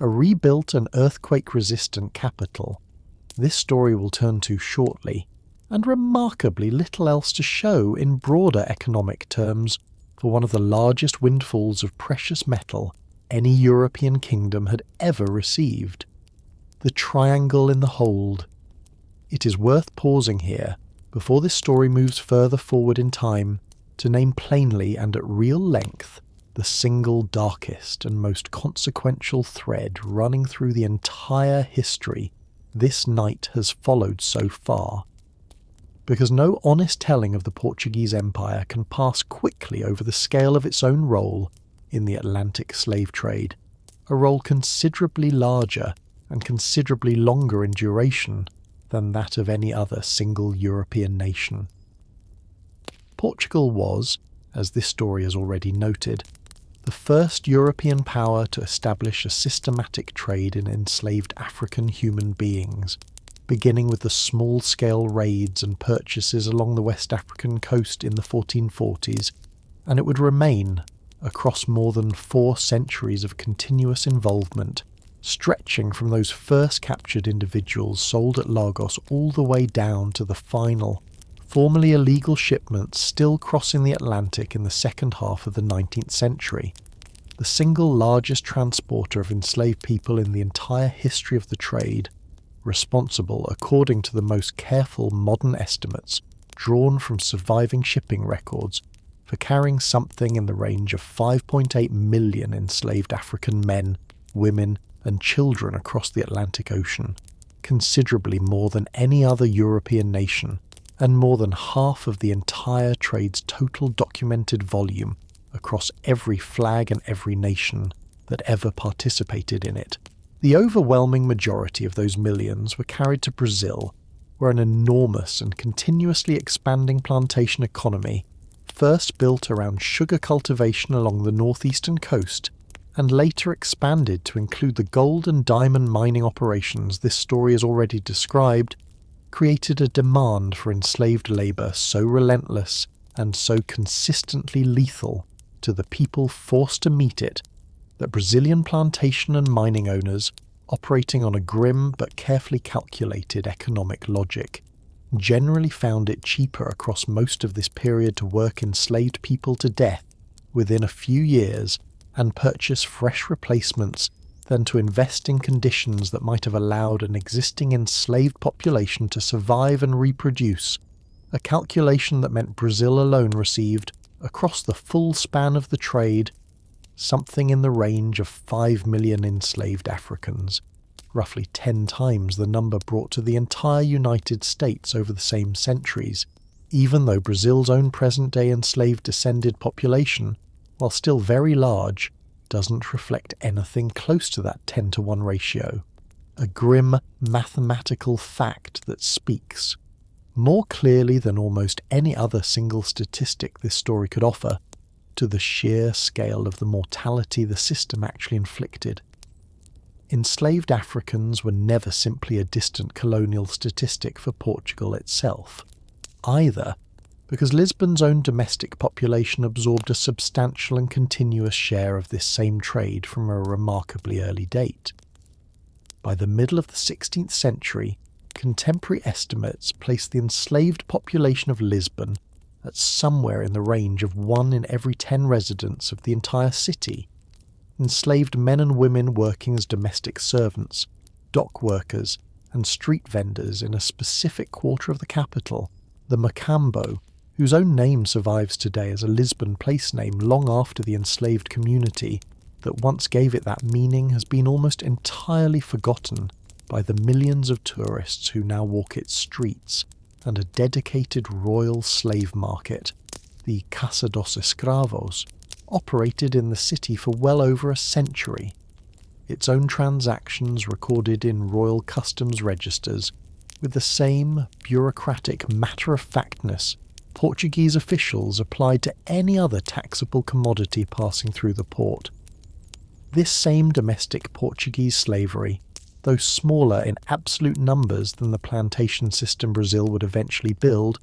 a rebuilt and earthquake-resistant capital. This story will turn to shortly, and remarkably little else to show in broader economic terms for one of the largest windfalls of precious metal any European kingdom had ever received. The triangle in the hold. It is worth pausing here, before this story moves further forward in time, to name plainly and at real length the single darkest and most consequential thread running through the entire history this night has followed so far. Because no honest telling of the Portuguese Empire can pass quickly over the scale of its own role in the Atlantic slave trade, a role considerably larger and considerably longer in duration than that of any other single European nation. Portugal was, as this story has already noted, the first European power to establish a systematic trade in enslaved African human beings, beginning with the small-scale raids and purchases along the West African coast in the 1440s, and it would remain across more than 4 centuries of continuous involvement, stretching from those first captured individuals sold at Lagos all the way down to the final, formerly illegal shipments still crossing the Atlantic in the second half of the 19th century. The single largest transporter of enslaved people in the entire history of the trade, responsible, according to the most careful modern estimates drawn from surviving shipping records, for carrying something in the range of 5.8 million enslaved African men, women, and children across the Atlantic Ocean, considerably more than any other European nation, and more than half of the entire trade's total documented volume across every flag and every nation that ever participated in it. The overwhelming majority of those millions were carried to Brazil, where an enormous and continuously expanding plantation economy, first built around sugar cultivation along the northeastern coast and later expanded to include the gold and diamond mining operations this story has already described, created a demand for enslaved labour so relentless and so consistently lethal to the people forced to meet it that Brazilian plantation and mining owners, operating on a grim but carefully calculated economic logic, generally found it cheaper across most of this period to work enslaved people to death within a few years and purchase fresh replacements than to invest in conditions that might have allowed an existing enslaved population to survive and reproduce, a calculation that meant Brazil alone received, across the full span of the trade, something in the range of 5 million enslaved Africans, roughly 10 times the number brought to the entire United States over the same centuries, even though Brazil's own present-day enslaved descended population, while still very large, doesn't reflect anything close to that 10-to-1 ratio, a grim mathematical fact that speaks, more clearly than almost any other single statistic this story could offer, to the sheer scale of the mortality the system actually inflicted. Enslaved Africans were never simply a distant colonial statistic for Portugal itself, either because Lisbon's own domestic population absorbed a substantial and continuous share of this same trade from a remarkably early date. By the middle of the 16th century, contemporary estimates place the enslaved population of Lisbon at somewhere in the range of 1 in every 10 residents of the entire city, enslaved men and women working as domestic servants, dock workers, and street vendors in a specific quarter of the capital, the Macambo, whose own name survives today as a Lisbon place name long after the enslaved community that once gave it that meaning has been almost entirely forgotten by the millions of tourists who now walk its streets, and a dedicated royal slave market, the Casa dos Escravos, operated in the city for well over a century, its own transactions recorded in royal customs registers with the same bureaucratic matter-of-factness Portuguese officials applied to any other taxable commodity passing through the port. This same domestic Portuguese slavery, though smaller in absolute numbers than the plantation system Brazil would eventually build,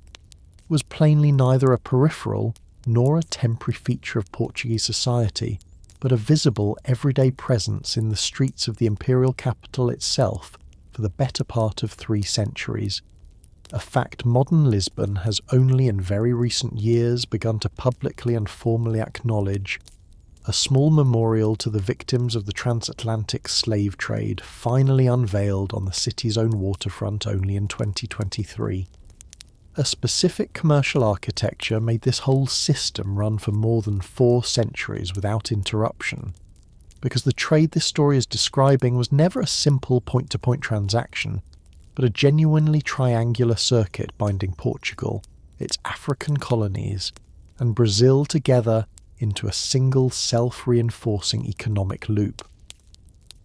was plainly neither a peripheral nor a temporary feature of Portuguese society, but a visible everyday presence in the streets of the imperial capital itself for the better part of 3 centuries, a fact modern Lisbon has only in very recent years begun to publicly and formally acknowledge, a small memorial to the victims of the transatlantic slave trade finally unveiled on the city's own waterfront only in 2023. A specific commercial architecture made this whole system run for more than 4 centuries without interruption, because the trade this story is describing was never a simple point-to-point transaction, but a genuinely triangular circuit binding Portugal, its African colonies, and Brazil together into a single self-reinforcing economic loop.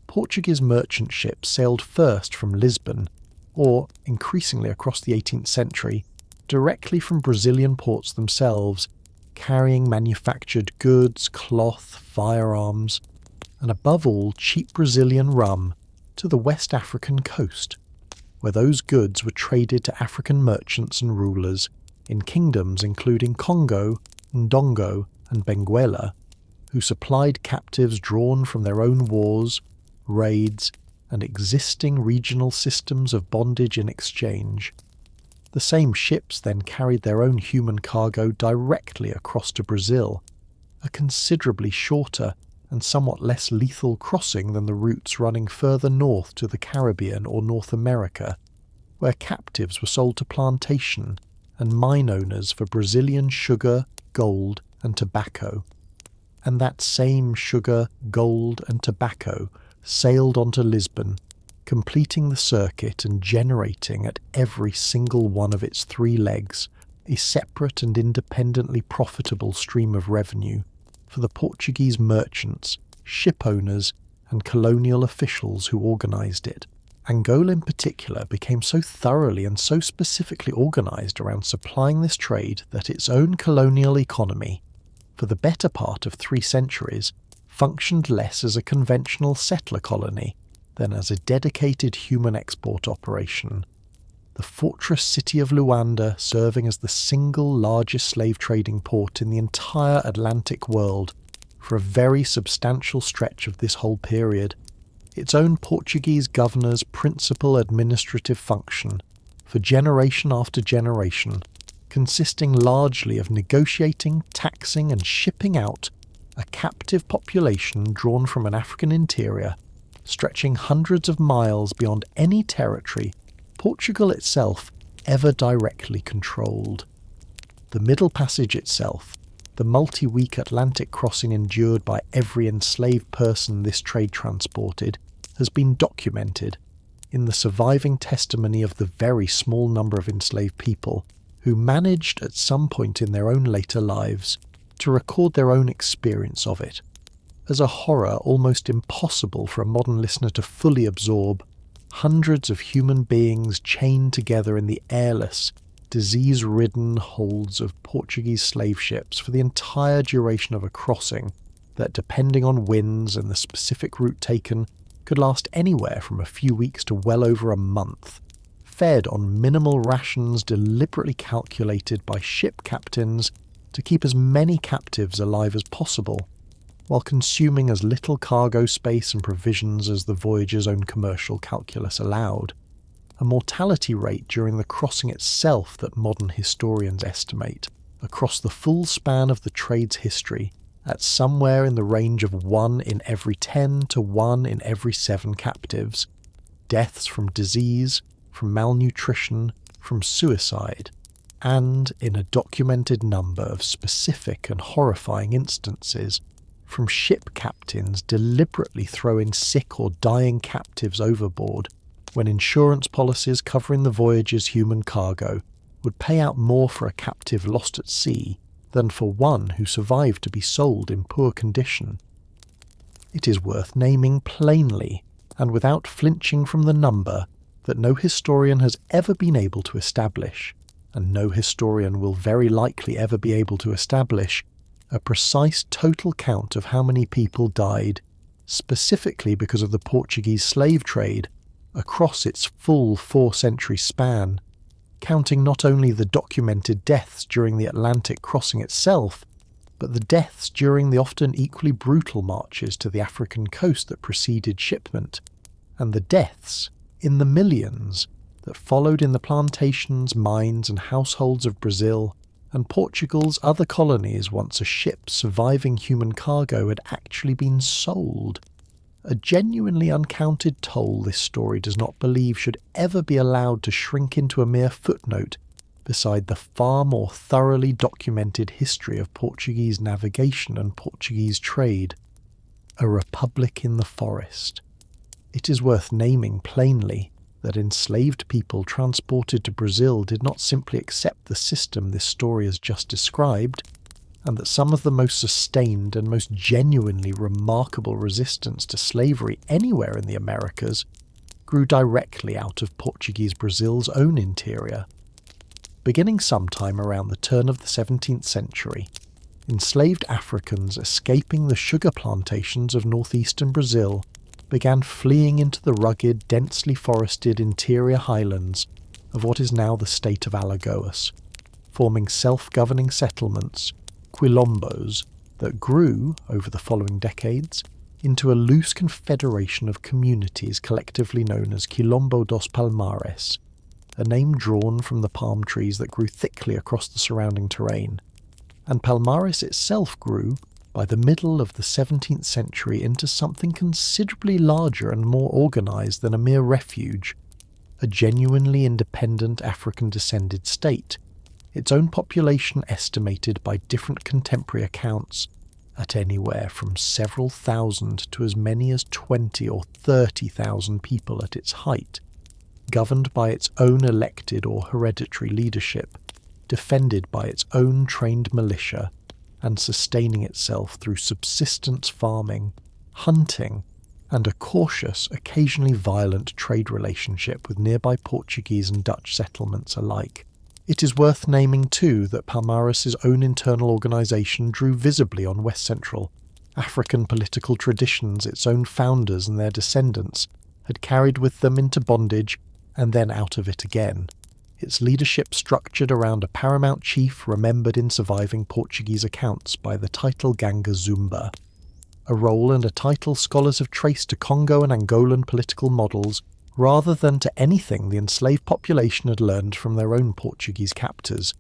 Portuguese merchant ships sailed first from Lisbon, or, increasingly across the 18th century, directly from Brazilian ports themselves, carrying manufactured goods, cloth, firearms, and above all cheap Brazilian rum, to the West African coast, where those goods were traded to African merchants and rulers in kingdoms including Congo, Ndongo, and Benguela, who supplied captives drawn from their own wars, raids, and existing regional systems of bondage in exchange. The same ships then carried their own human cargo directly across to Brazil, a considerably shorter and somewhat less lethal crossing than the routes running further north to the Caribbean or North America, where captives were sold to plantation and mine owners for Brazilian sugar, gold, and tobacco. And that same sugar, gold, and tobacco sailed onto Lisbon, completing the circuit and generating at every single one of its 3 legs a separate and independently profitable stream of revenue for the Portuguese merchants, ship owners, and colonial officials who organised it. Angola in particular became so thoroughly and so specifically organised around supplying this trade that its own colonial economy, for the better part of 3 centuries, functioned less as a conventional settler colony than as a dedicated human export operation. The fortress city of Luanda serving as the single largest slave trading port in the entire Atlantic world for a very substantial stretch of this whole period, its own Portuguese governor's principal administrative function, for generation after generation, consisting largely of negotiating, taxing and shipping out a captive population drawn from an African interior, stretching hundreds of miles beyond any territory Portugal itself ever directly controlled. The Middle Passage itself, the multi-week Atlantic crossing endured by every enslaved person this trade transported, has been documented in the surviving testimony of the very small number of enslaved people who managed at some point in their own later lives to record their own experience of it, as a horror almost impossible for a modern listener to fully absorb. Hundreds of human beings chained together in the airless, disease-ridden holds of Portuguese slave ships for the entire duration of a crossing that, depending on winds and the specific route taken, could last anywhere from a few weeks to well over a month, fed on minimal rations deliberately calculated by ship captains to keep as many captives alive as possible, while consuming as little cargo space and provisions as the voyage's own commercial calculus allowed, a mortality rate during the crossing itself that modern historians estimate, across the full span of the trade's history, at somewhere in the range of 1 in every 10 to 1 in every 7 captives, deaths from disease, from malnutrition, from suicide, and, in a documented number of specific and horrifying instances, from ship captains deliberately throwing sick or dying captives overboard when insurance policies covering the voyage's human cargo would pay out more for a captive lost at sea than for one who survived to be sold in poor condition. It is worth naming plainly, and without flinching from the number, that no historian has ever been able to establish, and no historian will very likely ever be able to establish, a precise total count of how many people died, specifically because of the Portuguese slave trade, across its full 4-century span, counting not only the documented deaths during the Atlantic crossing itself, but the deaths during the often equally brutal marches to the African coast that preceded shipment, and the deaths, in the millions, that followed in the plantations, mines and households of Brazil and Portugal's other colonies once a ship surviving human cargo had actually been sold. A genuinely uncounted toll this story does not believe should ever be allowed to shrink into a mere footnote beside the far more thoroughly documented history of Portuguese navigation and Portuguese trade. A republic in the forest. It is worth naming plainly that enslaved people transported to Brazil did not simply accept the system this story has just described, and that some of the most sustained and most genuinely remarkable resistance to slavery anywhere in the Americas grew directly out of Portuguese Brazil's own interior. Beginning sometime around the turn of the 17th century, enslaved Africans escaping the sugar plantations of northeastern Brazil began fleeing into the rugged, densely forested interior highlands of what is now the state of Alagoas, forming self-governing settlements, quilombos, that grew, over the following decades, into a loose confederation of communities collectively known as Quilombo dos Palmares, a name drawn from the palm trees that grew thickly across the surrounding terrain, and Palmares itself grew, by the middle of the 17th century, into something considerably larger and more organised than a mere refuge, a genuinely independent African-descended state, its own population estimated by different contemporary accounts at anywhere from several thousand to as many as 20 or 30,000 people at its height, governed by its own elected or hereditary leadership, defended by its own trained militia, and sustaining itself through subsistence farming, hunting, and a cautious, occasionally violent trade relationship with nearby Portuguese and Dutch settlements alike. It is worth naming too that Palmares' own internal organisation drew visibly on West Central African political traditions its own founders and their descendants had carried with them into bondage and then out of it again, its leadership structured around a paramount chief remembered in surviving Portuguese accounts by the title Ganga Zumba, a role and a title scholars have traced to Congo and Angolan political models rather than to anything the enslaved population had learned from their own Portuguese captors,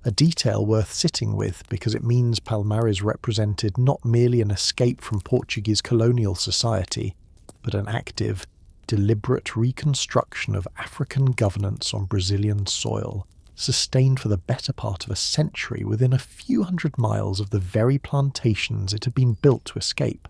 a detail worth sitting with because it means Palmares represented not merely an escape from Portuguese colonial society, but an active, deliberate reconstruction of African governance on Brazilian soil, sustained for the better part of a century within a few hundred miles of the very plantations it had been built to escape.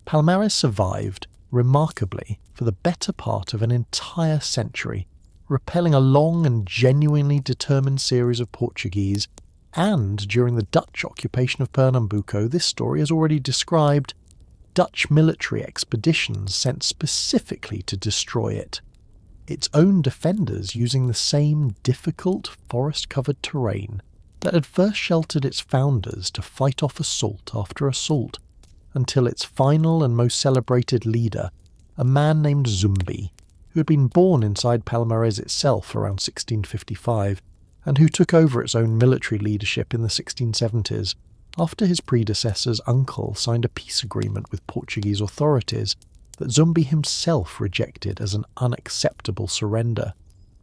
Palmares survived, remarkably, for the better part of an entire century, repelling a long and genuinely determined series of Portuguese, and during the Dutch occupation of Pernambuco, this story has already described, Dutch military expeditions sent specifically to destroy it, its own defenders using the same difficult forest-covered terrain that had first sheltered its founders to fight off assault after assault, until its final and most celebrated leader, a man named Zumbi, who had been born inside Palmares itself around 1655, and who took over its own military leadership in the 1670s, after his predecessor's uncle signed a peace agreement with Portuguese authorities that Zumbi himself rejected as an unacceptable surrender,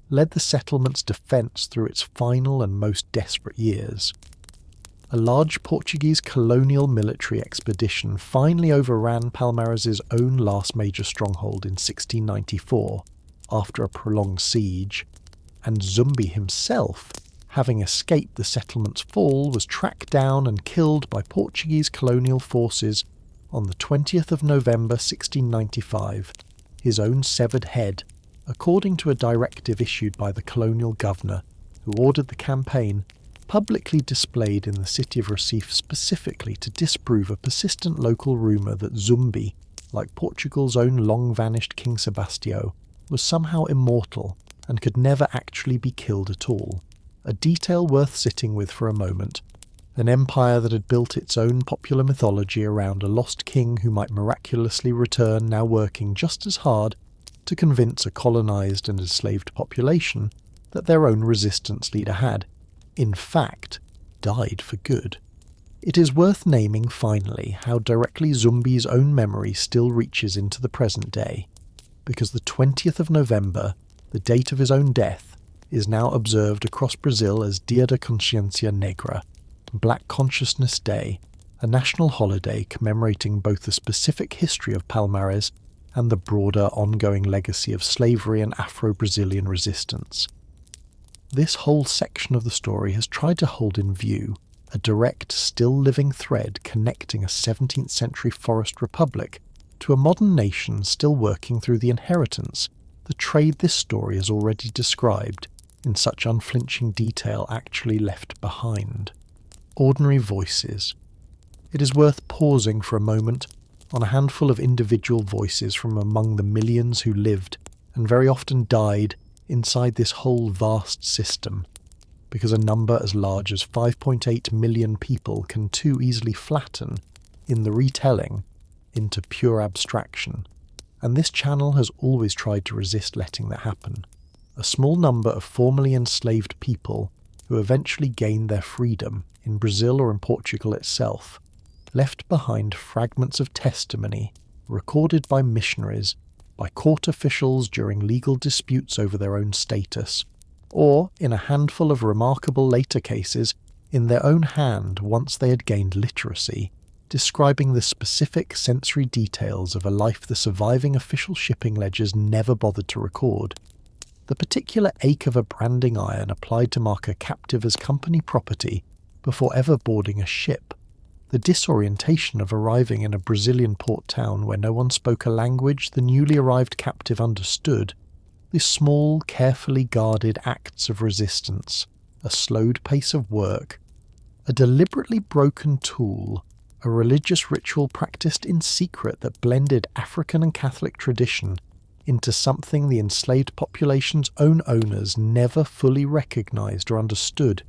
led the settlement's defence through its final and most desperate years. A large Portuguese colonial military expedition finally overran Palmares' own last major stronghold in 1694, after a prolonged siege, and Zumbi himself, having escaped the settlement's fall, was tracked down and killed by Portuguese colonial forces on the 20th of November 1695, his own severed head, according to a directive issued by the colonial governor, who ordered the campaign publicly displayed in the city of Recife specifically to disprove a persistent local rumour that Zumbi, like Portugal's own long-vanished King Sebastião, was somehow immortal and could never actually be killed at all, a detail worth sitting with for a moment. An empire that had built its own popular mythology around a lost king who might miraculously return, now working just as hard to convince a colonised and enslaved population that their own resistance leader had, in fact, died for good. It is worth naming finally how directly Zumbi's own memory still reaches into the present day, because the 20th of November, the date of his own death, is now observed across Brazil as Dia da Consciência Negra, Black Consciousness Day, a national holiday commemorating both the specific history of Palmares and the broader ongoing legacy of slavery and Afro-Brazilian resistance. This whole section of the story has tried to hold in view a direct, still-living thread connecting a 17th century forest republic to a modern nation still working through the inheritance, the trade this story has already described, in such unflinching detail actually left behind. Ordinary voices. It is worth pausing for a moment on a handful of individual voices from among the millions who lived, and very often died, inside this whole vast system, because a number as large as 5.8 million people can too easily flatten, in the retelling, into pure abstraction, and this channel has always tried to resist letting that happen. A small number of formerly enslaved people who eventually gained their freedom in Brazil or in Portugal itself, left behind fragments of testimony recorded by missionaries, by court officials during legal disputes over their own status, or, in a handful of remarkable later cases, in their own hand once they had gained literacy, describing the specific sensory details of a life the surviving official shipping ledgers never bothered to record. The particular ache of a branding iron applied to mark a captive as company property before ever boarding a ship, the disorientation of arriving in a Brazilian port town where no one spoke a language the newly arrived captive understood, the small, carefully guarded acts of resistance, a slowed pace of work, a deliberately broken tool, a religious ritual practiced in secret that blended African and Catholic tradition into something the enslaved population's own owners never fully recognized or understood,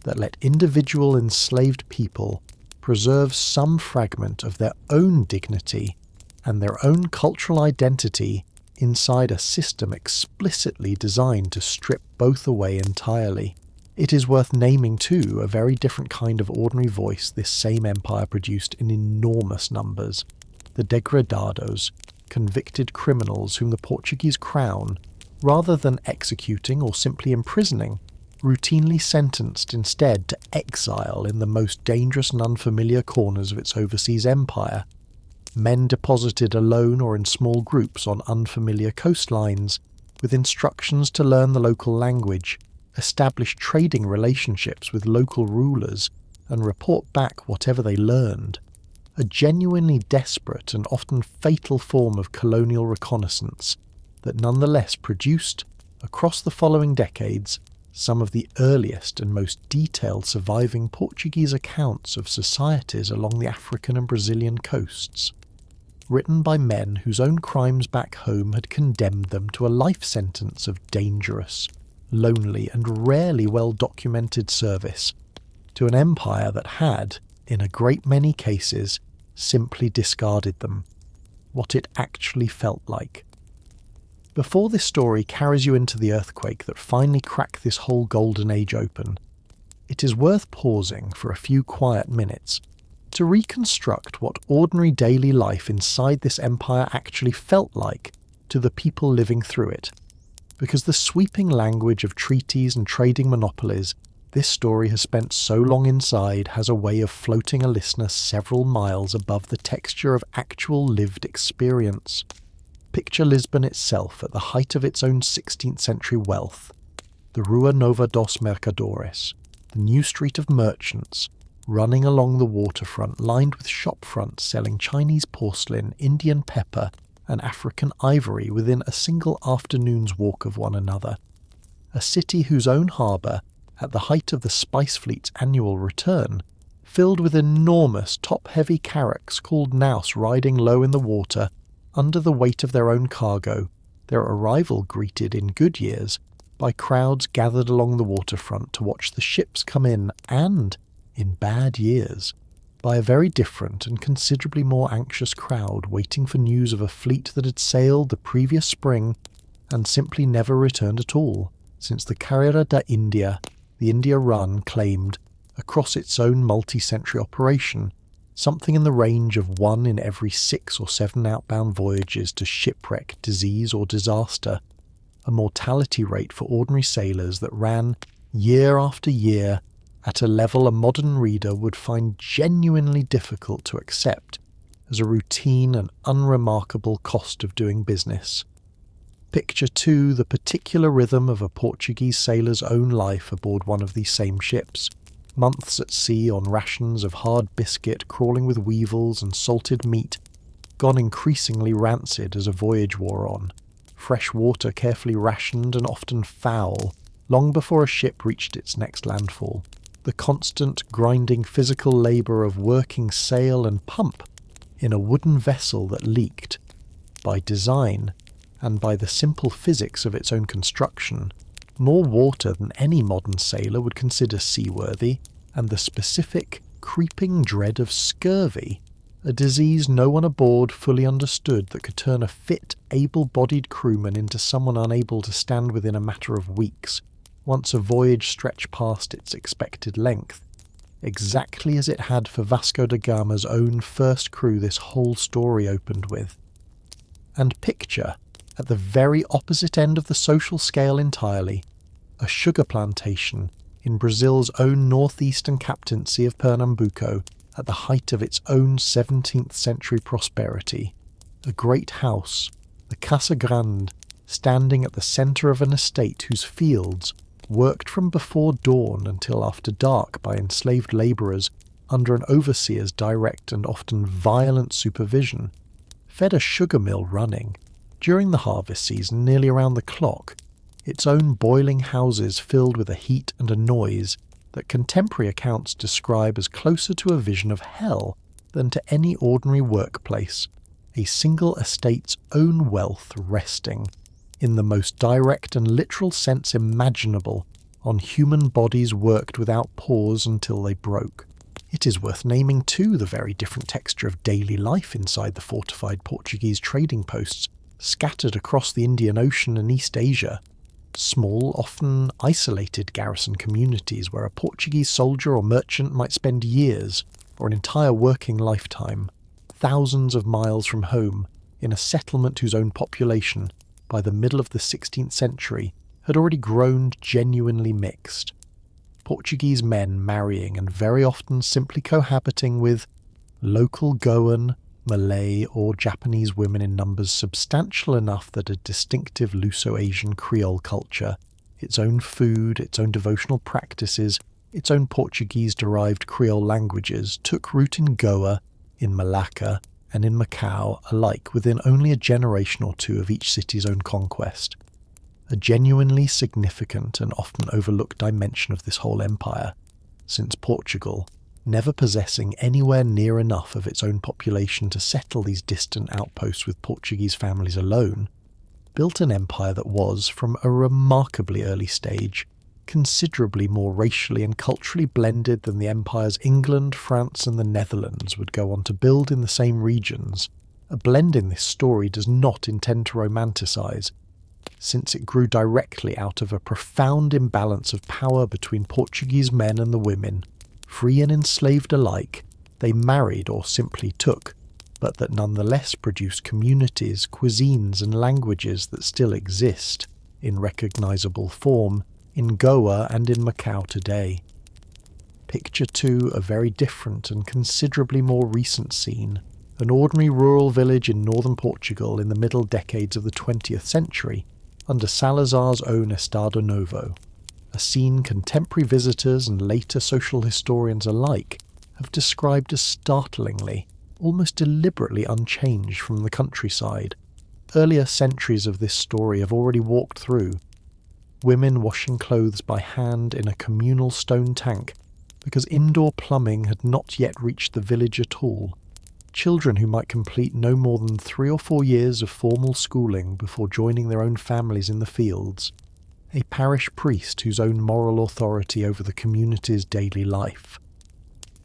that let individual enslaved people preserve some fragment of their own dignity and their own cultural identity inside a system explicitly designed to strip both away entirely. It is worth naming too a very different kind of ordinary voice this same empire produced in enormous numbers: the degradados, convicted criminals whom the Portuguese crown, rather than executing or simply imprisoning, routinely sentenced instead to exile in the most dangerous and unfamiliar corners of its overseas empire. Men deposited alone or in small groups on unfamiliar coastlines, with instructions to learn the local language, establish trading relationships with local rulers, and report back whatever they learned. A genuinely desperate and often fatal form of colonial reconnaissance that nonetheless produced, across the following decades, some of the earliest and most detailed surviving Portuguese accounts of societies along the African and Brazilian coasts, written by men whose own crimes back home had condemned them to a life sentence of dangerous, lonely and rarely well-documented service to an empire that had, in a great many cases, simply discarded them, what it actually felt like. Before this story carries you into the earthquake that finally cracked this whole golden age open, it is worth pausing for a few quiet minutes to reconstruct what ordinary daily life inside this empire actually felt like to the people living through it, because the sweeping language of treaties and trading monopolies this story has spent so long inside has a way of floating a listener several miles above the texture of actual lived experience. Picture Lisbon itself at the height of its own 16th century wealth, the Rua Nova dos Mercadores, the new street of merchants, running along the waterfront lined with shop fronts selling Chinese porcelain, Indian pepper, and African ivory within a single afternoon's walk of one another. A city whose own harbour, at the height of the Spice Fleet's annual return, filled with enormous top-heavy carracks called naus riding low in the water under the weight of their own cargo, their arrival greeted in good years by crowds gathered along the waterfront to watch the ships come in, and, in bad years, by a very different and considerably more anxious crowd waiting for news of a fleet that had sailed the previous spring and simply never returned at all, since the Carrera da India, the India Run, claimed, across its own multi-century operation, something in the range of 1 in every 6 or 7 outbound voyages to shipwreck, disease or disaster, a mortality rate for ordinary sailors that ran, year after year, at a level a modern reader would find genuinely difficult to accept as a routine and unremarkable cost of doing business. Picture too the particular rhythm of a Portuguese sailor's own life aboard one of these same ships, months at sea on rations of hard biscuit crawling with weevils and salted meat, gone increasingly rancid as a voyage wore on, fresh water carefully rationed and often foul, long before a ship reached its next landfall, the constant grinding physical labour of working sail and pump in a wooden vessel that leaked, by design, and by the simple physics of its own construction, more water than any modern sailor would consider seaworthy, and the specific, creeping dread of scurvy, a disease no one aboard fully understood that could turn a fit, able-bodied crewman into someone unable to stand within a matter of weeks, once a voyage stretched past its expected length, exactly as it had for Vasco da Gama's own first crew this whole story opened with. And picture, at the very opposite end of the social scale entirely, a sugar plantation in Brazil's own northeastern captaincy of Pernambuco at the height of its own 17th century prosperity, a great house, the Casa Grande, standing at the centre of an estate whose fields, worked from before dawn until after dark by enslaved labourers under an overseer's direct and often violent supervision, fed a sugar mill running, during the harvest season nearly around the clock, its own boiling houses filled with a heat and a noise that contemporary accounts describe as closer to a vision of hell than to any ordinary workplace, a single estate's own wealth resting, in the most direct and literal sense imaginable, on human bodies worked without pause until they broke, It is worth naming too the very different texture of daily life inside the fortified Portuguese trading posts scattered across the Indian Ocean and East Asia. Small, often isolated garrison communities where a Portuguese soldier or merchant might spend years, or an entire working lifetime, thousands of miles from home, in a settlement whose own population, by the middle of the 16th century, had already grown genuinely mixed. Portuguese men marrying and very often simply cohabiting with local Goan, Malay or Japanese women in numbers substantial enough that a distinctive Luso-Asian Creole culture, its own food, its own devotional practices, its own Portuguese-derived Creole languages took root in Goa, in Malacca, and in Macau alike within only a generation or two of each city's own conquest. A genuinely significant and often overlooked dimension of this whole empire, since Portugal, never possessing anywhere near enough of its own population to settle these distant outposts with Portuguese families alone, built an empire that was, from a remarkably early stage, considerably more racially and culturally blended than the empires England, France and the Netherlands would go on to build in the same regions. A blend in this story does not intend to romanticize, since it grew directly out of a profound imbalance of power between Portuguese men and the women. Free and enslaved alike, they married or simply took, but that nonetheless produced communities, cuisines and languages that still exist, in recognizable form, in Goa and in Macau today. Picture too a very different and considerably more recent scene, an ordinary rural village in northern Portugal in the middle decades of the 20th century, under Salazar's own Estado Novo. A scene contemporary visitors and later social historians alike have described as startlingly, almost deliberately unchanged from the countryside. Earlier centuries of this story have already walked through. Women washing clothes by hand in a communal stone tank because indoor plumbing had not yet reached the village at all. Children who might complete no more than 3 or 4 years of formal schooling before joining their own families in the fields. A parish priest whose own moral authority over the community's daily life.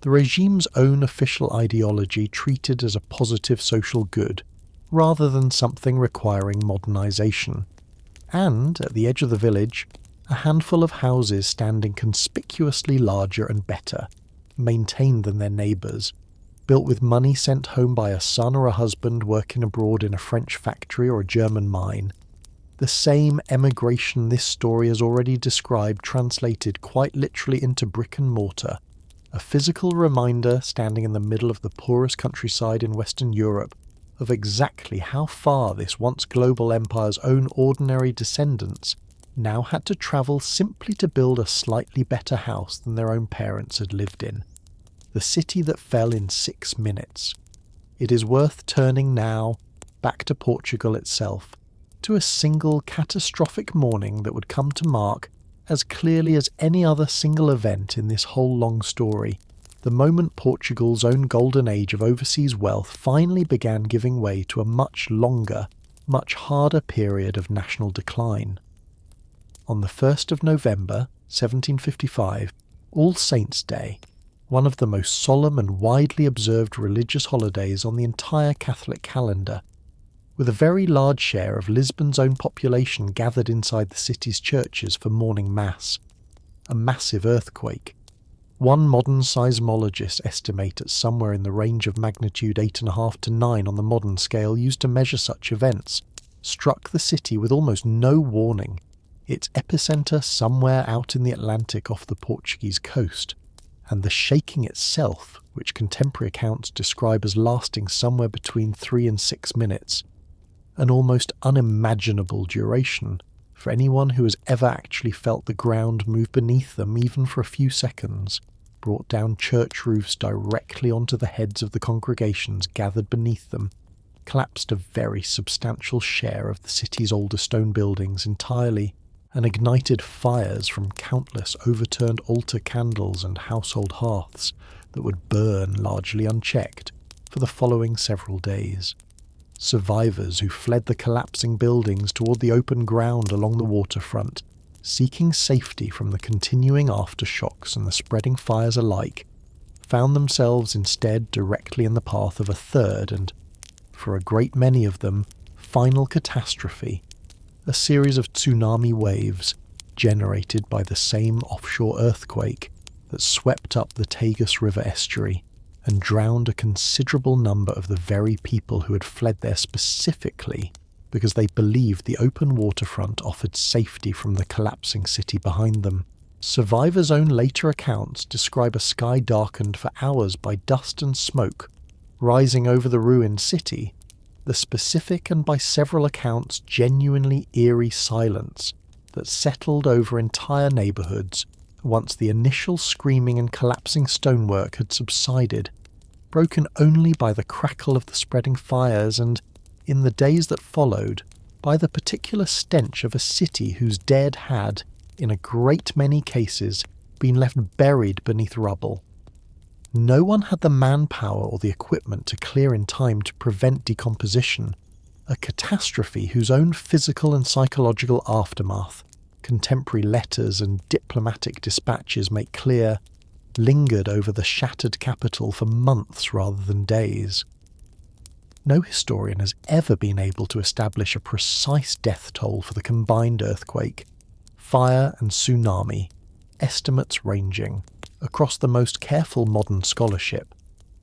The regime's own official ideology treated as a positive social good, rather than something requiring modernization. And, at the edge of the village, a handful of houses standing conspicuously larger and better, maintained than their neighbours, built with money sent home by a son or a husband working abroad in a French factory or a German mine. The same emigration this story has already described translated quite literally into brick and mortar, a physical reminder standing in the middle of the poorest countryside in Western Europe of exactly how far this once global empire's own ordinary descendants now had to travel simply to build a slightly better house than their own parents had lived in. The city that fell in 6 minutes. It is worth turning now back to Portugal itself, to a single catastrophic morning that would come to mark, as clearly as any other single event in this whole long story, the moment Portugal's own golden age of overseas wealth finally began giving way to a much longer, much harder period of national decline. On the 1st of November, 1755, All Saints' Day, one of the most solemn and widely observed religious holidays on the entire Catholic calendar, with a very large share of Lisbon's own population gathered inside the city's churches for morning mass. A massive earthquake. One modern seismologist estimates at somewhere in the range of magnitude 8.5 to 9 on the modern scale used to measure such events, struck the city with almost no warning, its epicentre somewhere out in the Atlantic off the Portuguese coast, and the shaking itself, which contemporary accounts describe as lasting somewhere between 3 and 6 minutes, an almost unimaginable duration for anyone who has ever actually felt the ground move beneath them even for a few seconds, brought down church roofs directly onto the heads of the congregations gathered beneath them, collapsed a very substantial share of the city's older stone buildings entirely, and ignited fires from countless overturned altar candles and household hearths that would burn largely unchecked for the following several days. Survivors who fled the collapsing buildings toward the open ground along the waterfront, seeking safety from the continuing aftershocks and the spreading fires alike, found themselves instead directly in the path of a third and, for a great many of them, final catastrophe, a series of tsunami waves generated by the same offshore earthquake that swept up the Tagus River estuary and drowned a considerable number of the very people who had fled there specifically because they believed the open waterfront offered safety from the collapsing city behind them. Survivors' own later accounts describe a sky darkened for hours by dust and smoke rising over the ruined city, the specific and by several accounts genuinely eerie silence that settled over entire neighbourhoods once the initial screaming and collapsing stonework had subsided, broken only by the crackle of the spreading fires and, in the days that followed, by the particular stench of a city whose dead had, in a great many cases, been left buried beneath rubble. No one had the manpower or the equipment to clear in time to prevent decomposition, a catastrophe whose own physical and psychological aftermath, contemporary letters and diplomatic dispatches make clear, lingered over the shattered capital for months rather than days. No historian has ever been able to establish a precise death toll for the combined earthquake, fire and tsunami, estimates ranging, across the most careful modern scholarship,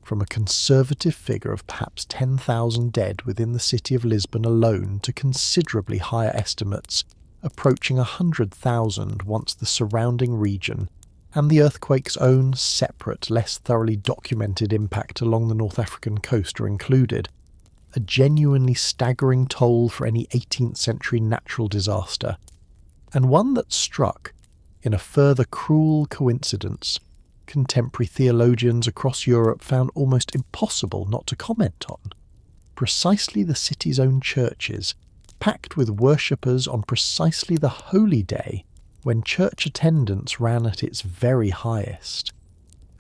from a conservative figure of perhaps 10,000 dead within the city of Lisbon alone to considerably higher estimates approaching 100,000 once the surrounding region and the earthquake's own separate, less thoroughly documented impact along the North African coast are included, a genuinely staggering toll for any 18th century natural disaster, and one that struck, in a further cruel coincidence, contemporary theologians across Europe found almost impossible not to comment on. Precisely the city's own churches, packed with worshippers on precisely the holy day when church attendance ran at its very highest,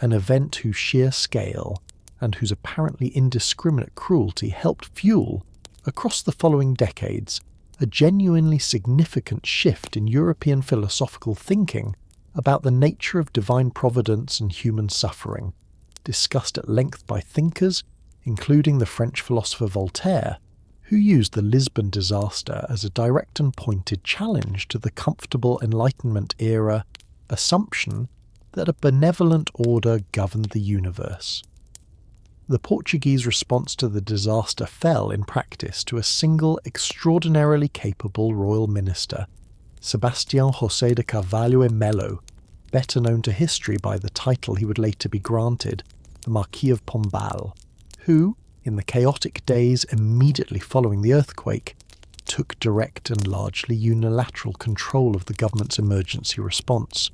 an event whose sheer scale and whose apparently indiscriminate cruelty helped fuel, across the following decades, a genuinely significant shift in European philosophical thinking about the nature of divine providence and human suffering, discussed at length by thinkers, including the French philosopher Voltaire, who used the Lisbon disaster as a direct and pointed challenge to the comfortable Enlightenment era assumption that a benevolent order governed the universe. The Portuguese response to the disaster fell, in practice, to a single extraordinarily capable royal minister, Sebastião José de Carvalho e Melo, better known to history by the title he would later be granted, the Marquis of Pombal, who, in the chaotic days immediately following the earthquake, took direct and largely unilateral control of the government's emergency response,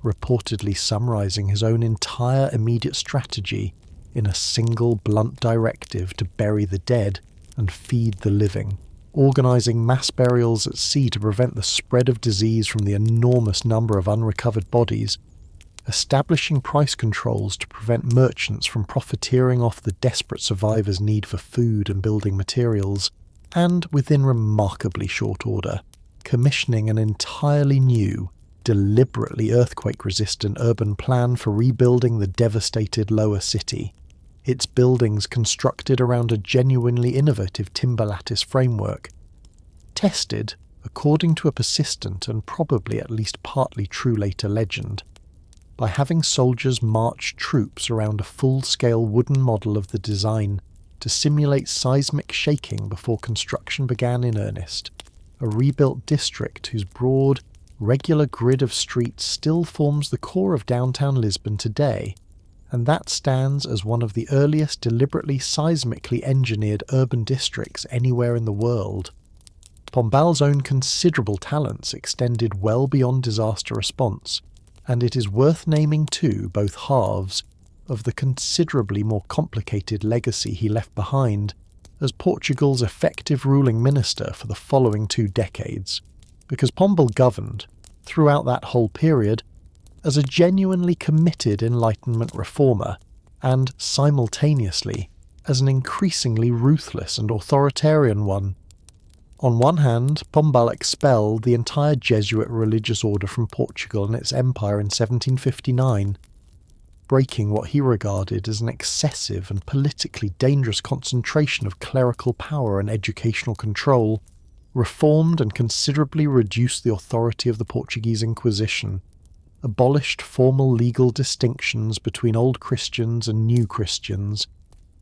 reportedly summarising his own entire immediate strategy in a single blunt directive to bury the dead and feed the living, organising mass burials at sea to prevent the spread of disease from the enormous number of unrecovered bodies, establishing price controls to prevent merchants from profiteering off the desperate survivors' need for food and building materials, and, within remarkably short order, commissioning an entirely new, deliberately earthquake-resistant urban plan for rebuilding the devastated lower city, its buildings constructed around a genuinely innovative timber lattice framework, tested, according to a persistent and probably at least partly true later legend, by having soldiers march troops around a full-scale wooden model of the design to simulate seismic shaking before construction began in earnest, a rebuilt district whose broad, regular grid of streets still forms the core of downtown Lisbon today, and that stands as one of the earliest deliberately seismically engineered urban districts anywhere in the world. Pombal's own considerable talents extended well beyond disaster response, and it is worth naming too both halves of the considerably more complicated legacy he left behind as Portugal's effective ruling minister for the following 2 decades, because Pombal governed, throughout that whole period, as a genuinely committed Enlightenment reformer, and, simultaneously, as an increasingly ruthless and authoritarian one. On one hand, Pombal expelled the entire Jesuit religious order from Portugal and its empire in 1759, breaking what he regarded as an excessive and politically dangerous concentration of clerical power and educational control, reformed and considerably reduced the authority of the Portuguese Inquisition, abolished formal legal distinctions between old Christians and new Christians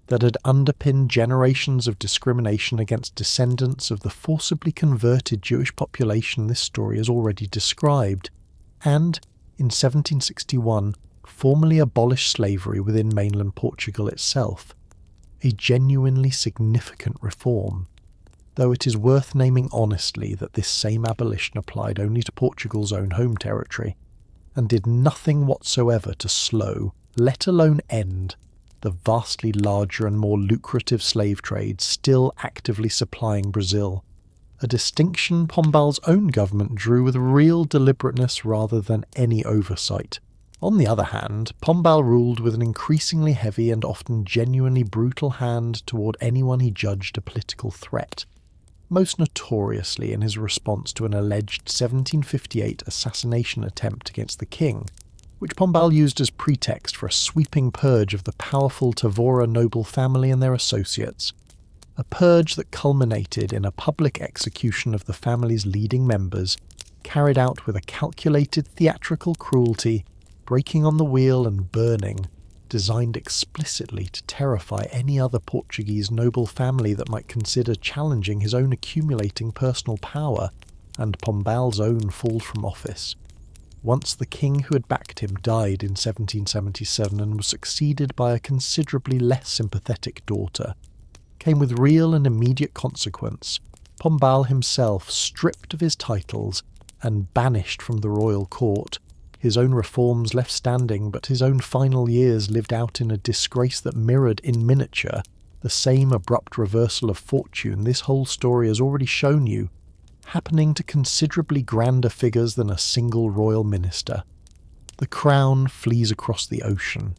that had underpinned generations of discrimination against descendants of the forcibly converted Jewish population this story has already described, and, in 1761, formally abolished slavery within mainland Portugal itself, a genuinely significant reform, though it is worth naming honestly that this same abolition applied only to Portugal's own home territory, and did nothing whatsoever to slow, let alone end, the vastly larger and more lucrative slave trade still actively supplying Brazil, a distinction Pombal's own government drew with real deliberateness rather than any oversight. On the other hand, Pombal ruled with an increasingly heavy and often genuinely brutal hand toward anyone he judged a political threat, most notoriously in his response to an alleged 1758 assassination attempt against the king, which Pombal used as pretext for a sweeping purge of the powerful Tavora noble family and their associates, a purge that culminated in a public execution of the family's leading members, carried out with a calculated theatrical cruelty, breaking on the wheel and burning, designed explicitly to terrify any other Portuguese noble family that might consider challenging his own accumulating personal power and Pombal's own fall from office. Once the king who had backed him died in 1777 and was succeeded by a considerably less sympathetic daughter, came with real and immediate consequence Pombal himself stripped of his titles and banished from the royal court, his own reforms left standing but his own final years lived out in a disgrace that mirrored in miniature the same abrupt reversal of fortune this whole story has already shown you, happening to considerably grander figures than a single royal minister. The crown flees across the ocean.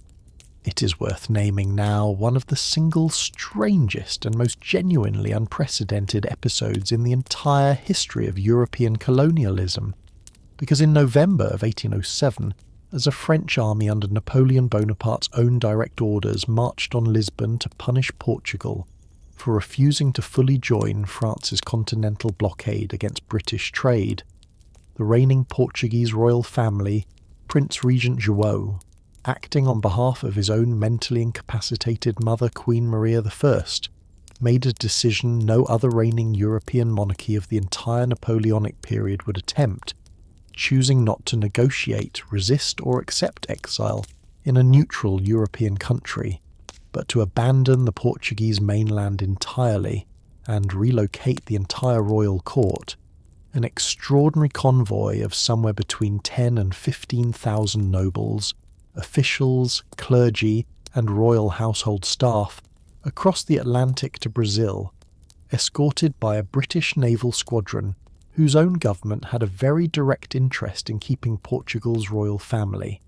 It is worth naming now one of the single strangest and most genuinely unprecedented episodes in the entire history of European colonialism, because in November of 1807, as a French army under Napoleon Bonaparte's own direct orders marched on Lisbon to punish Portugal for refusing to fully join France's continental blockade against British trade, the reigning Portuguese royal family, Prince Regent João, acting on behalf of his own mentally incapacitated mother Queen Maria I, made a decision no other reigning European monarchy of the entire Napoleonic period would attempt, choosing not to negotiate, resist or accept exile in a neutral European country, but to abandon the Portuguese mainland entirely and relocate the entire royal court, an extraordinary convoy of somewhere between 10 and 15,000 nobles, officials, clergy and royal household staff across the Atlantic to Brazil, escorted by a British naval squadron whose own government had a very direct interest in keeping Portugal's royal family,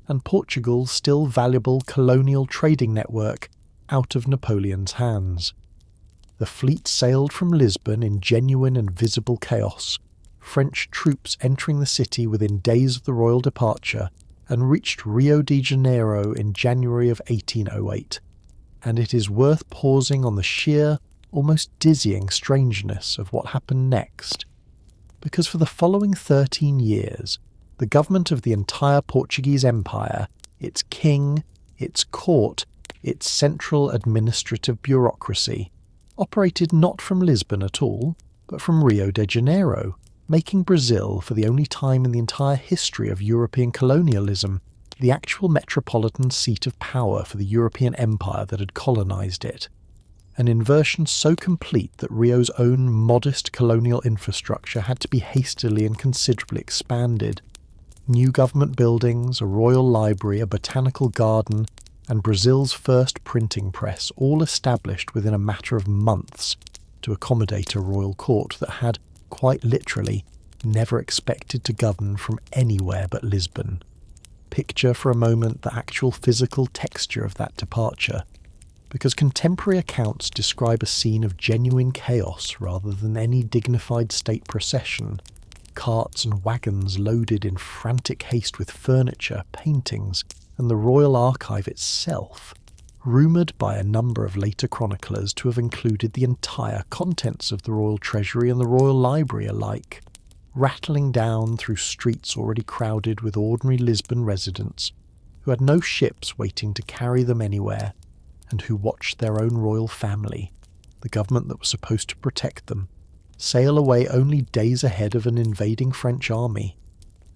and Portugal's still valuable colonial trading network out of Napoleon's hands. The fleet sailed from Lisbon in genuine and visible chaos, French troops entering the city within days of the royal departure, and reached Rio de Janeiro in January of 1808. And it is worth pausing on the sheer, almost dizzying strangeness of what happened next, because for the following 13 years, the government of the entire Portuguese Empire, its king, its court, its central administrative bureaucracy, operated not from Lisbon at all, but from Rio de Janeiro, making Brazil, for the only time in the entire history of European colonialism, the actual metropolitan seat of power for the European empire that had colonized it. An inversion so complete that Rio's own modest colonial infrastructure had to be hastily and considerably expanded. New government buildings, a royal library, a botanical garden, and Brazil's first printing press all established within a matter of months to accommodate a royal court that had, quite literally, never expected to govern from anywhere but Lisbon. Picture for a moment the actual physical texture of that departure, because contemporary accounts describe a scene of genuine chaos rather than any dignified state procession, carts and wagons loaded in frantic haste with furniture, paintings, and the royal archive itself, rumoured by a number of later chroniclers to have included the entire contents of the royal treasury and the royal library alike, rattling down through streets already crowded with ordinary Lisbon residents who had no ships waiting to carry them anywhere, and who watched their own royal family, the government that was supposed to protect them, sail away only days ahead of an invading French army,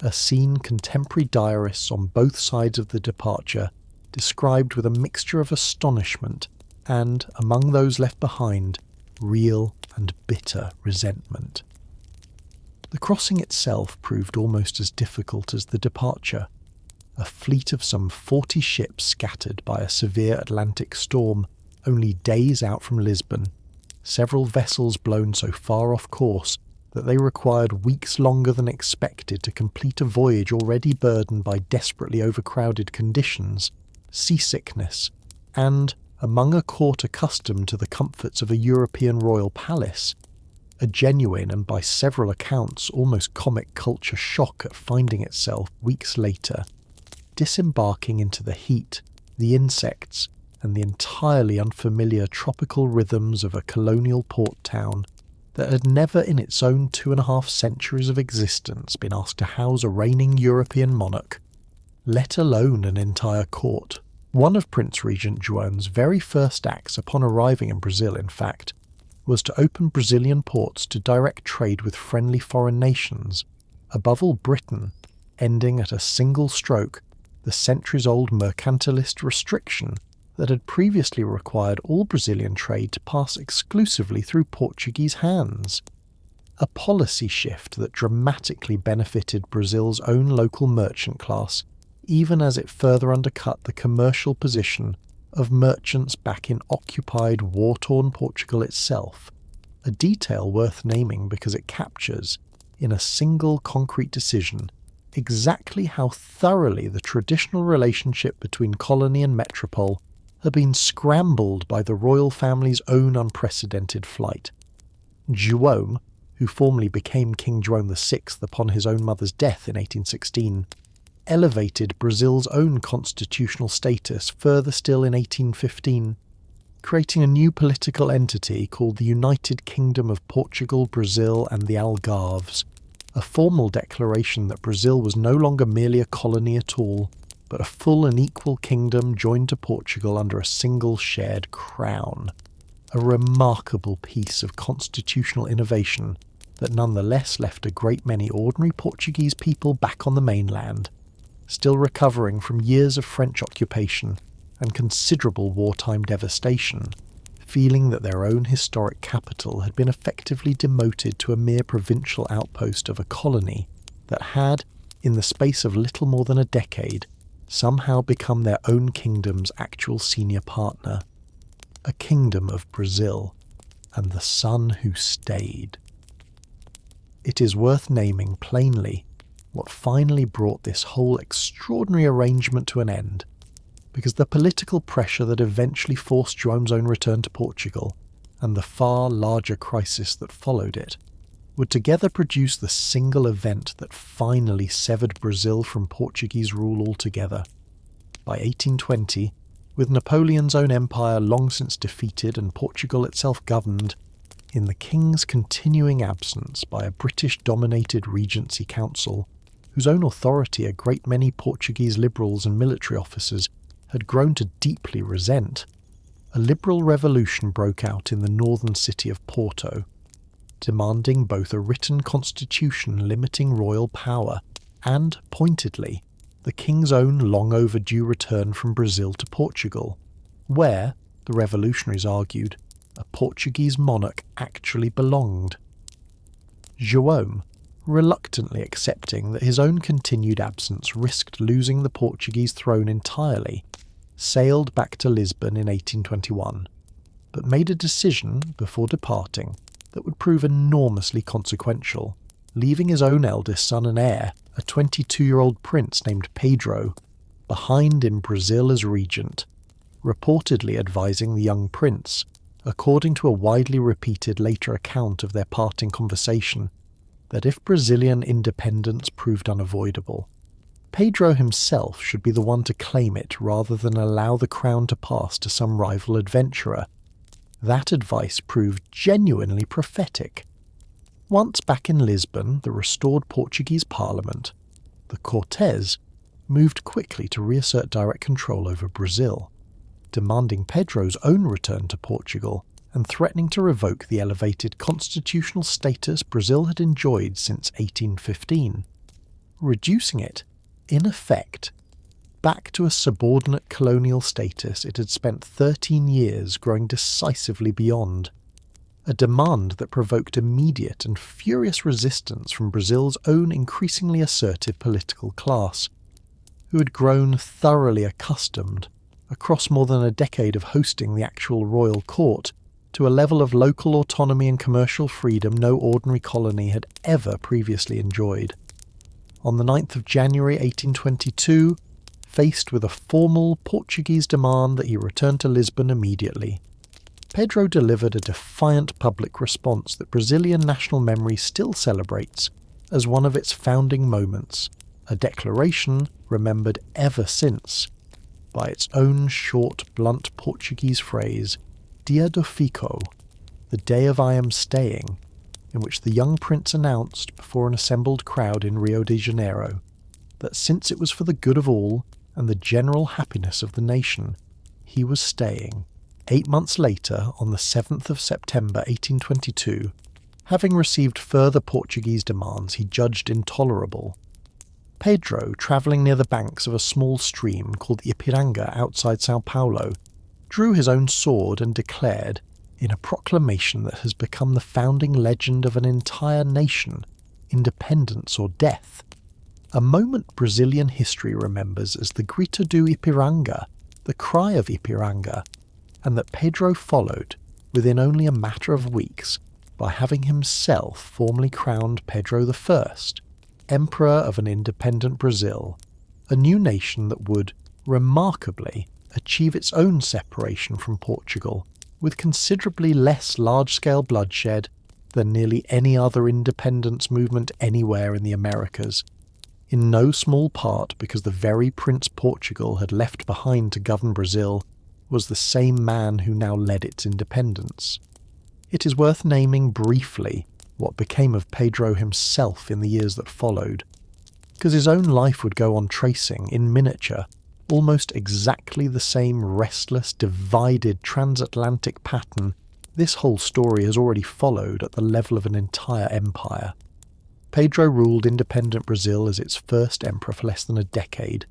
a scene contemporary diarists on both sides of the departure described with a mixture of astonishment and, among those left behind, real and bitter resentment. The crossing itself proved almost as difficult as the departure. A fleet of some 40 ships scattered by a severe Atlantic storm only days out from Lisbon, several vessels blown so far off course that they required weeks longer than expected to complete a voyage already burdened by desperately overcrowded conditions, seasickness, and, among a court accustomed to the comforts of a European royal palace, a genuine and by several accounts almost comic culture shock at finding itself weeks later disembarking into the heat, the insects, and the entirely unfamiliar tropical rhythms of a colonial port town that had never in its own 2.5 centuries of existence been asked to house a reigning European monarch, let alone an entire court. One of Prince Regent João's very first acts upon arriving in Brazil, in fact, was to open Brazilian ports to direct trade with friendly foreign nations, above all Britain, ending at a single stroke the centuries-old mercantilist restriction that had previously required all Brazilian trade to pass exclusively through Portuguese hands. A policy shift that dramatically benefited Brazil's own local merchant class, even as it further undercut the commercial position of merchants back in occupied, war-torn Portugal itself, a detail worth naming because it captures, in a single concrete decision, exactly how thoroughly the traditional relationship between colony and metropole had been scrambled by the royal family's own unprecedented flight. João, who formally became King João VI upon his own mother's death in 1816, elevated Brazil's own constitutional status further still in 1815, creating a new political entity called the United Kingdom of Portugal, Brazil and the Algarves, a formal declaration that Brazil was no longer merely a colony at all, but a full and equal kingdom joined to Portugal under a single shared crown. A remarkable piece of constitutional innovation that nonetheless left a great many ordinary Portuguese people back on the mainland, still recovering from years of French occupation and considerable wartime devastation, feeling that their own historic capital had been effectively demoted to a mere provincial outpost of a colony that had, in the space of little more than a decade, somehow become their own kingdom's actual senior partner, a kingdom of Brazil, and the son who stayed. It is worth naming plainly what finally brought this whole extraordinary arrangement to an end, because the political pressure that eventually forced João's own return to Portugal, and the far larger crisis that followed it, would together produce the single event that finally severed Brazil from Portuguese rule altogether. By 1820, with Napoleon's own empire long since defeated and Portugal itself governed, in the king's continuing absence by a British-dominated Regency Council, whose own authority a great many Portuguese liberals and military officers had grown to deeply resent, a liberal revolution broke out in the northern city of Porto, demanding both a written constitution limiting royal power and, pointedly, the king's own long-overdue return from Brazil to Portugal, where, the revolutionaries argued, a Portuguese monarch actually belonged. João, reluctantly accepting that his own continued absence risked losing the Portuguese throne entirely, sailed back to Lisbon in 1821, but made a decision before departing that would prove enormously consequential, leaving his own eldest son and heir, a 22-year-old prince named Pedro, behind in Brazil as regent, reportedly advising the young prince, according to a widely repeated later account of their parting conversation, that if Brazilian independence proved unavoidable, Pedro himself should be the one to claim it rather than allow the crown to pass to some rival adventurer. That advice proved genuinely prophetic. Once back in Lisbon, the restored Portuguese Parliament, the Cortes moved quickly to reassert direct control over Brazil, demanding Pedro's own return to Portugal and threatening to revoke the elevated constitutional status Brazil had enjoyed since 1815, reducing it, in effect, back to a subordinate colonial status it had spent 13 years growing decisively beyond, a demand that provoked immediate and furious resistance from Brazil's own increasingly assertive political class, who had grown thoroughly accustomed, across more than a decade of hosting the actual royal court, to a level of local autonomy and commercial freedom no ordinary colony had ever previously enjoyed. On the 9th of January 1822, faced with a formal Portuguese demand that he return to Lisbon immediately, Pedro delivered a defiant public response that Brazilian national memory still celebrates as one of its founding moments, a declaration remembered ever since by its own short, blunt Portuguese phrase, Dia do Fico, the day of I am staying, in which the young prince announced before an assembled crowd in Rio de Janeiro that since it was for the good of all and the general happiness of the nation, he was staying. 8 months later, on the 7th of September 1822, having received further Portuguese demands he judged intolerable, Pedro, travelling near the banks of a small stream called Ipiranga outside São Paulo, drew his own sword and declared, in a proclamation that has become the founding legend of an entire nation, independence or death, a moment Brazilian history remembers as the Grito do Ipiranga, the cry of Ipiranga, and that Pedro followed within only a matter of weeks by having himself formally crowned Pedro I, Emperor of an independent Brazil, a new nation that would, remarkably, achieve its own separation from Portugal with considerably less large-scale bloodshed than nearly any other independence movement anywhere in the Americas, in no small part because the very Prince Portugal had left behind to govern Brazil was the same man who now led its independence. It is worth naming briefly what became of Pedro himself in the years that followed, because his own life would go on tracing, in miniature, almost exactly the same restless, divided transatlantic pattern this whole story has already followed at the level of an entire empire. Pedro ruled independent Brazil as its first emperor for less than a decade,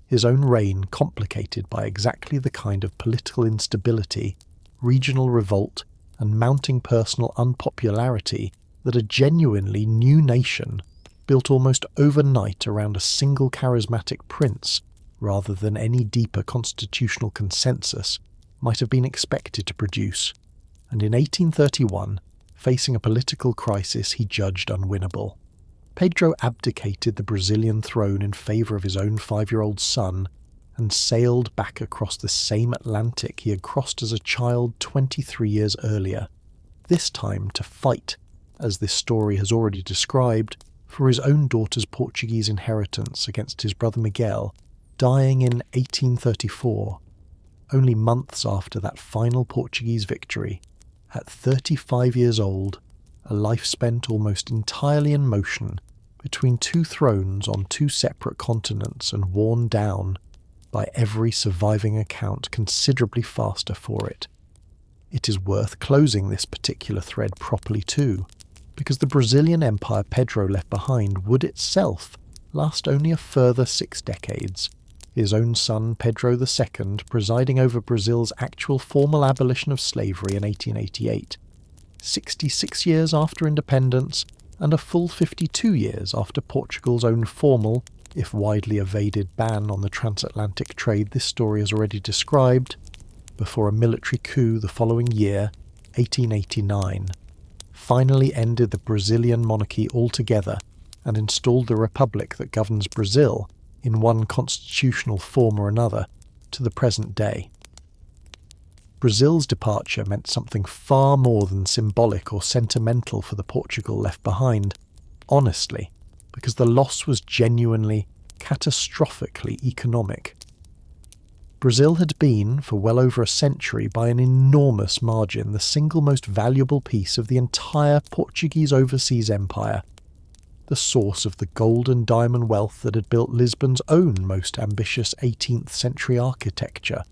his own reign complicated by exactly the kind of political instability, regional revolt, and mounting personal unpopularity that a genuinely new nation, built almost overnight around a single charismatic prince, rather than any deeper constitutional consensus, might have been expected to produce, and in 1831, facing a political crisis he judged unwinnable, Pedro abdicated the Brazilian throne in favour of his own 5-year-old son and sailed back across the same Atlantic he had crossed as a child 23 years earlier, this time to fight, as this story has already described, for his own daughter's Portuguese inheritance against his brother Miguel, dying in 1834, only months after that final Portuguese victory, at 35 years old, a life spent almost entirely in motion between two thrones on two separate continents and worn down, by every surviving account, considerably faster for it. It is worth closing this particular thread properly too, because the Brazilian empire Pedro left behind would itself last only a further 6 decades, his own son Pedro II presiding over Brazil's actual formal abolition of slavery in 1888, 66 years after independence, and a full 52 years after Portugal's own formal, if widely evaded, ban on the transatlantic trade this story has already described, before a military coup the following year, 1889, finally ended the Brazilian monarchy altogether and installed the republic that governs Brazil, in one constitutional form or another, to the present day. Brazil's departure meant something far more than symbolic or sentimental for the Portugal left behind, honestly, because the loss was genuinely, catastrophically economic. Brazil had been, for well over a century, by an enormous margin, the single most valuable piece of the entire Portuguese overseas empire, the source of the gold and diamond wealth that had built Lisbon's own most ambitious 18th century architecture,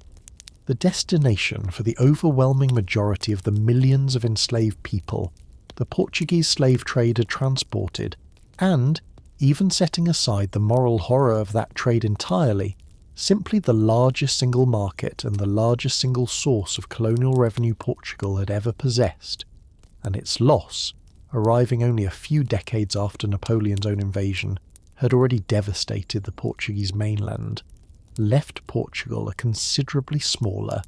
the destination for the overwhelming majority of the millions of enslaved people the Portuguese slave trade had transported, and, even setting aside the moral horror of that trade entirely, simply the largest single market and the largest single source of colonial revenue Portugal had ever possessed, and its loss, arriving only a few decades after Napoleon's own invasion, had already devastated the Portuguese mainland, left Portugal a considerably smaller,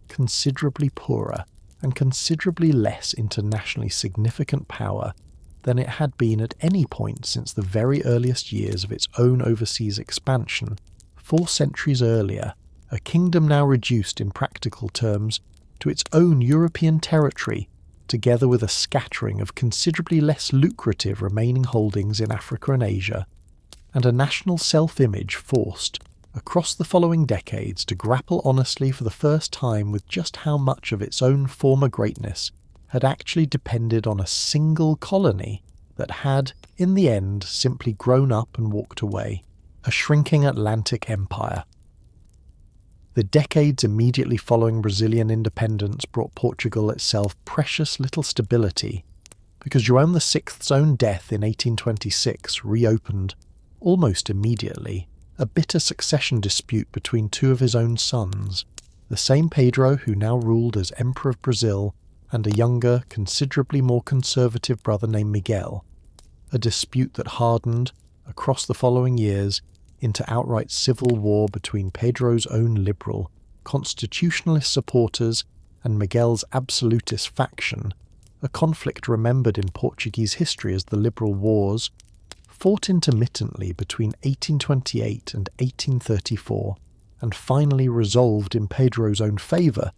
considerably poorer, and considerably less internationally significant power than it had been at any point since the very earliest years of its own overseas expansion 4 centuries earlier, a kingdom now reduced in practical terms to its own European territory, together with a scattering of considerably less lucrative remaining holdings in Africa and Asia, and a national self-image forced, across the following decades, to grapple honestly for the first time with just how much of its own former greatness had actually depended on a single colony that had, in the end, simply grown up and walked away, a shrinking Atlantic empire. The decades immediately following Brazilian independence brought Portugal itself precious little stability, because João VI's own death in 1826 reopened, almost immediately, a bitter succession dispute between 2 of his own sons, the same Pedro who now ruled as Emperor of Brazil, and a younger, considerably more conservative brother named Miguel, a dispute that hardened, across the following years, into outright civil war between Pedro's own liberal, constitutionalist supporters and Miguel's absolutist faction, a conflict remembered in Portuguese history as the Liberal Wars, fought intermittently between 1828 and 1834, and finally resolved in Pedro's own favour,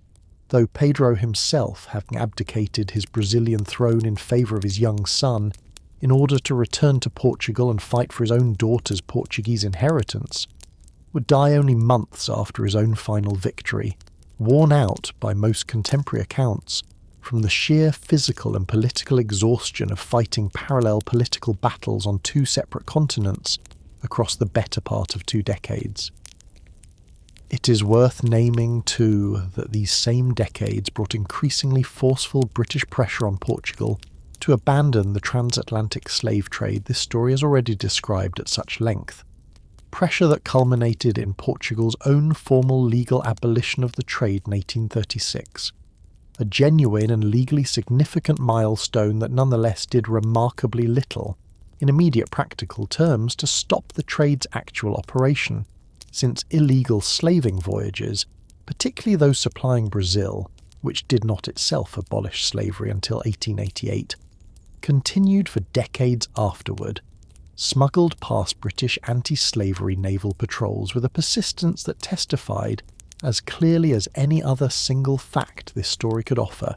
though Pedro himself, having abdicated his Brazilian throne in favour of his young son, in order to return to Portugal and fight for his own daughter's Portuguese inheritance, would die only months after his own final victory, worn out, by most contemporary accounts, from the sheer physical and political exhaustion of fighting parallel political battles on 2 separate continents across the better part of 2 decades. It is worth naming, too, that these same decades brought increasingly forceful British pressure on Portugal to abandon the transatlantic slave trade this story has already described at such length. Pressure that culminated in Portugal's own formal legal abolition of the trade in 1836, a genuine and legally significant milestone that nonetheless did remarkably little, in immediate practical terms, to stop the trade's actual operation, since illegal slaving voyages, particularly those supplying Brazil, which did not itself abolish slavery until 1888, continued for decades afterward, smuggled past British anti-slavery naval patrols with a persistence that testified, as clearly as any other single fact this story could offer,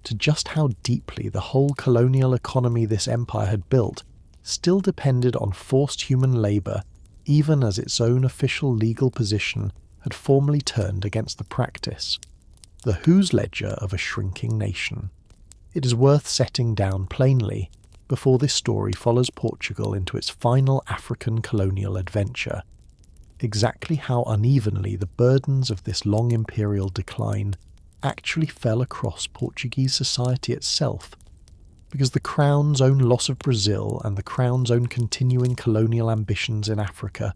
to just how deeply the whole colonial economy this empire had built still depended on forced human labour, even as its own official legal position had formally turned against the practice. The whose ledger of a shrinking nation. It is worth setting down plainly before this story follows Portugal into its final African colonial adventure, exactly how unevenly the burdens of this long imperial decline actually fell across Portuguese society itself, because the Crown's own loss of Brazil and the Crown's own continuing colonial ambitions in Africa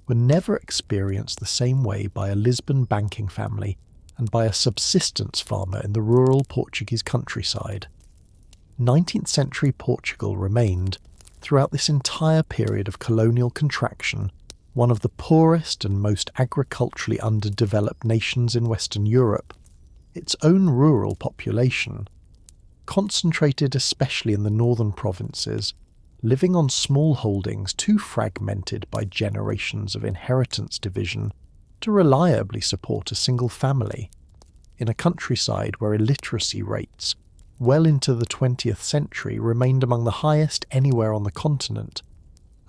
were never experienced the same way by a Lisbon banking family and by a subsistence farmer in the rural Portuguese countryside. 19th century Portugal remained, throughout this entire period of colonial contraction, one of the poorest and most agriculturally underdeveloped nations in Western Europe. Its own rural population, concentrated especially in the northern provinces, living on small holdings too fragmented by generations of inheritance division to reliably support a single family, in a countryside where illiteracy rates, well into the 20th century, remained among the highest anywhere on the continent,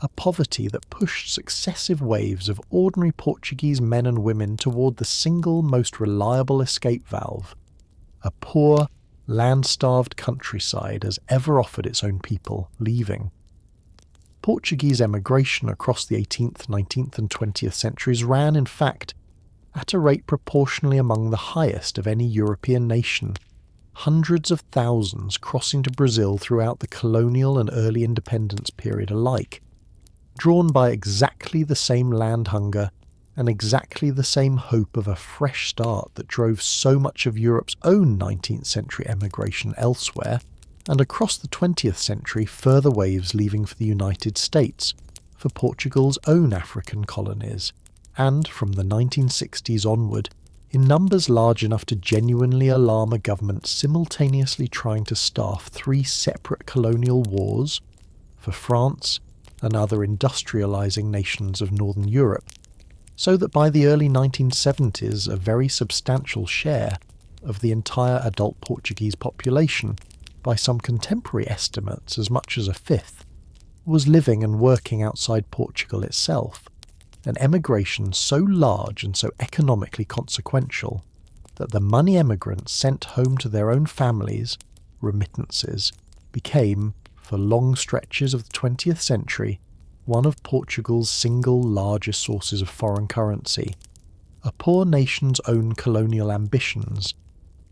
a poverty that pushed successive waves of ordinary Portuguese men and women toward the single most reliable escape valve, a poor, land-starved countryside has ever offered its own people, leaving. Portuguese emigration across the 18th, 19th and 20th centuries ran, in fact, at a rate proportionally among the highest of any European nation, hundreds of thousands crossing to Brazil throughout the colonial and early independence period alike, drawn by exactly the same land hunger and exactly the same hope of a fresh start that drove so much of Europe's own 19th century emigration elsewhere, and across the 20th century further waves leaving for the United States, for Portugal's own African colonies, and from the 1960s onward, in numbers large enough to genuinely alarm a government simultaneously trying to staff 3 separate colonial wars for France and other industrialising nations of Northern Europe, so that by the early 1970s a very substantial share of the entire adult Portuguese population, by some contemporary estimates as much as a fifth, was living and working outside Portugal itself, an emigration so large and so economically consequential that the money emigrants sent home to their own families, remittances, became, for long stretches of the 20th century, one of Portugal's single largest sources of foreign currency, a poor nation's own colonial ambitions,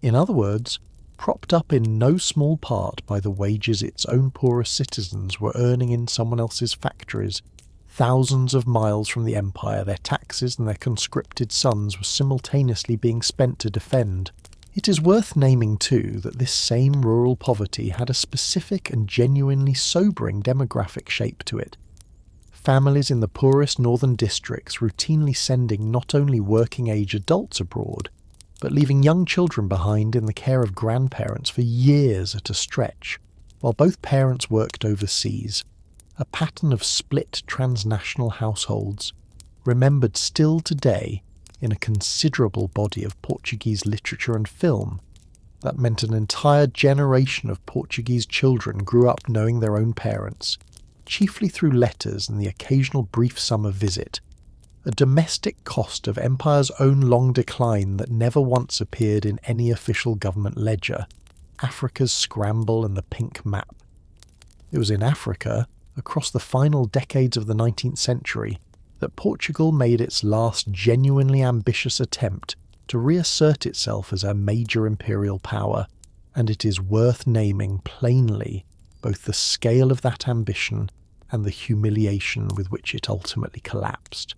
in other words, propped up in no small part by the wages its own poorest citizens were earning in someone else's factories. Thousands of miles from the empire, their taxes and their conscripted sons were simultaneously being spent to defend. It is worth naming, too, that this same rural poverty had a specific and genuinely sobering demographic shape to it. Families in the poorest northern districts routinely sending not only working-age adults abroad, but leaving young children behind in the care of grandparents for years at a stretch, while both parents worked overseas, a pattern of split transnational households, remembered still today in a considerable body of Portuguese literature and film, that meant an entire generation of Portuguese children grew up knowing their own parents, chiefly through letters and the occasional brief summer visit, a domestic cost of empire's own long decline that never once appeared in any official government ledger, Africa's scramble and the pink map. It was in Africa, across the final decades of the 19th century, that Portugal made its last genuinely ambitious attempt to reassert itself as a major imperial power, and it is worth naming plainly both the scale of that ambition and the humiliation with which it ultimately collapsed.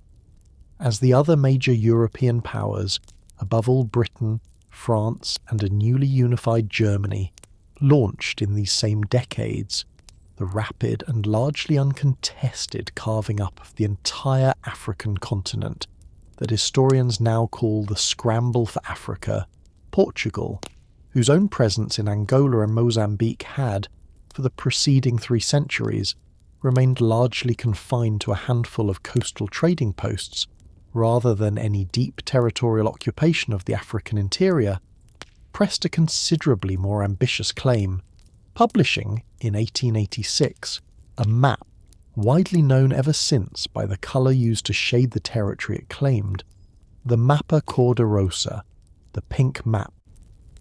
As the other major European powers, above all Britain, France, and a newly unified Germany, launched in these same decades the rapid and largely uncontested carving up of the entire African continent that historians now call the Scramble for Africa, Portugal, whose own presence in Angola and Mozambique had, for the preceding 3 centuries, remained largely confined to a handful of coastal trading posts, rather than any deep territorial occupation of the African interior, pressed a considerably more ambitious claim, publishing, in 1886, a map, widely known ever since by the colour used to shade the territory it claimed, the Mapa Cor-de-Rosa, the pink map,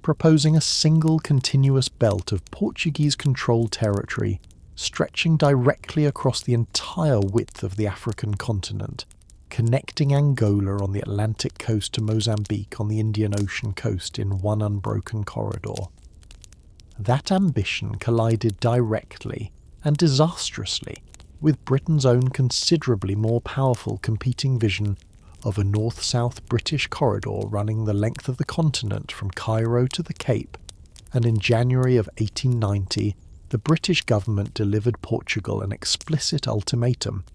proposing a single continuous belt of Portuguese-controlled territory stretching directly across the entire width of the African continent, connecting Angola on the Atlantic coast to Mozambique on the Indian Ocean coast in one unbroken corridor. That ambition collided directly and disastrously with Britain's own considerably more powerful competing vision of a north-south British corridor running the length of the continent from Cairo to the Cape, and in January of 1890 the British government delivered Portugal an explicit ultimatum,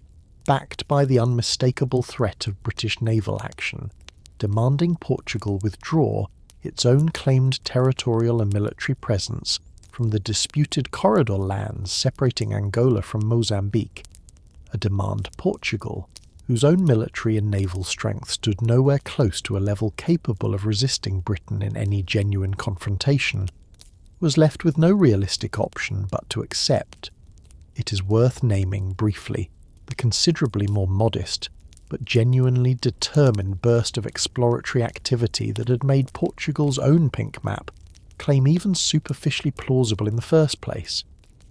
backed by the unmistakable threat of British naval action, demanding Portugal withdraw its own claimed territorial and military presence from the disputed corridor lands separating Angola from Mozambique, a demand Portugal, whose own military and naval strength stood nowhere close to a level capable of resisting Britain in any genuine confrontation, was left with no realistic option but to accept. It is worth naming briefly a considerably more modest but genuinely determined burst of exploratory activity that had made Portugal's own pink map claim even superficially plausible in the first place,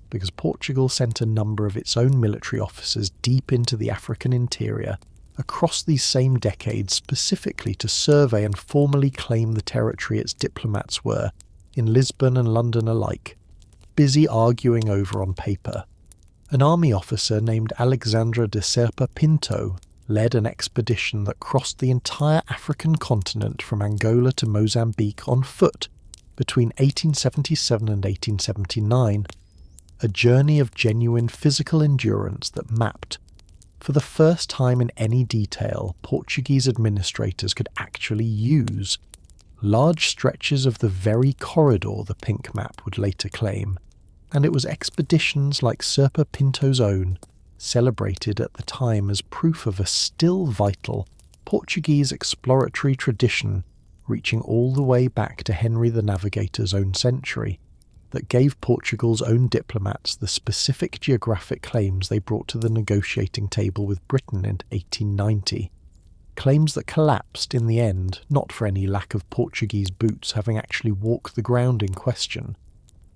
because Portugal sent a number of its own military officers deep into the African interior across these same decades specifically to survey and formally claim the territory its diplomats were, in Lisbon and London alike, busy arguing over on paper. An army officer named Alexandre de Serpa Pinto led an expedition that crossed the entire African continent from Angola to Mozambique on foot between 1877 and 1879, a journey of genuine physical endurance that mapped, for the first time in any detail Portuguese administrators could actually use, large stretches of the very corridor the pink map would later claim, and it was expeditions like Serpa Pinto's own, celebrated at the time as proof of a still vital Portuguese exploratory tradition reaching all the way back to Henry the Navigator's own century, that gave Portugal's own diplomats the specific geographic claims they brought to the negotiating table with Britain in 1890, claims that collapsed in the end not for any lack of Portuguese boots having actually walked the ground in question,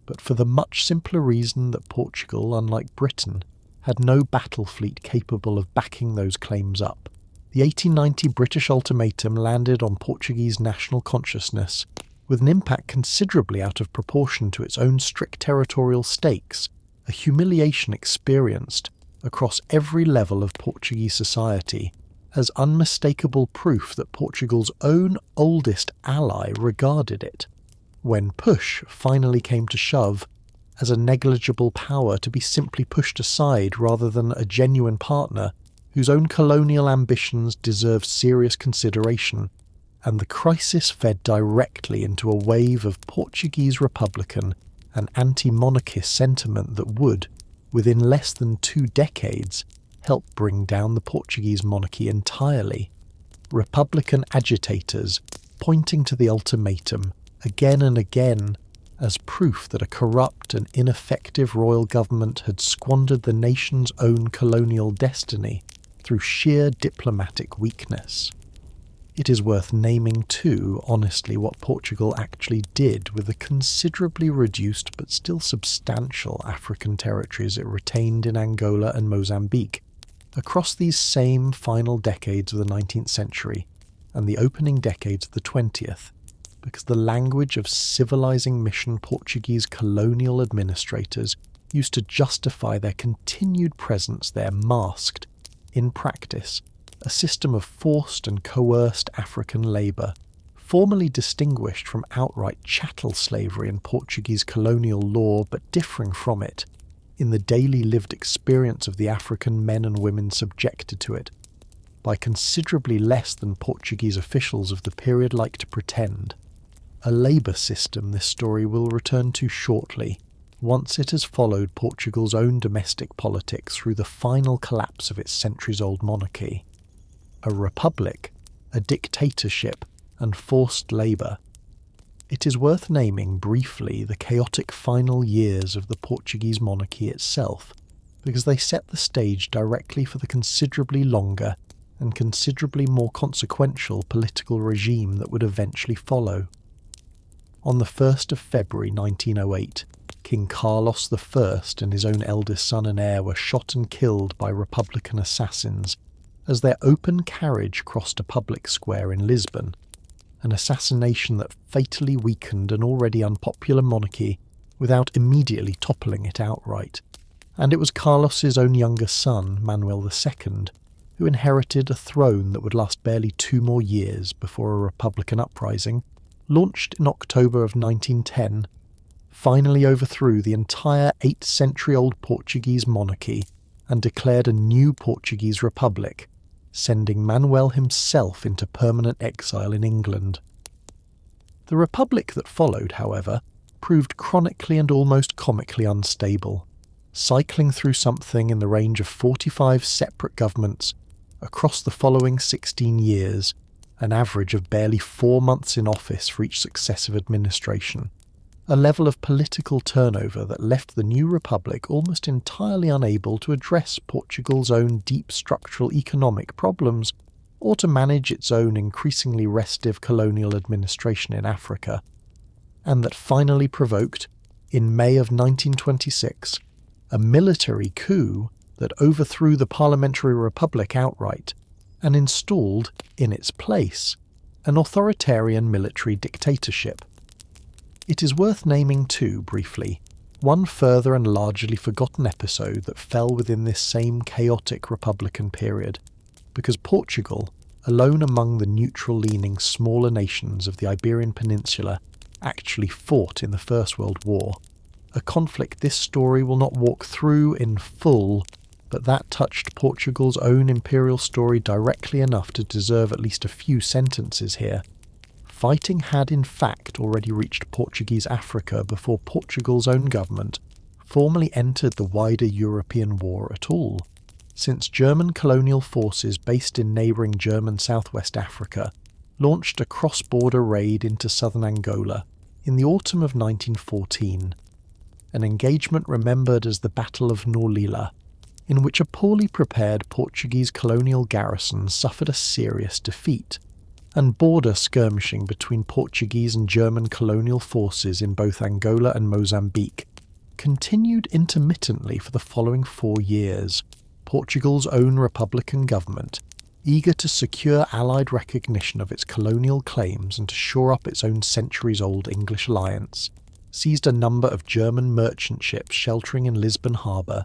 but for the much simpler reason that Portugal, unlike Britain, had no battle fleet capable of backing those claims up. The 1890 British ultimatum landed on Portuguese national consciousness with an impact considerably out of proportion to its own strict territorial stakes, a humiliation experienced across every level of Portuguese society as unmistakable proof that Portugal's own oldest ally regarded it, when push finally came to shove, as a negligible power to be simply pushed aside rather than a genuine partner whose own colonial ambitions deserved serious consideration, and the crisis fed directly into a wave of Portuguese republican and anti-monarchist sentiment that would, within less than 2 decades, help bring down the Portuguese monarchy entirely. Republican agitators pointing to the ultimatum again and again as proof that a corrupt and ineffective royal government had squandered the nation's own colonial destiny through sheer diplomatic weakness. It is worth naming too, honestly, what Portugal actually did with the considerably reduced but still substantial African territories it retained in Angola and Mozambique across these same final decades of the 19th century and the opening decades of the 20th, because the language of civilizing mission Portuguese colonial administrators used to justify their continued presence there masked, in practice, a system of forced and coerced African labour, formally distinguished from outright chattel slavery in Portuguese colonial law but differing from it, in the daily lived experience of the African men and women subjected to it, by considerably less than Portuguese officials of the period like to pretend. A labour system this story will return to shortly, once it has followed Portugal's own domestic politics through the final collapse of its centuries-old monarchy. A republic, a dictatorship, and forced labour. It is worth naming briefly the chaotic final years of the Portuguese monarchy itself, because they set the stage directly for the considerably longer and considerably more consequential political regime that would eventually follow. On the 1st of February 1908, King Carlos I and his own eldest son and heir were shot and killed by Republican assassins as their open carriage crossed a public square in Lisbon, an assassination that fatally weakened an already unpopular monarchy without immediately toppling it outright. And it was Carlos's own younger son, Manuel II, who inherited a throne that would last barely 2 more years before a Republican uprising, launched in October of 1910, finally overthrew the entire 8th-century-old Portuguese monarchy and declared a new Portuguese republic, sending Manuel himself into permanent exile in England. The republic that followed, however, proved chronically and almost comically unstable, cycling through something in the range of 45 separate governments across the following 16 years, an average of barely 4 months in office for each successive administration. a level of political turnover that left the new republic almost entirely unable to address Portugal's own deep structural economic problems or to manage its own increasingly restive colonial administration in Africa, and that finally provoked, in May of 1926, a military coup that overthrew the parliamentary republic outright and installed, in its place, an authoritarian military dictatorship. It is worth naming too, briefly, one further and largely forgotten episode that fell within this same chaotic republican period, because Portugal, alone among the neutral-leaning smaller nations of the Iberian Peninsula, actually fought in the First World War, a conflict this story will not walk through in full, but that touched Portugal's own imperial story directly enough to deserve at least a few sentences here. Fighting had in fact already reached Portuguese Africa before Portugal's own government formally entered the wider European war at all, since German colonial forces based in neighbouring German southwest Africa launched a cross-border raid into southern Angola in the autumn of 1914, an engagement remembered as the Battle of Norlila, in which a poorly prepared Portuguese colonial garrison suffered a serious defeat, and border skirmishing between Portuguese and German colonial forces in both Angola and Mozambique continued intermittently for the following 4 years, Portugal's own republican government, eager to secure Allied recognition of its colonial claims and to shore up its own centuries-old English alliance, seized a number of German merchant ships sheltering in Lisbon harbour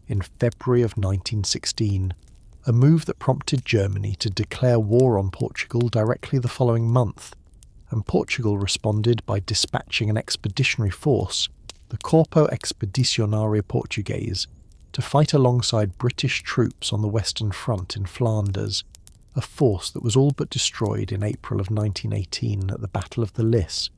in February of 1916, a move that prompted Germany to declare war on Portugal directly the following month, and Portugal responded by dispatching an expeditionary force, the Corpo Expedicionário Português, to fight alongside British troops on the Western Front in Flanders, a force that was all but destroyed in April of 1918 at the Battle of the Lys,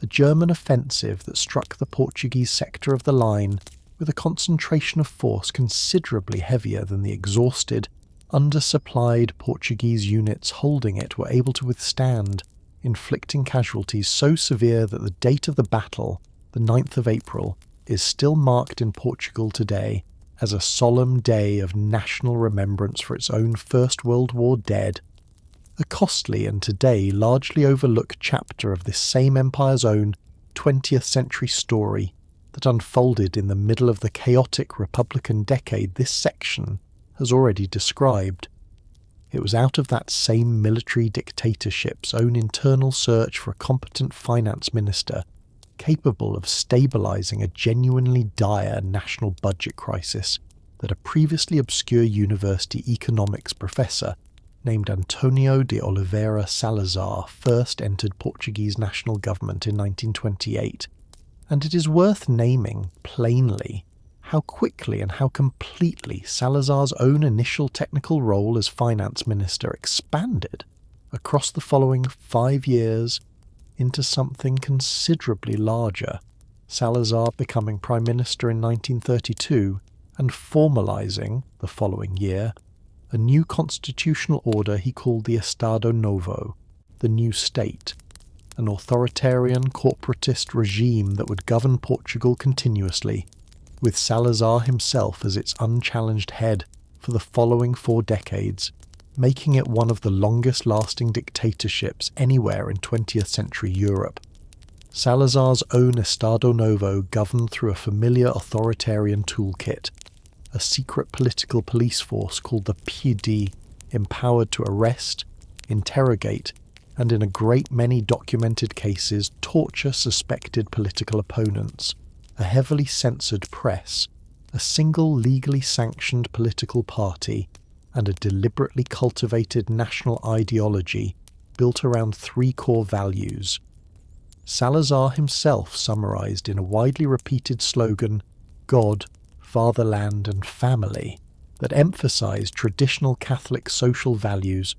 a German offensive that struck the Portuguese sector of the line with a concentration of force considerably heavier than the exhausted, undersupplied Portuguese units holding it were able to withstand, inflicting casualties so severe that the date of the battle, the 9th of April, is still marked in Portugal today as a solemn day of national remembrance for its own First World War dead, a costly and today largely overlooked chapter of this same empire's own 20th century story that unfolded in the middle of the chaotic republican decade this section has already described. It was out of that same military dictatorship's own internal search for a competent finance minister capable of stabilising a genuinely dire national budget crisis that a previously obscure university economics professor named António de Oliveira Salazar first entered Portuguese national government in 1928, and it is worth naming plainly how quickly and how completely Salazar's own initial technical role as finance minister expanded across the following 5 years into something considerably larger, Salazar becoming prime minister in 1932 and formalising, the following year, a new constitutional order he called the Estado Novo, the new state, an authoritarian corporatist regime that would govern Portugal continuously, with Salazar himself as its unchallenged head for the following 4 decades, making it one of the longest-lasting dictatorships anywhere in 20th century Europe. Salazar's own Estado Novo governed through a familiar authoritarian toolkit, a secret political police force called the PD, empowered to arrest, interrogate, and in a great many documented cases torture suspected political opponents, a heavily censored press, a single legally sanctioned political party, and a deliberately cultivated national ideology built around 3 core values. Salazar himself summarised in a widely repeated slogan, God, Fatherland and Family, that emphasised traditional Catholic social values,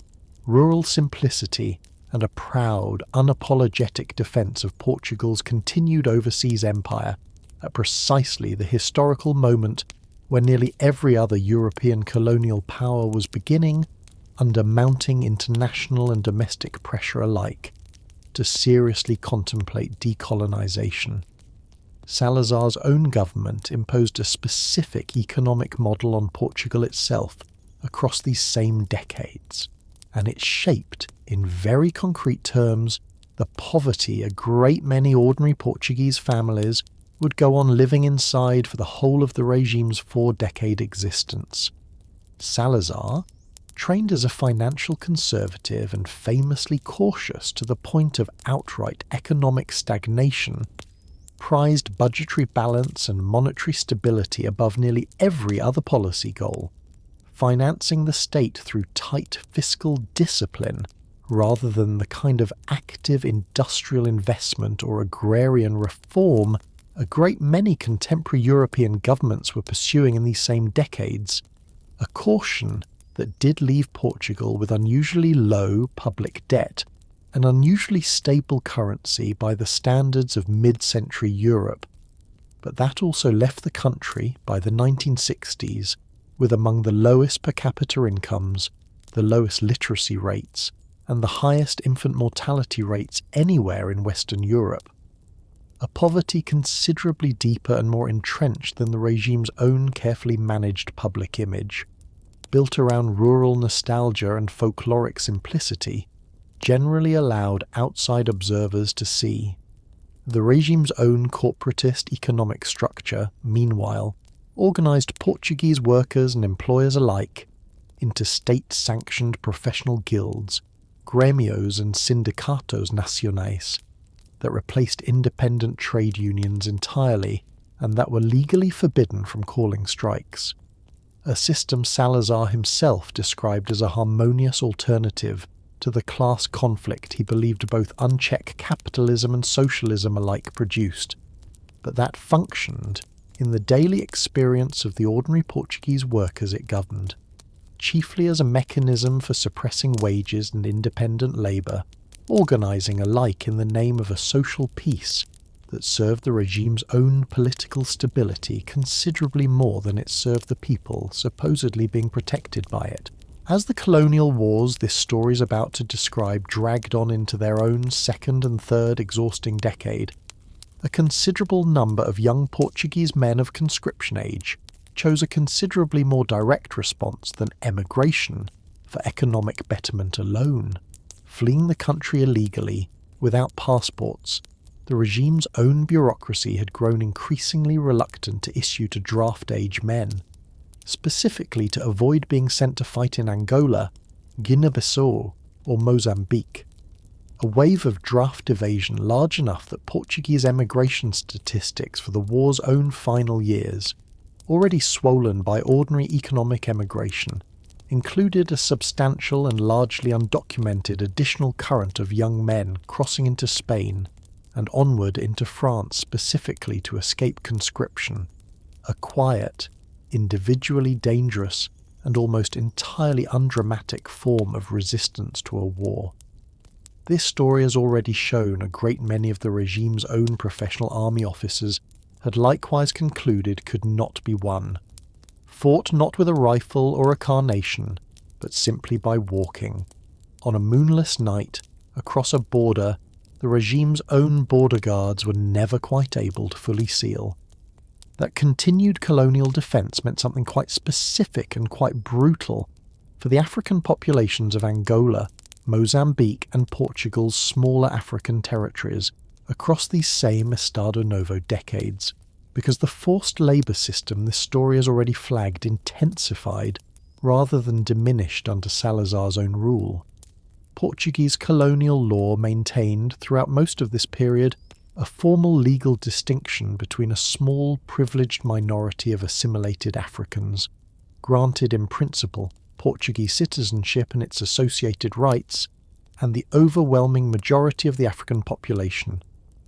rural simplicity, and a proud, unapologetic defence of Portugal's continued overseas empire at precisely the historical moment when nearly every other European colonial power was beginning, under mounting international and domestic pressure alike, to seriously contemplate decolonisation Salazar's own government imposed a specific economic model on Portugal itself across these same decades, and it shaped, in very concrete terms, the poverty a great many ordinary Portuguese families would go on living inside for the whole of the regime's 4-decade existence. Salazar, trained as a financial conservative and famously cautious to the point of outright economic stagnation, prized budgetary balance and monetary stability above nearly every other policy goal, financing the state through tight fiscal discipline rather than the kind of active industrial investment or agrarian reform a great many contemporary European governments were pursuing in these same decades, a caution that did leave Portugal with unusually low public debt, an unusually stable currency by the standards of mid-century Europe, but that also left the country by the 1960s with among the lowest per capita incomes, the lowest literacy rates, and the highest infant mortality rates anywhere in Western Europe. A poverty considerably deeper and more entrenched than the regime's own carefully managed public image, built around rural nostalgia and folkloric simplicity, generally allowed outside observers to see. The regime's own corporatist economic structure, meanwhile, organised Portuguese workers and employers alike into state-sanctioned professional guilds, gremios and sindicatos nacionais, that replaced independent trade unions entirely and that were legally forbidden from calling strikes. A system Salazar himself described as a harmonious alternative to the class conflict he believed both unchecked capitalism and socialism alike produced, but that functioned in the daily experience of the ordinary Portuguese workers it governed, chiefly as a mechanism for suppressing wages and independent labour, organising alike in the name of a social peace that served the regime's own political stability considerably more than it served the people supposedly being protected by it. As the colonial wars this story is about to describe dragged on into their own second and third exhausting decade, a considerable number of young Portuguese men of conscription age chose a considerably more direct response than emigration for economic betterment alone, fleeing the country illegally, without passports. The regime's own bureaucracy had grown increasingly reluctant to issue to draft-age men, specifically to avoid being sent to fight in Angola, Guinea-Bissau, or Mozambique. A wave of draft evasion large enough that Portuguese emigration statistics for the war's own final years, already swollen by ordinary economic emigration, included a substantial and largely undocumented additional current of young men crossing into Spain and onward into France specifically to escape conscription, a quiet, individually dangerous and almost entirely undramatic form of resistance to a war. This story has already shown a great many of the regime's own professional army officers had likewise concluded could not be won, fought not with a rifle or a carnation, but simply by walking, on a moonless night, across a border the regime's own border guards were never quite able to fully seal. That continued colonial defence meant something quite specific and quite brutal for the African populations of Angola, Mozambique and Portugal's smaller African territories across these same Estado Novo decades, because the forced labour system this story has already flagged intensified rather than diminished under Salazar's own rule. Portuguese colonial law maintained throughout most of this period a formal legal distinction between a small privileged minority of assimilated Africans, granted in principle Portuguese citizenship and its associated rights, and the overwhelming majority of the African population,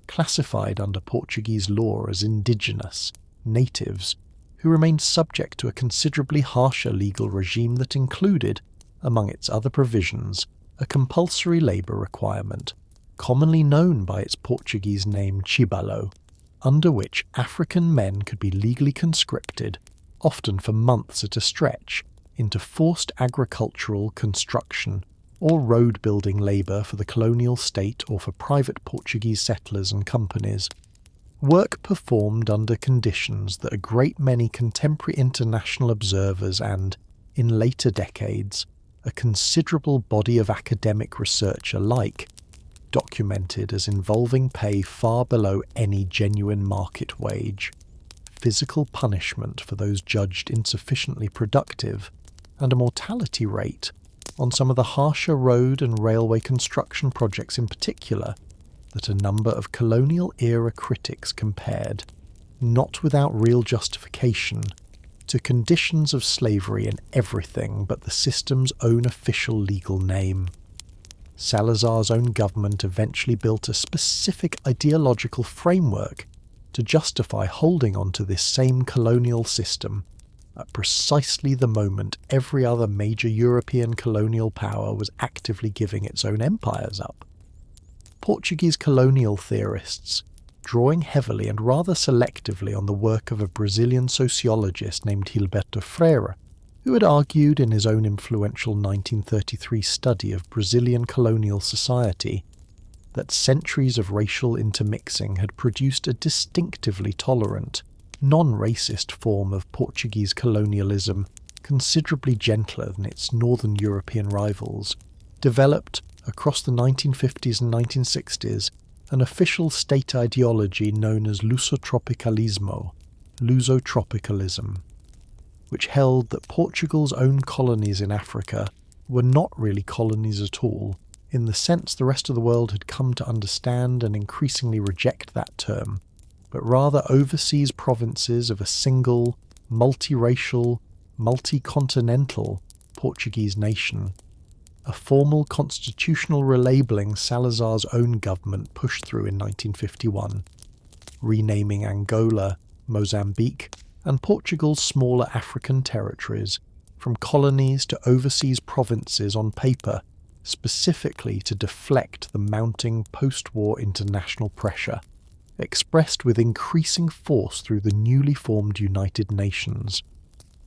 classified under Portuguese law as indigenous, natives, who remained subject to a considerably harsher legal regime that included, among its other provisions, a compulsory labour requirement, commonly known by its Portuguese name chibalo, under which African men could be legally conscripted, often for months at a stretch, into forced agricultural construction or road-building labour for the colonial state or for private Portuguese settlers and companies. work performed under conditions that a great many contemporary international observers and, in later decades, a considerable body of academic research alike documented as involving pay far below any genuine market wage, physical punishment for those judged insufficiently productive, and a mortality rate on some of the harsher road and railway construction projects in particular that a number of colonial-era critics compared, not without real justification, to conditions of slavery in everything but the system's own official legal name. Salazar's own government eventually built a specific ideological framework to justify holding on to this same colonial system at precisely the moment every other major European colonial power was actively giving its own empires up. Portuguese colonial theorists, drawing heavily and rather selectively on the work of a Brazilian sociologist named Gilberto Freire, who had argued in his own influential 1933 study of Brazilian colonial society that centuries of racial intermixing had produced a distinctively tolerant, non-racist form of Portuguese colonialism considerably gentler than its northern European rivals, developed across the 1950s and 1960s an official state ideology known as Lusotropicalismo, Lusotropicalism, which held that Portugal's own colonies in Africa were not really colonies at all, in the sense the rest of the world had come to understand and increasingly reject that term, but rather overseas provinces of a single, multiracial, multi-continental Portuguese nation, a formal constitutional relabelling Salazar's own government pushed through in 1951, renaming Angola, Mozambique, and Portugal's smaller African territories from colonies to overseas provinces on paper, specifically to deflect the mounting post-war international pressure, expressed with increasing force through the newly formed United Nations,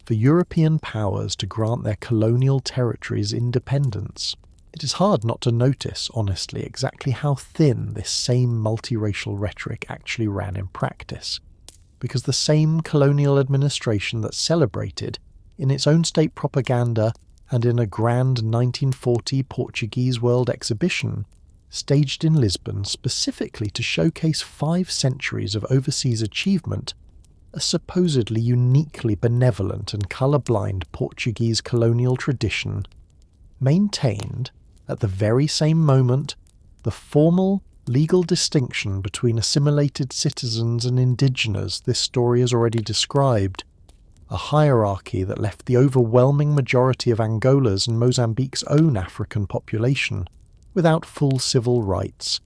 for European powers to grant their colonial territories independence. It is hard not to notice, honestly, exactly how thin this same multiracial rhetoric actually ran in practice, because the same colonial administration that celebrated, in its own state propaganda and in a grand 1940 Portuguese World Exhibition, staged in Lisbon specifically to showcase 5 centuries of overseas achievement, a supposedly uniquely benevolent and colour-blind Portuguese colonial tradition, maintained, at the very same moment, the formal legal distinction between assimilated citizens and indigenous this story has already described, a hierarchy that left the overwhelming majority of Angola's and Mozambique's own African population without full civil rights,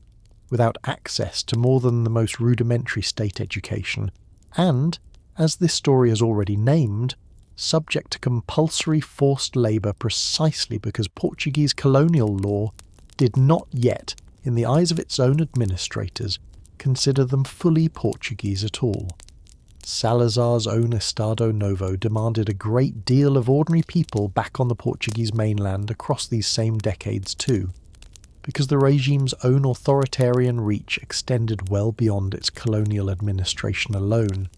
without access to more than the most rudimentary state education, and, as this story has already named, subject to compulsory forced labour precisely because Portuguese colonial law did not yet, in the eyes of its own administrators, consider them fully Portuguese at all. Salazar's own Estado Novo demanded a great deal of ordinary people back on the Portuguese mainland across these same decades too, because the regime's own authoritarian reach extended well beyond its colonial administration alone.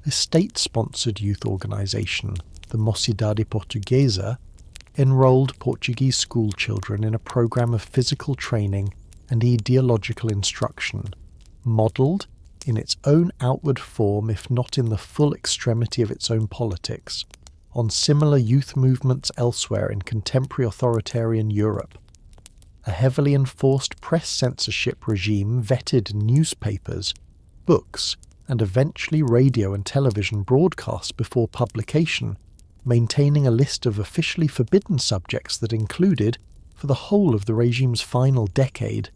A state-sponsored youth organisation, the Mocidade Portuguesa, enrolled Portuguese school children in a programme of physical training and ideological instruction, modelled, in its own outward form if not in the full extremity of its own politics, on similar youth movements elsewhere in contemporary authoritarian Europe. A heavily enforced press censorship regime vetted newspapers, books, and eventually radio and television broadcasts before publication, maintaining a list of officially forbidden subjects that included, for the whole of the regime's final decade,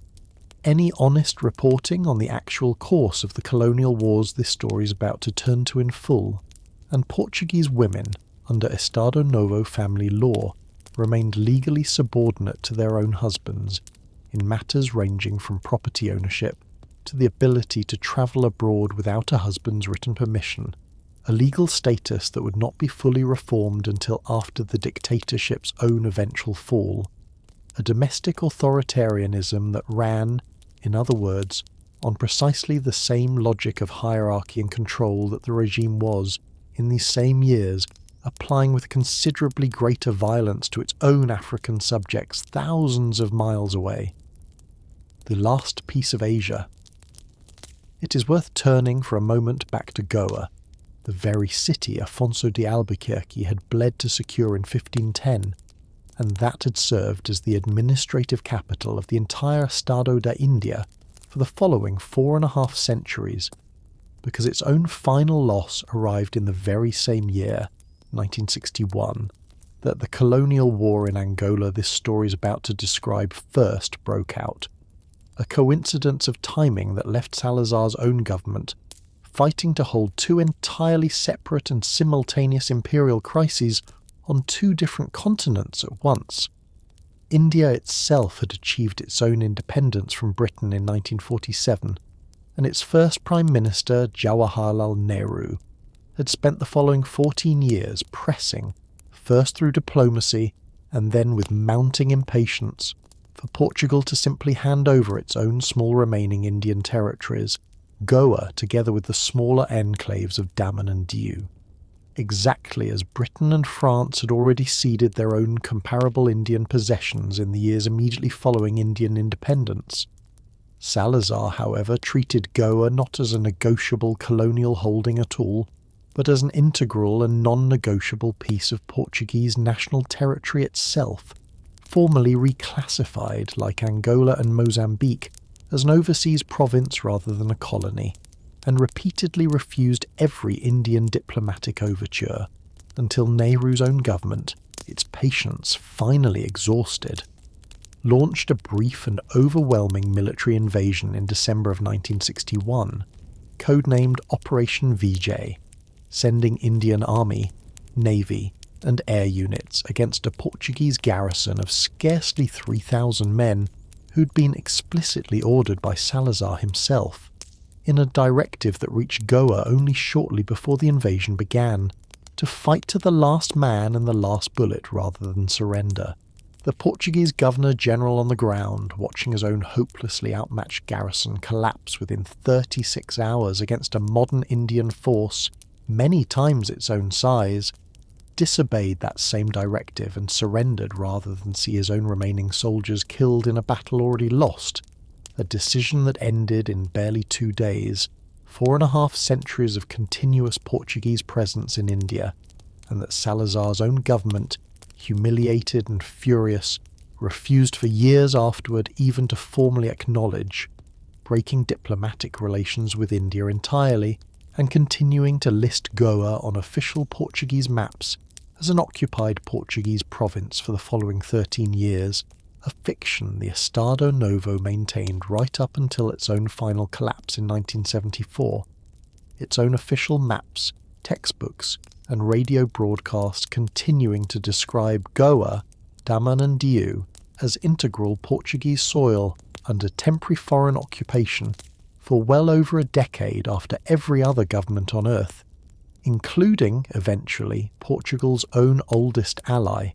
any honest reporting on the actual course of the colonial wars this story is about to turn to in full, and Portuguese women, under Estado Novo family law, remained legally subordinate to their own husbands, in matters ranging from property ownership to the ability to travel abroad without a husband's written permission, a legal status that would not be fully reformed until after the dictatorship's own eventual fall, a domestic authoritarianism that ran, in other words, on precisely the same logic of hierarchy and control that the regime was, in these same years, applying with considerably greater violence to its own African subjects thousands of miles away. The last piece of Asia. It is worth turning for a moment back to Goa, the very city Afonso de Albuquerque had bled to secure in 1510, and that had served as the administrative capital of the entire Estado da India for the following 4.5 centuries, because its own final loss arrived in the very same year, 1961, that the colonial war in Angola this story is about to describe first broke out, a coincidence of timing that left Salazar's own government fighting to hold two entirely separate and simultaneous imperial crises on two different continents at once. India itself had achieved its own independence from Britain in 1947, and its first Prime Minister, Jawaharlal Nehru, had spent the following 14 years pressing, first through diplomacy and then with mounting impatience, for Portugal to simply hand over its own small remaining Indian territories, Goa together with the smaller enclaves of Daman and Diu, exactly as Britain and France had already ceded their own comparable Indian possessions in the years immediately following Indian independence. Salazar, however, treated Goa not as a negotiable colonial holding at all, but as an integral and non-negotiable piece of Portuguese national territory itself, formally reclassified, like Angola and Mozambique, as an overseas province rather than a colony, and repeatedly refused every Indian diplomatic overture, until Nehru's own government, its patience finally exhausted, launched a brief and overwhelming military invasion in December of 1961, codenamed Operation Vijay, sending Indian Army, Navy, and air units against a Portuguese garrison of scarcely 3,000 men who'd been explicitly ordered by Salazar himself, in a directive that reached Goa only shortly before the invasion began, to fight to the last man and the last bullet rather than surrender. The Portuguese Governor-General on the ground, watching his own hopelessly outmatched garrison collapse within 36 hours against a modern Indian force many times its own size, disobeyed that same directive and surrendered rather than see his own remaining soldiers killed in a battle already lost, a decision that ended in barely 2 days, 4.5 centuries of continuous Portuguese presence in India, and that Salazar's own government, humiliated and furious, refused for years afterward even to formally acknowledge, breaking diplomatic relations with India entirely, and continuing to list Goa on official Portuguese maps as an occupied Portuguese province for the following 13 years, a fiction the Estado Novo maintained right up until its own final collapse in 1974. Its own official maps, textbooks, and radio broadcasts continuing to describe Goa, Daman and Diu as integral Portuguese soil under temporary foreign occupation for well over a decade after every other government on Earth, including, eventually, Portugal's own oldest ally,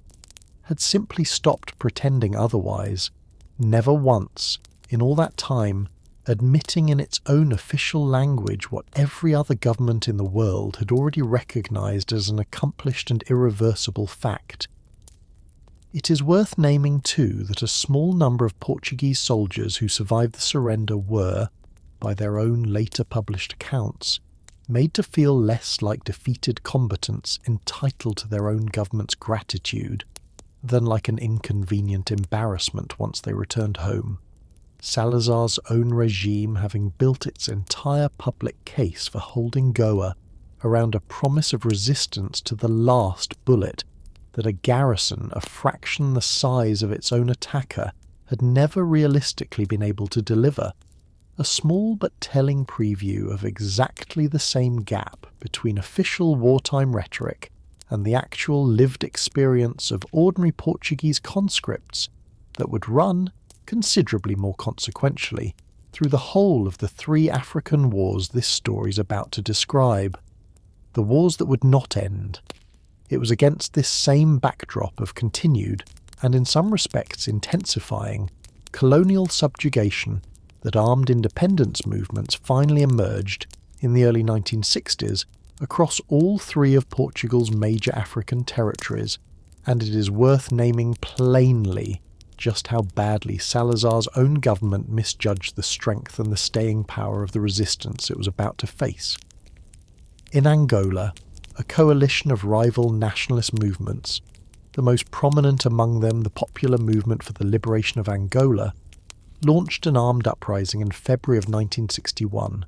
had simply stopped pretending otherwise, never once, in all that time, admitting in its own official language what every other government in the world had already recognised as an accomplished and irreversible fact. It is worth naming, too, that a small number of Portuguese soldiers who survived the surrender were, by their own later published accounts, made to feel less like defeated combatants entitled to their own government's gratitude than like an inconvenient embarrassment once they returned home. Salazar's own regime having built its entire public case for holding Goa around a promise of resistance to the last bullet that a garrison a fraction the size of its own attacker had never realistically been able to deliver. A small but telling preview of exactly the same gap between official wartime rhetoric and the actual lived experience of ordinary Portuguese conscripts that would run, considerably more consequentially, through the whole of the 3 African wars this story's about to describe. The wars that would not end. It was against this same backdrop of continued, and in some respects intensifying, colonial subjugation that armed independence movements finally emerged in the early 1960s across all three of Portugal's major African territories, and it is worth naming plainly just how badly Salazar's own government misjudged the strength and the staying power of the resistance it was about to face. In Angola, a coalition of rival nationalist movements, the most prominent among them the Popular Movement for the Liberation of Angola, launched an armed uprising in February of 1961,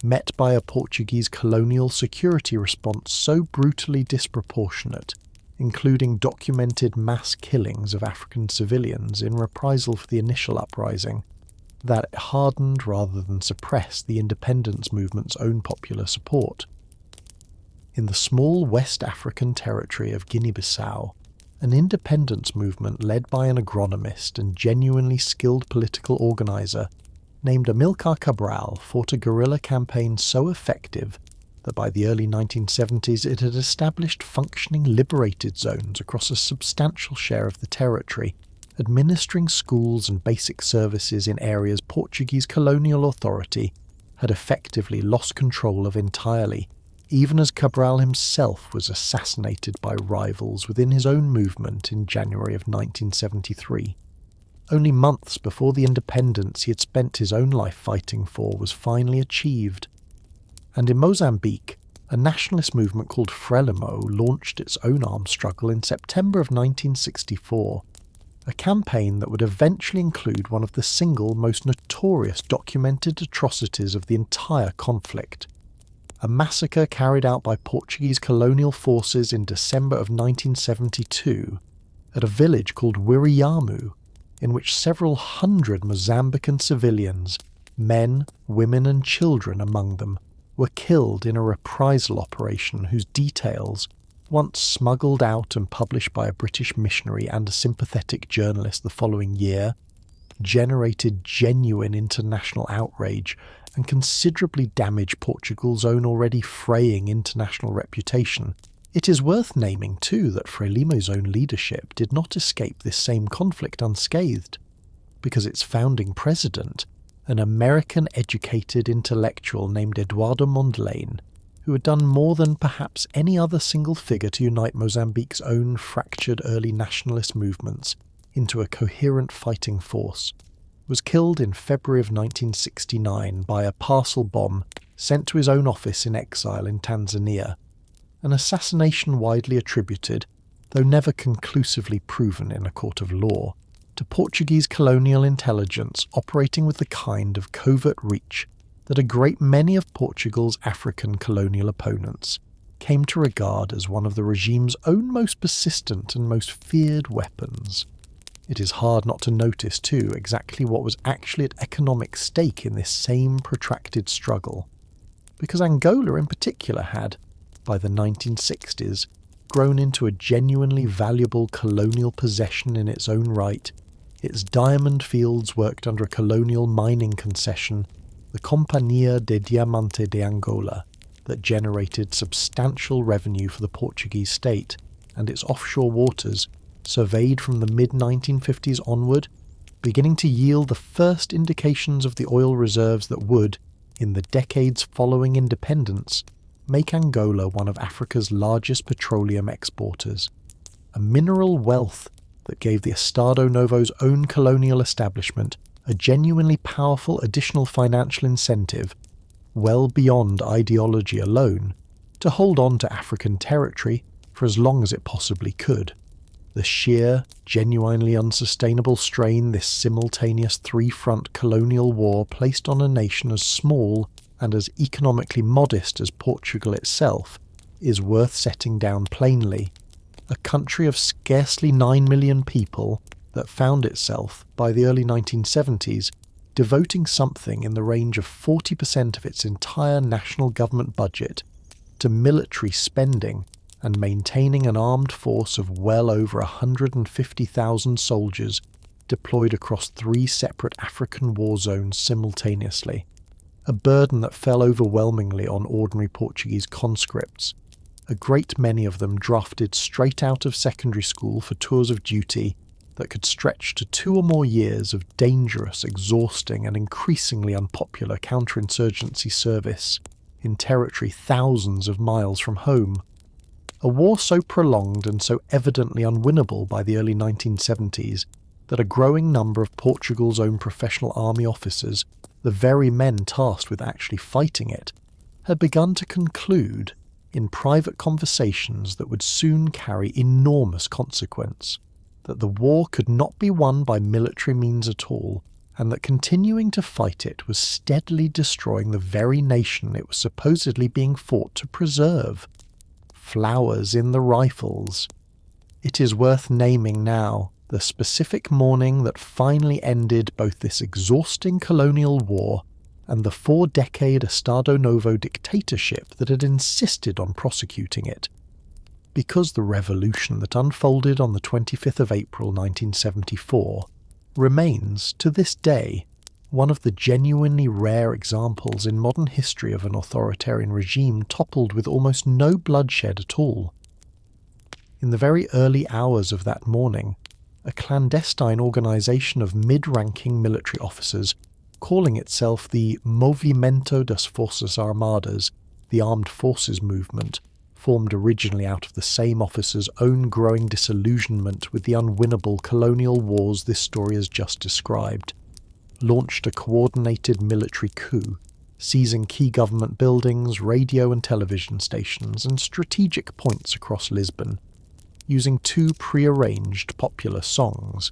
met by a Portuguese colonial security response so brutally disproportionate, including documented mass killings of African civilians in reprisal for the initial uprising, that it hardened rather than suppressed the independence movement's own popular support. In the small West African territory of Guinea-Bissau, an independence movement led by an agronomist and genuinely skilled political organiser named Amilcar Cabral fought a guerrilla campaign so effective that by the early 1970s it had established functioning liberated zones across a substantial share of the territory, administering schools and basic services in areas Portuguese colonial authority had effectively lost control of entirely, even as Cabral himself was assassinated by rivals within his own movement in January of 1973. Only months before the independence he had spent his own life fighting for was finally achieved. And in Mozambique, a nationalist movement called Frelimo launched its own armed struggle in September of 1964, a campaign that would eventually include one of the single most notorious documented atrocities of the entire conflict, a massacre carried out by Portuguese colonial forces in December of 1972 at a village called Wiriamu, in which several hundred Mozambican civilians, men, women and children among them, were killed in a reprisal operation whose details, once smuggled out and published by a British missionary and a sympathetic journalist the following year, generated genuine international outrage and considerably damaged Portugal's own already fraying international reputation. It is worth naming, too, that Frelimo's own leadership did not escape this same conflict unscathed, because its founding president, an American-educated intellectual named Eduardo Mondlane, who had done more than perhaps any other single figure to unite Mozambique's own fractured early nationalist movements into a coherent fighting force, was killed in February of 1969 by a parcel bomb sent to his own office in exile in Tanzania, an assassination widely attributed, though never conclusively proven in a court of law, to Portuguese colonial intelligence operating with the kind of covert reach that a great many of Portugal's African colonial opponents came to regard as one of the regime's own most persistent and most feared weapons. It is hard not to notice, too, exactly what was actually at economic stake in this same protracted struggle, because Angola in particular had, by the 1960s, grown into a genuinely valuable colonial possession in its own right. Its diamond fields worked under a colonial mining concession, the Companhia de Diamante de Angola, that generated substantial revenue for the Portuguese state, and its offshore waters, surveyed from the mid-1950s onward, beginning to yield the first indications of the oil reserves that would, in the decades following independence, make Angola one of Africa's largest petroleum exporters. A mineral wealth that gave the Estado Novo's own colonial establishment a genuinely powerful additional financial incentive, well beyond ideology alone, to hold on to African territory for as long as it possibly could. The sheer, genuinely unsustainable strain this simultaneous three-front colonial war placed on a nation as small and as economically modest as Portugal itself is worth setting down plainly. A country of scarcely 9 million people that found itself, by the early 1970s, devoting something in the range of 40% of its entire national government budget to military spending and maintaining an armed force of well over 150,000 soldiers deployed across 3 separate African war zones simultaneously, a burden that fell overwhelmingly on ordinary Portuguese conscripts, a great many of them drafted straight out of secondary school for tours of duty that could stretch to 2 or more years of dangerous, exhausting, and increasingly unpopular counterinsurgency service in territory thousands of miles from home. A war so prolonged and so evidently unwinnable by the early 1970s that a growing number of Portugal's own professional army officers, the very men tasked with actually fighting it, had begun to conclude in private conversations that would soon carry enormous consequence, that the war could not be won by military means at all, and that continuing to fight it was steadily destroying the very nation it was supposedly being fought to preserve. Flowers in the rifles. It is worth naming now the specific morning that finally ended both this exhausting colonial war and the 4-decade Estado Novo dictatorship that had insisted on prosecuting it. Because the revolution that unfolded on the 25th of April 1974 remains, to this day, one of the genuinely rare examples in modern history of an authoritarian regime toppled with almost no bloodshed at all. In the very early hours of that morning, a clandestine organisation of mid-ranking military officers calling itself the Movimento das Forças Armadas, the Armed Forces Movement, formed originally out of the same officers' own growing disillusionment with the unwinnable colonial wars this story has just described, launched a coordinated military coup, seizing key government buildings, radio and television stations, and strategic points across Lisbon, using 2 pre-arranged popular songs,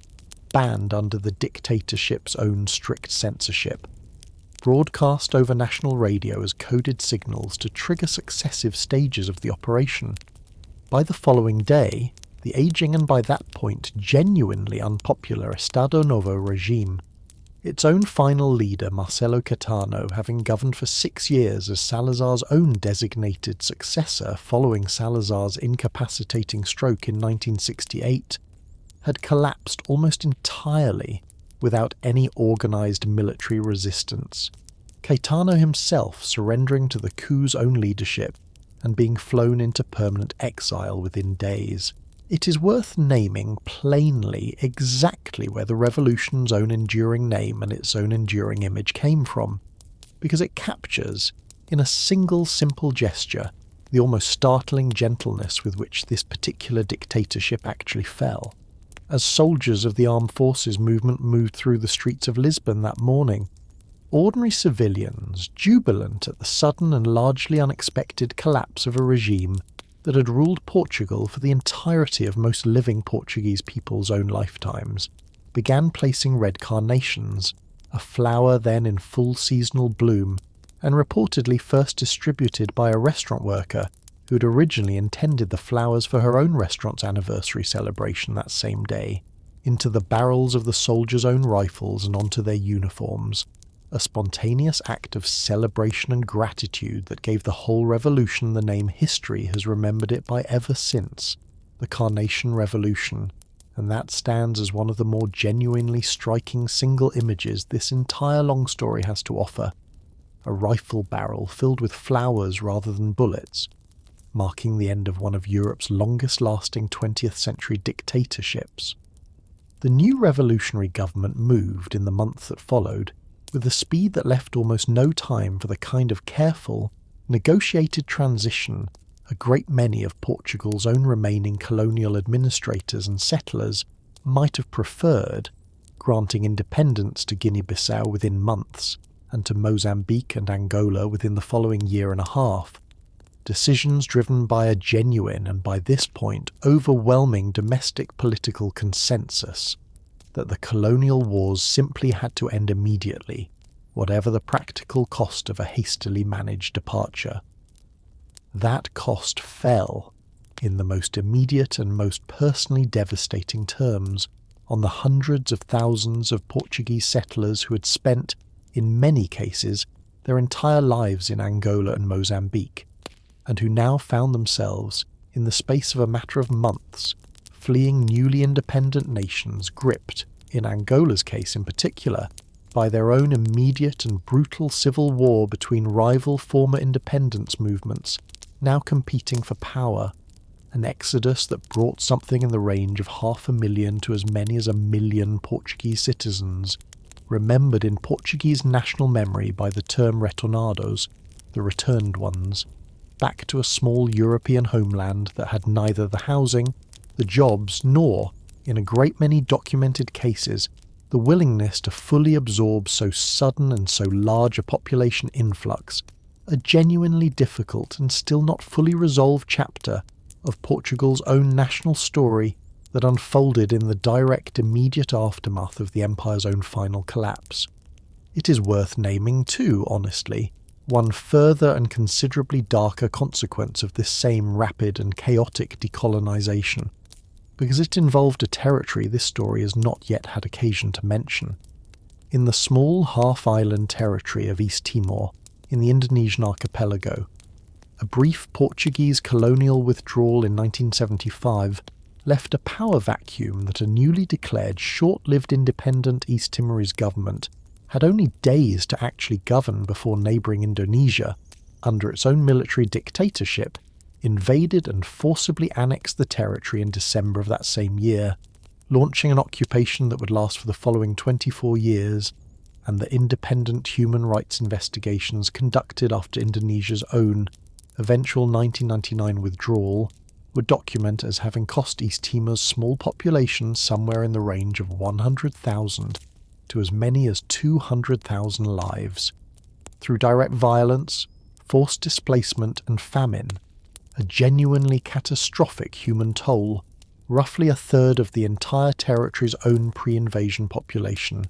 banned under the dictatorship's own strict censorship, broadcast over national radio as coded signals to trigger successive stages of the operation. By the following day, the ageing and by that point genuinely unpopular Estado Novo regime, its own final leader Marcelo Caetano having governed for 6 years as Salazar's own designated successor following Salazar's incapacitating stroke in 1968, had collapsed almost entirely without any organised military resistance, Caetano himself surrendering to the coup's own leadership and being flown into permanent exile within days. It is worth naming plainly exactly where the revolution's own enduring name and its own enduring image came from, because it captures, in a single simple gesture, the almost startling gentleness with which this particular dictatorship actually fell. As soldiers of the armed forces movement moved through the streets of Lisbon that morning, ordinary civilians, jubilant at the sudden and largely unexpected collapse of a regime that had ruled Portugal for the entirety of most living Portuguese people's own lifetimes, began placing red carnations, a flower then in full seasonal bloom, and reportedly first distributed by a restaurant worker who had originally intended the flowers for her own restaurant's anniversary celebration that same day, into the barrels of the soldiers' own rifles and onto their uniforms, a spontaneous act of celebration and gratitude that gave the whole revolution the name history has remembered it by ever since, the Carnation Revolution, and that stands as one of the more genuinely striking single images this entire long story has to offer. A rifle barrel filled with flowers rather than bullets, marking the end of one of Europe's longest-lasting 20th century dictatorships. The new revolutionary government moved in the month that followed with a speed that left almost no time for the kind of careful, negotiated transition a great many of Portugal's own remaining colonial administrators and settlers might have preferred, granting independence to Guinea-Bissau within months and to Mozambique and Angola within the following year and a half, decisions driven by a genuine and by this point overwhelming domestic political consensus that the colonial wars simply had to end immediately, whatever the practical cost of a hastily managed departure. That cost fell, in the most immediate and most personally devastating terms, on the hundreds of thousands of Portuguese settlers who had spent, in many cases, their entire lives in Angola and Mozambique, and who now found themselves, in the space of a matter of months, fleeing newly independent nations gripped, in Angola's case in particular, by their own immediate and brutal civil war between rival former independence movements, now competing for power, an exodus that brought something in the range of 500,000 to as many as 1,000,000 Portuguese citizens, remembered in Portuguese national memory by the term retornados, the returned ones, back to a small European homeland that had neither the housing, the jobs, nor, in a great many documented cases, the willingness to fully absorb so sudden and so large a population influx, a genuinely difficult and still not fully resolved chapter of Portugal's own national story that unfolded in the direct immediate aftermath of the empire's own final collapse. It is worth naming too, honestly, one further and considerably darker consequence of this same rapid and chaotic decolonisation, because it involved a territory this story has not yet had occasion to mention. In the small half-island territory of East Timor, in the Indonesian archipelago, a brief Portuguese colonial withdrawal in 1975 left a power vacuum that a newly declared short-lived independent East Timorese government had only days to actually govern before neighbouring Indonesia, under its own military dictatorship, invaded and forcibly annexed the territory in December of that same year, launching an occupation that would last for the following 24 years, and the independent human rights investigations conducted after Indonesia's own eventual 1999 withdrawal would document as having cost East Timor's small population somewhere in the range of 100,000 to as many as 200,000 lives. Through direct violence, forced displacement and famine, a genuinely catastrophic human toll, roughly a third of the entire territory's own pre-invasion population,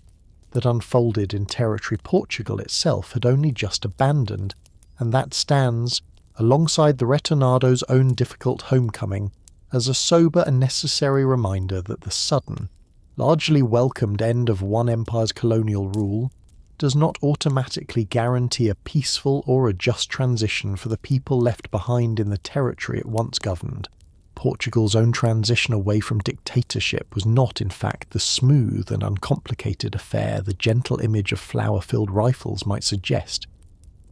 that unfolded in territory Portugal itself had only just abandoned, and that stands, alongside the Retornado's own difficult homecoming, as a sober and necessary reminder that the sudden, largely welcomed end of one empire's colonial rule does not automatically guarantee a peaceful or a just transition for the people left behind in the territory it once governed. Portugal's own transition away from dictatorship was not, in fact, the smooth and uncomplicated affair the gentle image of flower-filled rifles might suggest,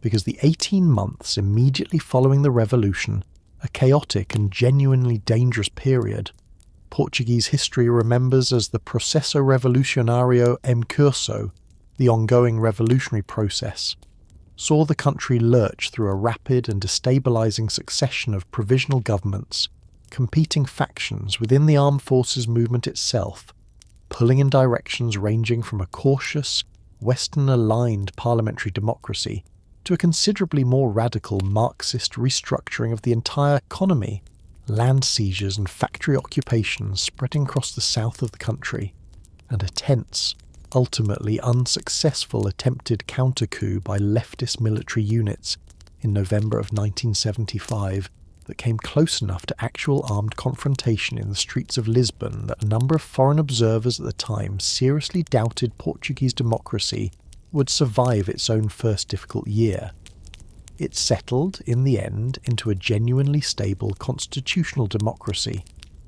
because the 18 months immediately following the revolution, a chaotic and genuinely dangerous period, Portuguese history remembers as the Processo Revolucionario em Curso, the ongoing revolutionary process, saw the country lurch through a rapid and destabilising succession of provisional governments, competing factions within the armed forces movement itself, pulling in directions ranging from a cautious, Western-aligned parliamentary democracy to a considerably more radical Marxist restructuring of the entire economy, land seizures and factory occupations spreading across the south of the country, and a tense, ultimately unsuccessful attempted counter-coup by leftist military units in November of 1975 that came close enough to actual armed confrontation in the streets of Lisbon that a number of foreign observers at the time seriously doubted Portuguese democracy would survive its own first difficult year. It settled, in the end, into a genuinely stable constitutional democracy,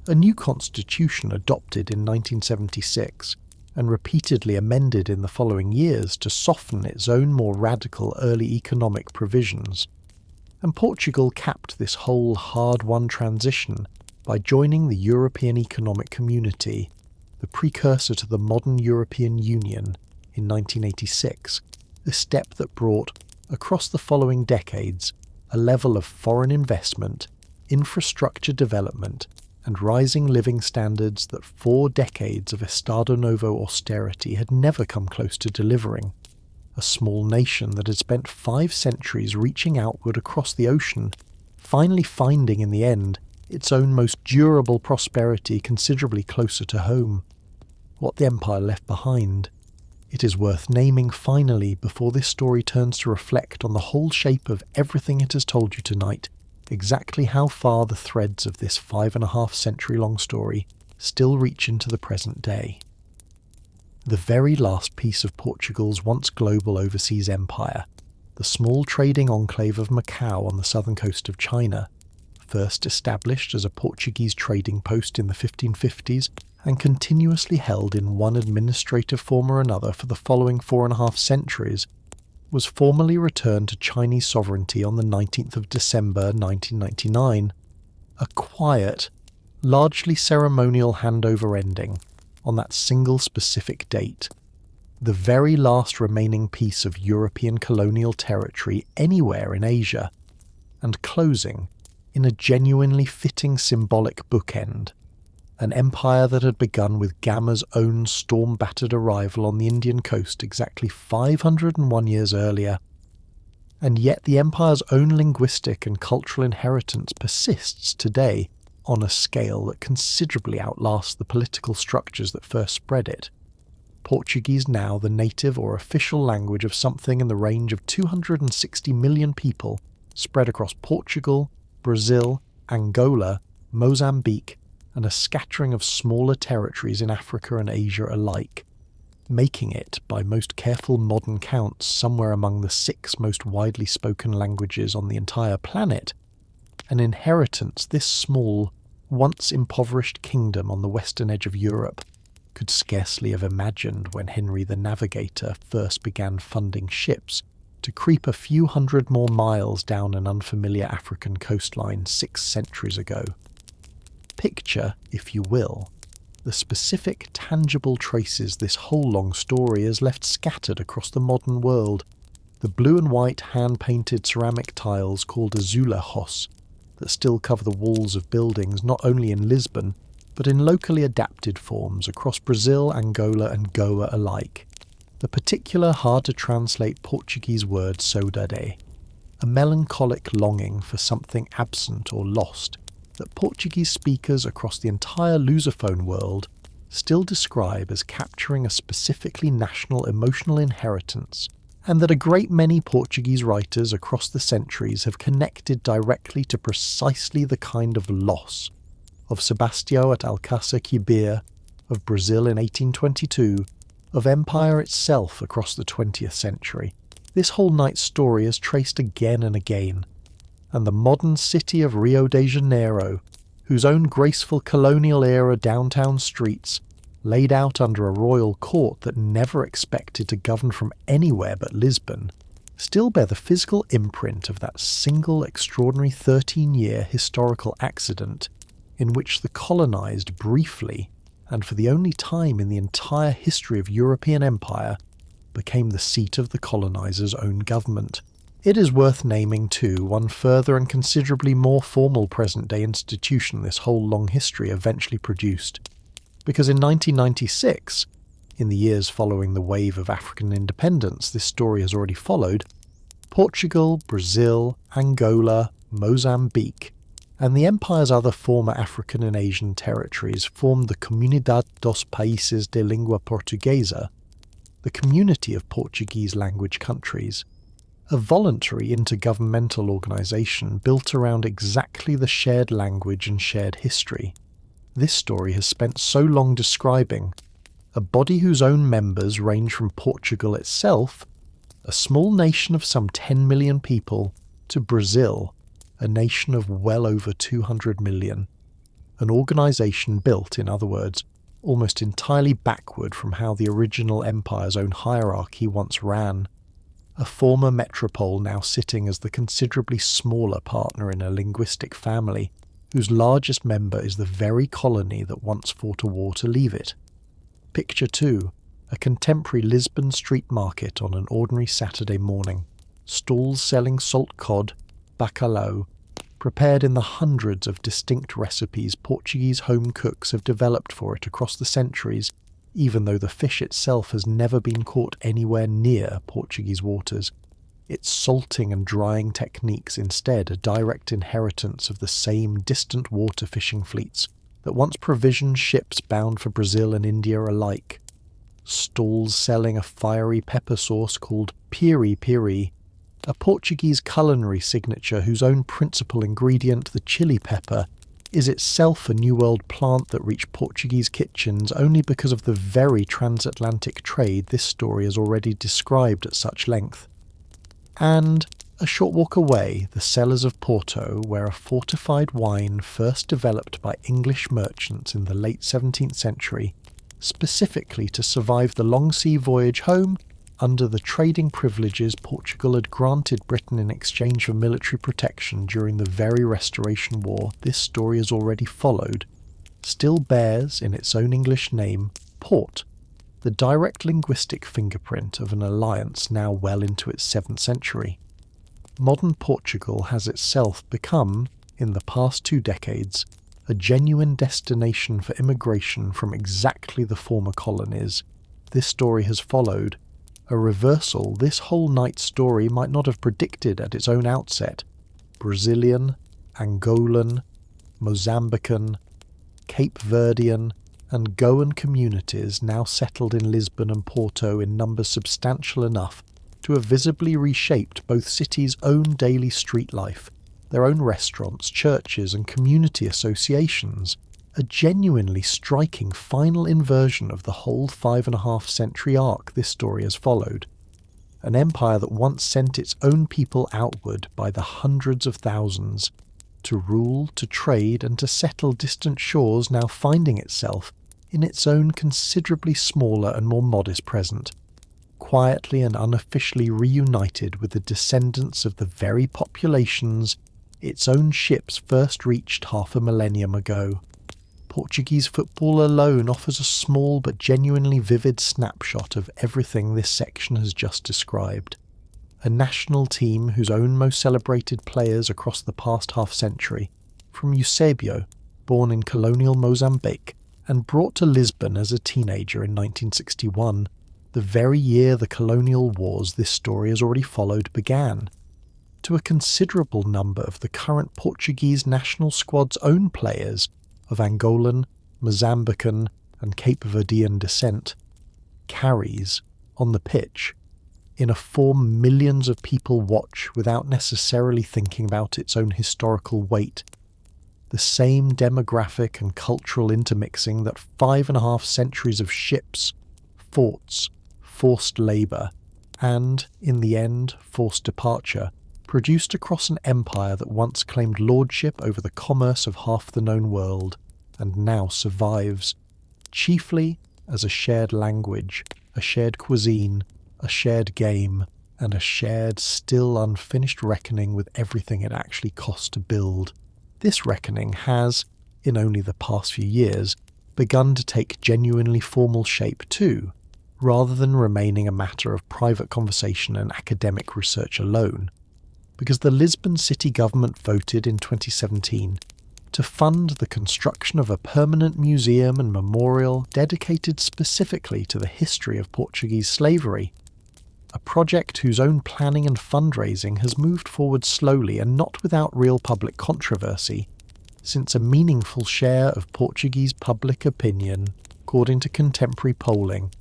a new constitution adopted in 1976 and repeatedly amended in the following years to soften its own more radical early economic provisions. And Portugal capped this whole hard-won transition by joining the European Economic Community, the precursor to the modern European Union, in 1986, a step that brought, across the following decades, a level of foreign investment, infrastructure development, and rising living standards that 4 decades of Estado Novo austerity had never come close to delivering. A small nation that had spent 5 centuries reaching outward across the ocean, finally finding in the end its own most durable prosperity considerably closer to home. What the empire left behind. It is worth naming finally before this story turns to reflect on the whole shape of everything it has told you tonight, exactly how far the threads of this 5.5 century long story still reach into the present day. The very last piece of Portugal's once global overseas empire, the small trading enclave of Macau on the southern coast of China, first established as a Portuguese trading post in the 1550s and continuously held in one administrative form or another for the following 4.5 centuries, was formally returned to Chinese sovereignty on the 19th of December 1999. A quiet, largely ceremonial handover ending on that single specific date, the very last remaining piece of European colonial territory anywhere in Asia, and closing in a genuinely fitting symbolic bookend, an empire that had begun with Gama's own storm-battered arrival on the Indian coast exactly 501 years earlier. And yet the empire's own linguistic and cultural inheritance persists today on a scale that considerably outlasts the political structures that first spread it. Portuguese now the native or official language of something in the range of 260 million people spread across Portugal, Brazil, Angola, Mozambique, and a scattering of smaller territories in Africa and Asia alike, making it, by most careful modern counts, somewhere among the 6 most widely spoken languages on the entire planet, an inheritance this small, once impoverished kingdom on the western edge of Europe could scarcely have imagined when Henry the Navigator first began funding ships to creep a few hundred more miles down an unfamiliar African coastline 6 centuries ago. Picture, if you will, the specific, tangible traces this whole long story has left scattered across the modern world. The blue and white hand-painted ceramic tiles called azulejos that still cover the walls of buildings not only in Lisbon, but in locally adapted forms across Brazil, Angola and Goa alike. The particular hard-to-translate Portuguese word saudade, a melancholic longing for something absent or lost, that Portuguese speakers across the entire Lusophone world still describe as capturing a specifically national emotional inheritance, and that a great many Portuguese writers across the centuries have connected directly to precisely the kind of loss of Sebastião at Alcácer Quibir, of Brazil in 1822, of empire itself across the 20th century. This whole night's story is traced again and again, and the modern city of Rio de Janeiro, whose own graceful colonial-era downtown streets, laid out under a royal court that never expected to govern from anywhere but Lisbon, still bear the physical imprint of that single extraordinary 13-year historical accident in which the colonized briefly, and for the only time in the entire history of European empire, became the seat of the colonizer's own government. It is worth naming, too, one further and considerably more formal present-day institution this whole long history eventually produced, because in 1996, in the years following the wave of African independence this story has already followed, Portugal, Brazil, Angola, Mozambique, and the empire's other former African and Asian territories formed the Comunidade dos Países de Língua Portuguesa, the community of Portuguese language countries, a voluntary intergovernmental organisation built around exactly the shared language and shared history this story has spent so long describing, a body whose own members range from Portugal itself, a small nation of some 10 million people, to Brazil, a nation of well over 200 million. An organisation built, in other words, almost entirely backward from how the original empire's own hierarchy once ran. A former metropole now sitting as the considerably smaller partner in a linguistic family, whose largest member is the very colony that once fought a war to leave it. Picture, too, a contemporary Lisbon street market on an ordinary Saturday morning, stalls selling salt cod, bacalhau, prepared in the hundreds of distinct recipes Portuguese home cooks have developed for it across the centuries, even though the fish itself has never been caught anywhere near Portuguese waters. Its salting and drying techniques instead a direct inheritance of the same distant water fishing fleets that once provisioned ships bound for Brazil and India alike. Stalls selling a fiery pepper sauce called piri-piri, a Portuguese culinary signature whose own principal ingredient, the chili pepper, is itself a New World plant that reached Portuguese kitchens only because of the very transatlantic trade this story has already described at such length. And, a short walk away, the cellars of Porto, where a fortified wine first developed by English merchants in the late 17th century, specifically to survive the long sea voyage home under the trading privileges Portugal had granted Britain in exchange for military protection during the very Restoration War this story has already followed, still bears, in its own English name, Port, the direct linguistic fingerprint of an alliance now well into its 7th century. Modern Portugal has itself become, in the past 2 decades, a genuine destination for immigration from exactly the former colonies this story has followed, a reversal this whole night story might not have predicted at its own outset. Brazilian, Angolan, Mozambican, Cape Verdean and Goan communities now settled in Lisbon and Porto in numbers substantial enough to have visibly reshaped both cities' own daily street life, their own restaurants, churches and community associations, a genuinely striking final inversion of the whole 5.5-century arc this story has followed. An empire that once sent its own people outward by the hundreds of thousands, to rule, to trade and to settle distant shores, now finding itself in its own considerably smaller and more modest present, quietly and unofficially reunited with the descendants of the very populations its own ships first reached half a millennium ago. Portuguese football alone offers a small but genuinely vivid snapshot of everything this section has just described. A national team whose own most celebrated players across the past half-century, from Eusebio, born in colonial Mozambique and brought to Lisbon as a teenager in 1961, the very year the colonial wars this story has already followed began, to a considerable number of the current Portuguese national squad's own players of Angolan, Mozambican and Cape Verdean descent, carries, on the pitch, in a form millions of people watch without necessarily thinking about its own historical weight, the same demographic and cultural intermixing that 5.5 centuries of ships, forts, forced labour, and, in the end, forced departure, produced across an empire that once claimed lordship over the commerce of half the known world, and now survives, chiefly as a shared language, a shared cuisine, a shared game, and a shared, still unfinished reckoning with everything it actually cost to build. This reckoning has, in only the past few years, begun to take genuinely formal shape too, rather than remaining a matter of private conversation and academic research alone, because the Lisbon city government voted in 2017 to fund the construction of a permanent museum and memorial dedicated specifically to the history of Portuguese slavery, a project whose own planning and fundraising has moved forward slowly and not without real public controversy, since a meaningful share of Portuguese public opinion, according to contemporary polling,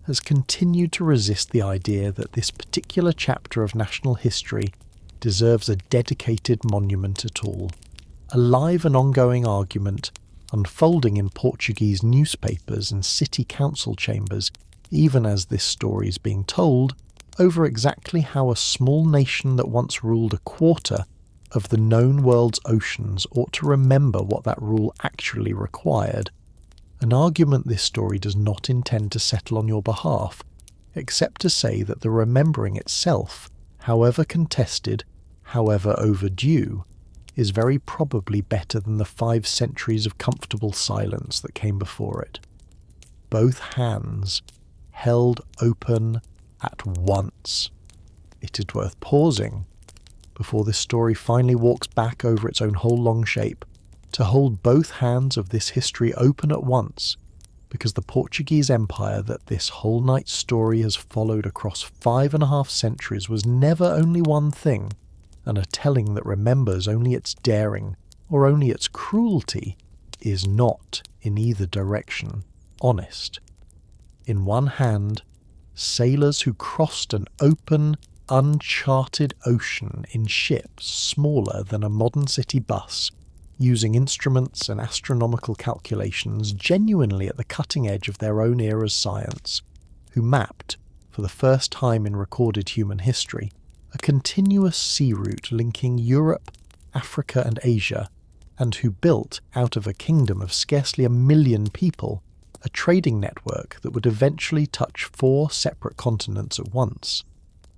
has continued to resist the idea that this particular chapter of national history deserves a dedicated monument at all. A live and ongoing argument unfolding in Portuguese newspapers and city council chambers, even as this story is being told, over exactly how a small nation that once ruled a quarter of the known world's oceans ought to remember what that rule actually required. An argument this story does not intend to settle on your behalf, except to say that the remembering itself, however contested, however overdue, is very probably better than the 5 centuries of comfortable silence that came before it. Both hands held open at once. It is worth pausing, before this story finally walks back over its own whole long shape, to hold both hands of this history open at once, because the Portuguese Empire that this whole night story has followed across 5.5 centuries was never only one thing, and a telling that remembers only its daring or only its cruelty is not, in either direction, honest. In one hand, sailors who crossed an open, uncharted ocean in ships smaller than a modern city bus, using instruments and astronomical calculations genuinely at the cutting edge of their own era's science, who mapped, for the first time in recorded human history, a continuous sea route linking Europe, Africa and Asia, and who built, out of a kingdom of scarcely 1 million people, a trading network that would eventually touch 4 separate continents at once,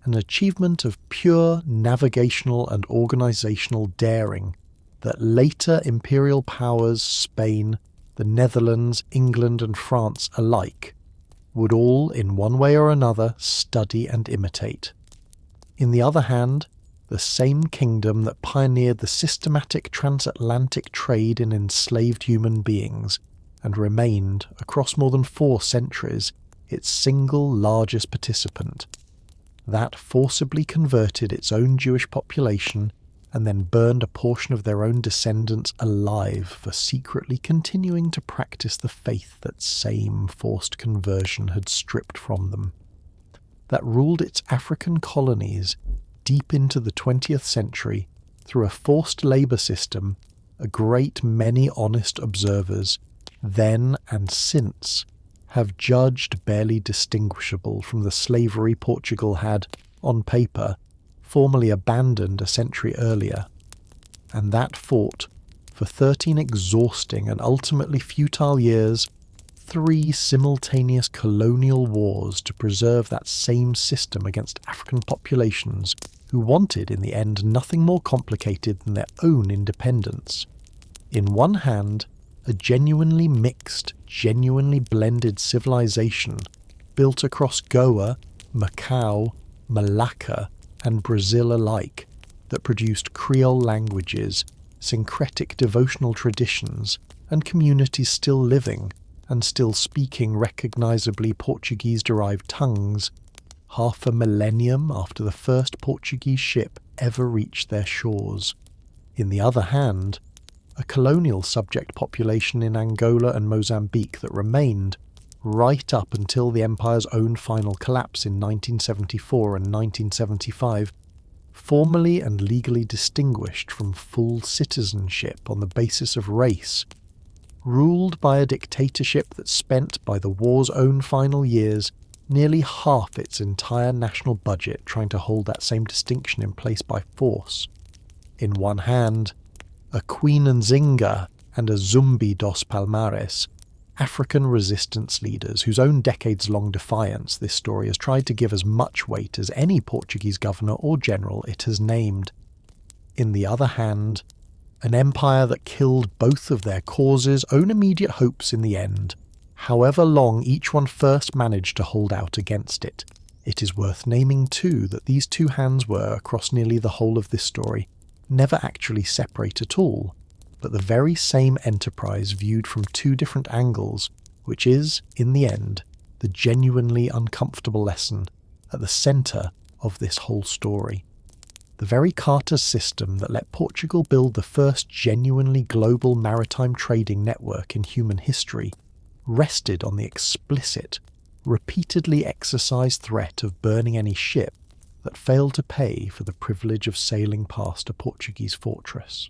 an achievement of pure navigational and organisational daring that later imperial powers Spain, the Netherlands, England and France alike would all, in one way or another, study and imitate. In the other hand, the same kingdom that pioneered the systematic transatlantic trade in enslaved human beings and remained, across more than 4 centuries, its single largest participant, that forcibly converted its own Jewish population and then burned a portion of their own descendants alive for secretly continuing to practice the faith that same forced conversion had stripped from them, that ruled its African colonies deep into the 20th century through a forced labour system a great many honest observers, then and since, have judged barely distinguishable from the slavery Portugal had, on paper, formally abandoned a century earlier, and that fought, for 13 exhausting and ultimately futile years, 3 simultaneous colonial wars to preserve that same system against African populations who wanted in the end nothing more complicated than their own independence. In one hand, a genuinely mixed, genuinely blended civilization built across Goa, Macau, Malacca and Brazil alike that produced Creole languages, syncretic devotional traditions and communities still living and still speaking recognisably Portuguese-derived tongues, half a millennium after the first Portuguese ship ever reached their shores. In the other hand, a colonial subject population in Angola and Mozambique that remained, right up until the empire's own final collapse in 1974 and 1975, formally and legally distinguished from full citizenship on the basis of race, ruled by a dictatorship that spent, by the war's own final years, nearly half its entire national budget trying to hold that same distinction in place by force. In one hand, a Queen Nzinga and a Zumbi dos Palmares, African resistance leaders whose own decades-long defiance this story has tried to give as much weight as any Portuguese governor or general it has named. In the other hand, an empire that killed both of their causes' own immediate hopes in the end, however long each one first managed to hold out against it. It is worth naming too that these 2 hands were, across nearly the whole of this story, never actually separate at all, but the very same enterprise viewed from 2 different angles, which is, in the end, the genuinely uncomfortable lesson at the centre of this whole story. The very Carter system that let Portugal build the first genuinely global maritime trading network in human history rested on the explicit, repeatedly exercised threat of burning any ship that failed to pay for the privilege of sailing past a Portuguese fortress.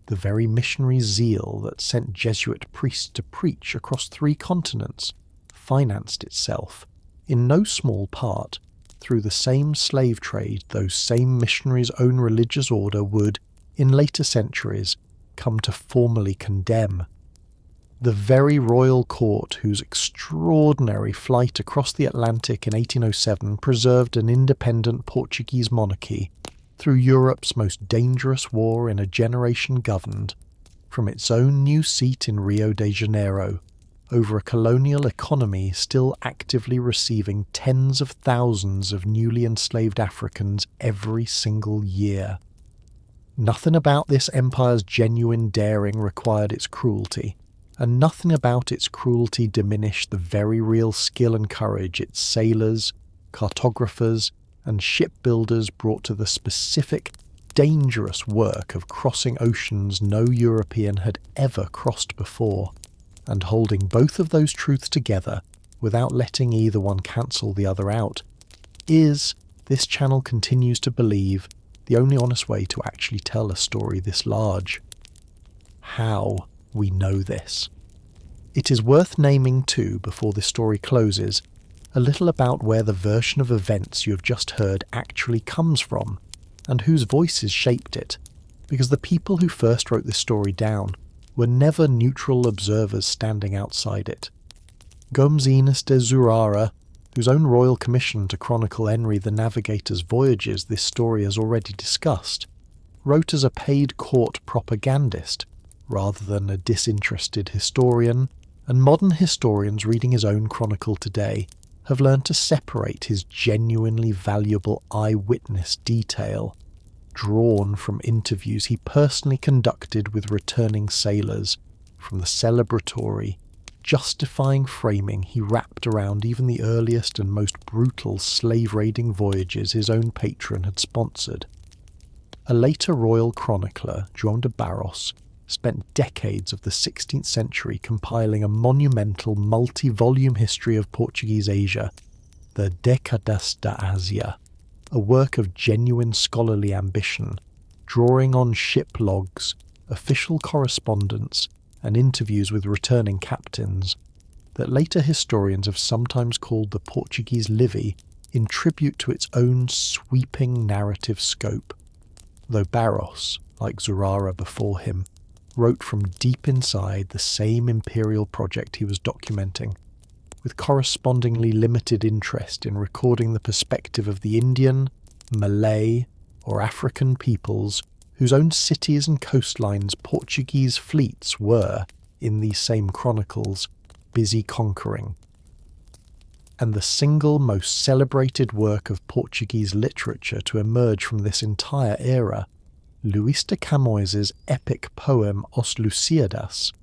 The very missionary zeal that sent Jesuit priests to preach across 3 continents financed itself, in no small part, through the same slave trade those same missionaries' own religious order would, in later centuries, come to formally condemn. The very royal court whose extraordinary flight across the Atlantic in 1807 preserved an independent Portuguese monarchy through Europe's most dangerous war in a generation governed, from its own new seat in Rio de Janeiro, over a colonial economy still actively receiving tens of thousands of newly enslaved Africans every single year. Nothing about this empire's genuine daring required its cruelty, and nothing about its cruelty diminished the very real skill and courage its sailors, cartographers, and shipbuilders brought to the specific, dangerous work of crossing oceans no European had ever crossed before, and holding both of those truths together without letting either one cancel the other out, is, this channel continues to believe, the only honest way to actually tell a story this large. How we know this. It is worth naming too, before this story closes, a little about where the version of events you have just heard actually comes from, and whose voices shaped it, because the people who first wrote this story down were never neutral observers standing outside it. Gomes Inês de Zurara, whose own royal commission to chronicle Henry the Navigator's voyages this story has already discussed, wrote as a paid court propagandist rather than a disinterested historian, and modern historians reading his own chronicle today have learned to separate his genuinely valuable eyewitness detail, drawn from interviews he personally conducted with returning sailors, from the celebratory, justifying framing he wrapped around even the earliest and most brutal slave-raiding voyages his own patron had sponsored. A later royal chronicler, João de Barros, spent decades of the 16th century compiling a monumental multi-volume history of Portuguese Asia, the Décadas da Ásia, a work of genuine scholarly ambition, drawing on ship logs, official correspondence, and interviews with returning captains, that later historians have sometimes called the Portuguese Livy in tribute to its own sweeping narrative scope, though Barros, like Zurara before him, wrote from deep inside the same imperial project he was documenting, with correspondingly limited interest in recording the perspective of the Indian, Malay, or African peoples whose own cities and coastlines Portuguese fleets were, in these same chronicles, busy conquering. And the single most celebrated work of Portuguese literature to emerge from this entire era, Luís de Camões's epic poem Os Lusíadas,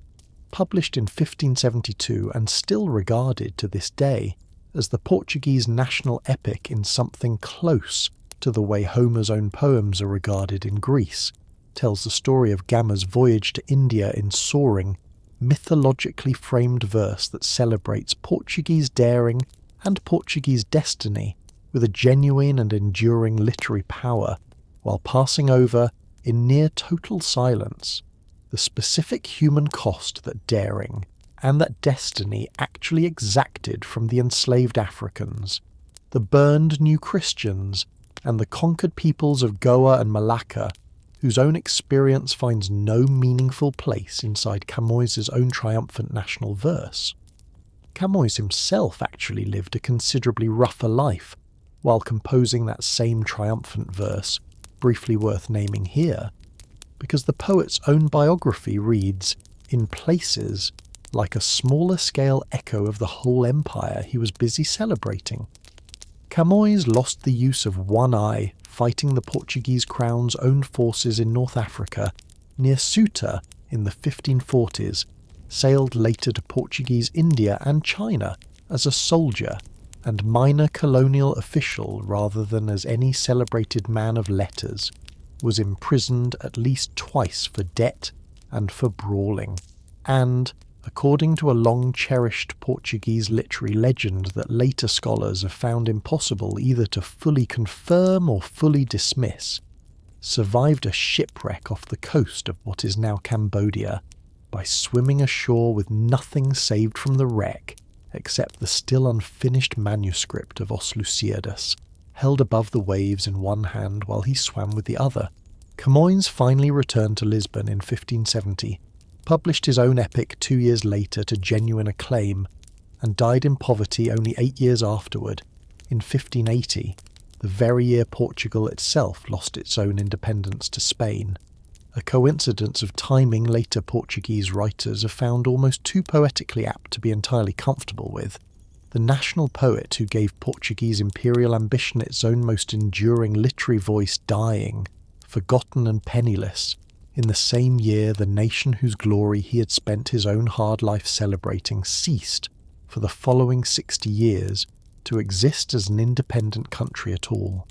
published in 1572 and still regarded to this day as the Portuguese national epic in something close to the way Homer's own poems are regarded in Greece, tells the story of Gama's voyage to India in soaring, mythologically framed verse that celebrates Portuguese daring and Portuguese destiny with a genuine and enduring literary power, while passing over, in near total silence, the specific human cost that daring and that destiny actually exacted from the enslaved Africans, the burned New Christians, and the conquered peoples of Goa and Malacca, whose own experience finds no meaningful place inside Camões's own triumphant national verse. Camões himself actually lived a considerably rougher life while composing that same triumphant verse, briefly worth naming here, because the poet's own biography reads, in places, like a smaller-scale echo of the whole empire he was busy celebrating. Camões lost the use of one eye fighting the Portuguese crown's own forces in North Africa near Ceuta in the 1540s, sailed later to Portuguese India and China as a soldier and minor colonial official rather than as any celebrated man of letters, was imprisoned at least twice for debt and for brawling, and, according to a long-cherished Portuguese literary legend that later scholars have found impossible either to fully confirm or fully dismiss, survived a shipwreck off the coast of what is now Cambodia by swimming ashore with nothing saved from the wreck except the still unfinished manuscript of Os Lusíadas, held above the waves in one hand while he swam with the other. Camões finally returned to Lisbon in 1570, published his own epic 2 years later to genuine acclaim, and died in poverty only 8 years afterward, in 1580, the very year Portugal itself lost its own independence to Spain, a coincidence of timing later Portuguese writers have found almost too poetically apt to be entirely comfortable with. The national poet who gave Portuguese imperial ambition its own most enduring literary voice dying, forgotten and penniless, in the same year the nation whose glory he had spent his own hard life celebrating ceased, for the following 60 years, to exist as an independent country at all.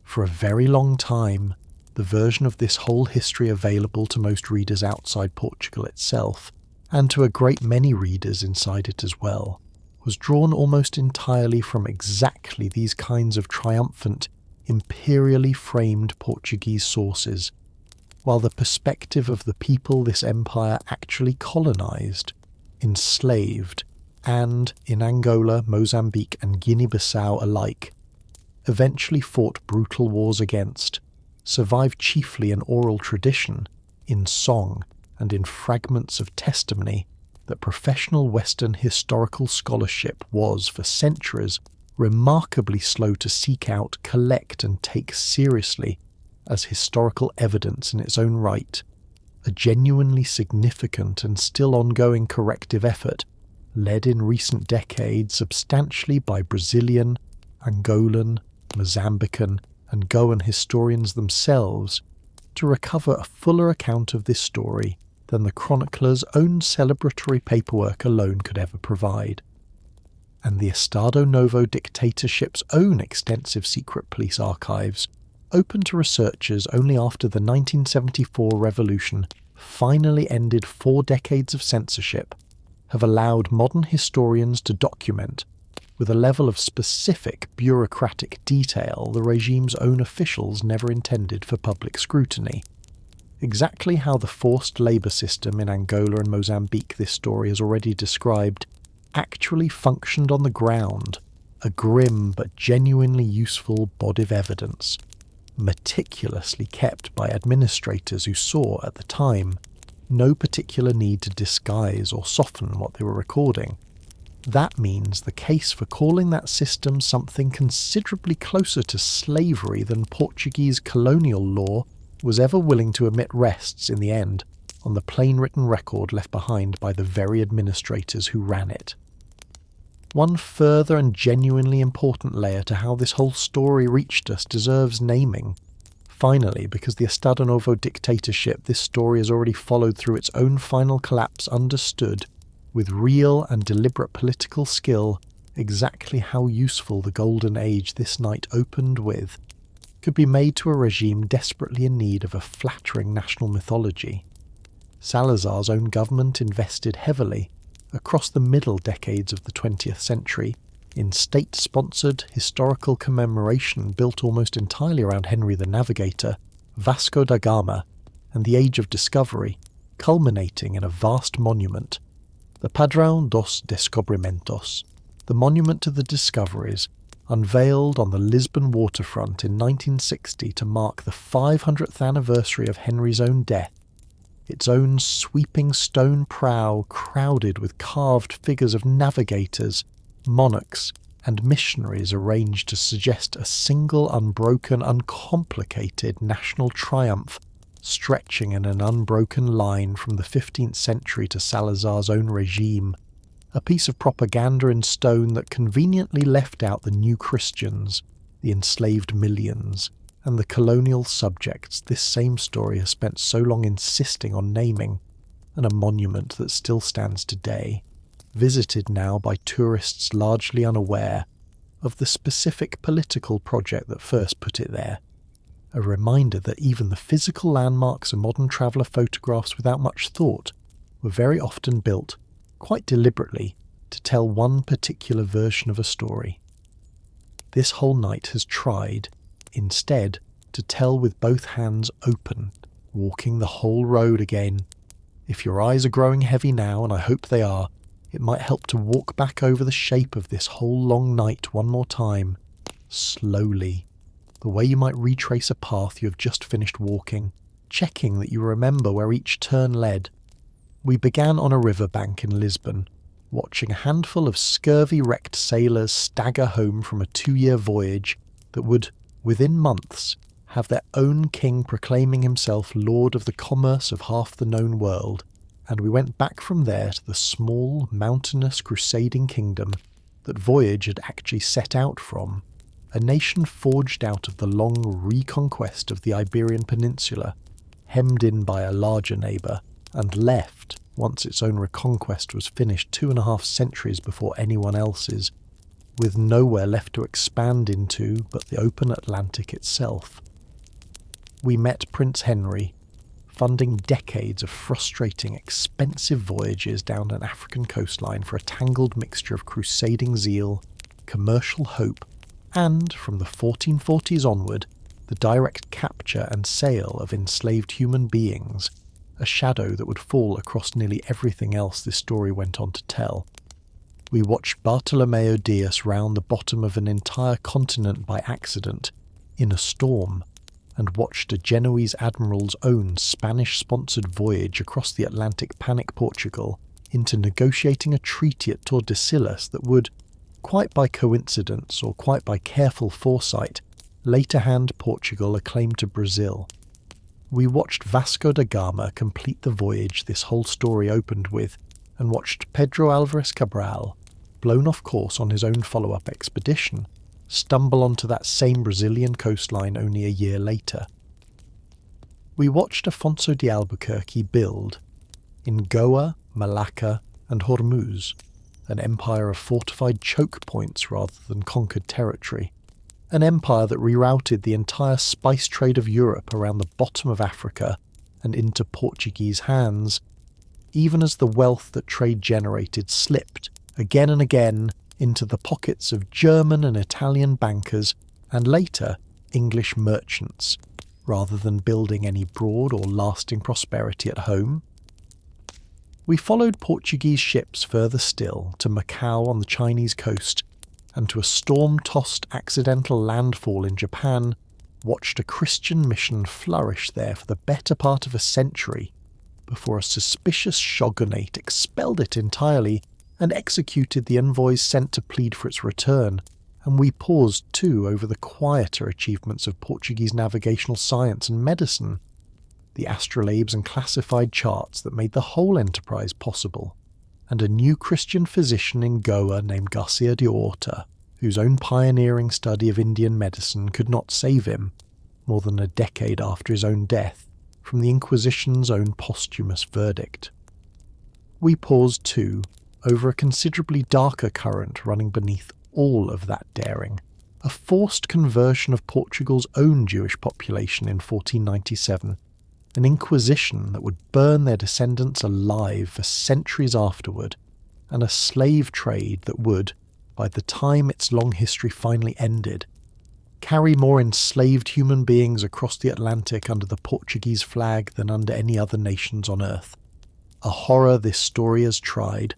For a very long time, the version of this whole history available to most readers outside Portugal itself, and to a great many readers inside it as well, was drawn almost entirely from exactly these kinds of triumphant, imperially framed Portuguese sources, while the perspective of the people this empire actually colonized, enslaved, and, in Angola, Mozambique and Guinea-Bissau alike, eventually fought brutal wars against, survived chiefly in oral tradition, in song, and in fragments of testimony, that professional Western historical scholarship was, for centuries, remarkably slow to seek out, collect, and take seriously as historical evidence in its own right, a genuinely significant and still ongoing corrective effort led in recent decades substantially by Brazilian, Angolan, Mozambican, and Goan historians themselves to recover a fuller account of this story than the chronicler's own celebratory paperwork alone could ever provide. And the Estado Novo dictatorship's own extensive secret police archives, open to researchers only after the 1974 revolution finally ended 4 decades of censorship, have allowed modern historians to document, with a level of specific bureaucratic detail the regime's own officials never intended for public scrutiny, exactly how the forced labour system in Angola and Mozambique this story has already described actually functioned on the ground, a grim but genuinely useful body of evidence, meticulously kept by administrators who saw, at the time, no particular need to disguise or soften what they were recording. That means the case for calling that system something considerably closer to slavery than Portuguese colonial law was ever willing to admit rests, in the end, on the plain written record left behind by the very administrators who ran it. One further and genuinely important layer to how this whole story reached us deserves naming. Finally, because the Estado Novo dictatorship this story has already followed through its own final collapse understood, with real and deliberate political skill, exactly how useful the golden age this night opened with could be made to a regime desperately in need of a flattering national mythology. Salazar's own government invested heavily, across the middle decades of the 20th century, in state-sponsored historical commemoration built almost entirely around Henry the Navigator, Vasco da Gama, and the Age of Discovery, culminating in a vast monument, the Padrão dos Descobrimentos, the Monument to the Discoveries, unveiled on the Lisbon waterfront in 1960 to mark the 500th anniversary of Henry's own death, its own sweeping stone prow crowded with carved figures of navigators, monarchs, and missionaries arranged to suggest a single unbroken, uncomplicated national triumph stretching in an unbroken line from the 15th century to Salazar's own regime, a piece of propaganda in stone that conveniently left out the new Christians, the enslaved millions, and the colonial subjects this same story has spent so long insisting on naming, and a monument that still stands today, visited now by tourists largely unaware of the specific political project that first put it there. A reminder that even the physical landmarks and modern traveller photographs without much thought were very often built, quite deliberately, to tell one particular version of a story. This whole night has tried, instead, to tell with both hands open, walking the whole road again. If your eyes are growing heavy now, and I hope they are, it might help to walk back over the shape of this whole long night one more time, slowly, the way you might retrace a path you have just finished walking, checking that you remember where each turn led. We began on a riverbank in Lisbon, watching a handful of scurvy-wrecked sailors stagger home from a 2-year voyage that would, within months, have their own king proclaiming himself lord of the commerce of half the known world, and we went back from there to the small, mountainous, crusading kingdom that voyage had actually set out from, a nation forged out of the long reconquest of the Iberian Peninsula, hemmed in by a larger neighbour, and left, once its own reconquest was finished 2.5 centuries before anyone else's, with nowhere left to expand into but the open Atlantic itself. We met Prince Henry, funding decades of frustrating, expensive voyages down an African coastline for a tangled mixture of crusading zeal, commercial hope, and, from the 1440s onward, the direct capture and sale of enslaved human beings, a shadow that would fall across nearly everything else this story went on to tell. We watched Bartolomeu Dias round the bottom of an entire continent by accident, in a storm, and watched a Genoese admiral's own Spanish-sponsored voyage across the Atlantic panic Portugal into negotiating a treaty at Tordesillas that would, quite by coincidence or quite by careful foresight, later hand Portugal a claim to Brazil. We watched Vasco da Gama complete the voyage this whole story opened with, and watched Pedro Álvares Cabral, blown off course on his own follow-up expedition, stumble onto that same Brazilian coastline only a year later. We watched Afonso de Albuquerque build, in Goa, Malacca and Hormuz, an empire of fortified choke points rather than conquered territory, an empire that rerouted the entire spice trade of Europe around the bottom of Africa and into Portuguese hands, even as the wealth that trade generated slipped, again and again, into the pockets of German and Italian bankers and later English merchants, rather than building any broad or lasting prosperity at home. We followed Portuguese ships further still to Macau on the Chinese coast, and to a storm-tossed accidental landfall in Japan, watched a Christian mission flourish there for the better part of a century, before a suspicious shogunate expelled it entirely and executed the envoys sent to plead for its return, and we paused too over the quieter achievements of Portuguese navigational science and medicine, the astrolabes and classified charts that made the whole enterprise possible, and a new Christian physician in Goa named Garcia de Horta, whose own pioneering study of Indian medicine could not save him, more than a decade after his own death, from the Inquisition's own posthumous verdict. We paused too over a considerably darker current running beneath all of that daring, a forced conversion of Portugal's own Jewish population in 1497, an inquisition that would burn their descendants alive for centuries afterward, and a slave trade that would, by the time its long history finally ended, carry more enslaved human beings across the Atlantic under the Portuguese flag than under any other nations on earth. A horror this story has tried,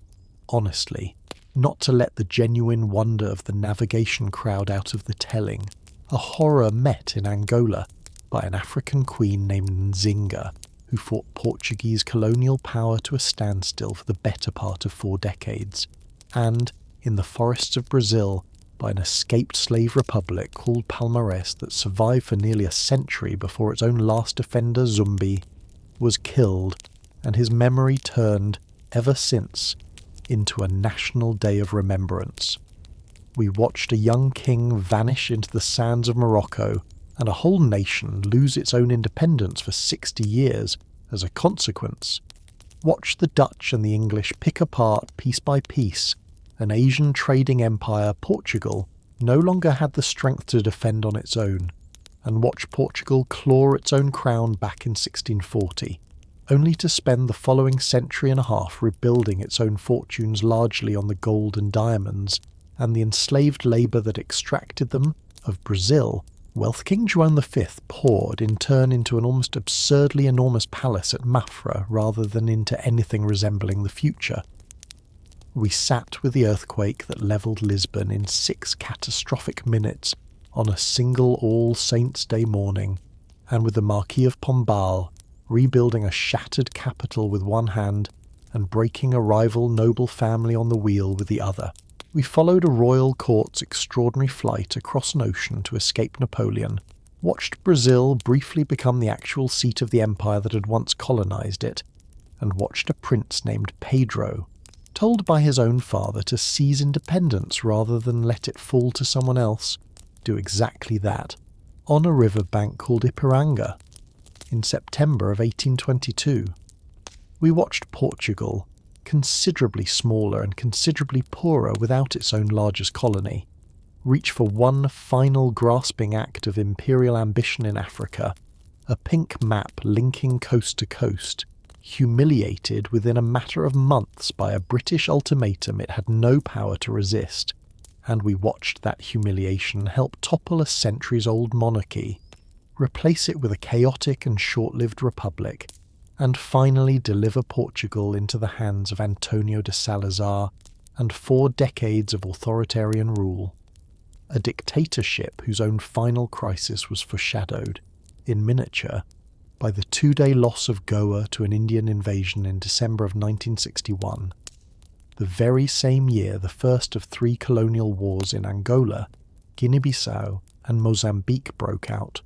honestly, not to let the genuine wonder of the navigation crowd out of the telling, a horror met in Angola by an African queen named Nzinga, who fought Portuguese colonial power to a standstill for the better part of 4 decades, and, in the forests of Brazil, by an escaped slave republic called Palmares that survived for nearly a century before its own last offender, Zumbi, was killed, and his memory turned, ever since, into a national day of remembrance. We watched a young king vanish into the sands of Morocco, and a whole nation lose its own independence for 60 years as a consequence. Watched the Dutch and the English pick apart, piece by piece, an Asian trading empire, Portugal, no longer had the strength to defend on its own, and watch Portugal claw its own crown back in 1640, only to spend the following century and a half rebuilding its own fortunes largely on the gold and diamonds, and the enslaved labour that extracted them, of Brazil, wealth King João V poured in turn into an almost absurdly enormous palace at Mafra rather than into anything resembling the future. We sat with the earthquake that levelled Lisbon in 6 catastrophic minutes on a single All Saints' Day morning, and with the Marquis of Pombal rebuilding a shattered capital with one hand and breaking a rival noble family on the wheel with the other. We followed a royal court's extraordinary flight across an ocean to escape Napoleon, watched Brazil briefly become the actual seat of the empire that had once colonized it, and watched a prince named Pedro, told by his own father to seize independence rather than let it fall to someone else, do exactly that, on a riverbank called Ipiranga, in September of 1822. We watched Portugal, considerably smaller and considerably poorer without its own largest colony, reach for one final grasping act of imperial ambition in Africa, a pink map linking coast to coast, humiliated within a matter of months by a British ultimatum it had no power to resist, and we watched that humiliation help topple a centuries-old monarchy, replace it with a chaotic and short-lived republic, and finally deliver Portugal into the hands of Antonio de Salazar and 4 decades of authoritarian rule, a dictatorship whose own final crisis was foreshadowed, in miniature, by the 2-day loss of Goa to an Indian invasion in December of 1961, the very same year the first of 3 colonial wars in Angola, Guinea-Bissau and Mozambique broke out.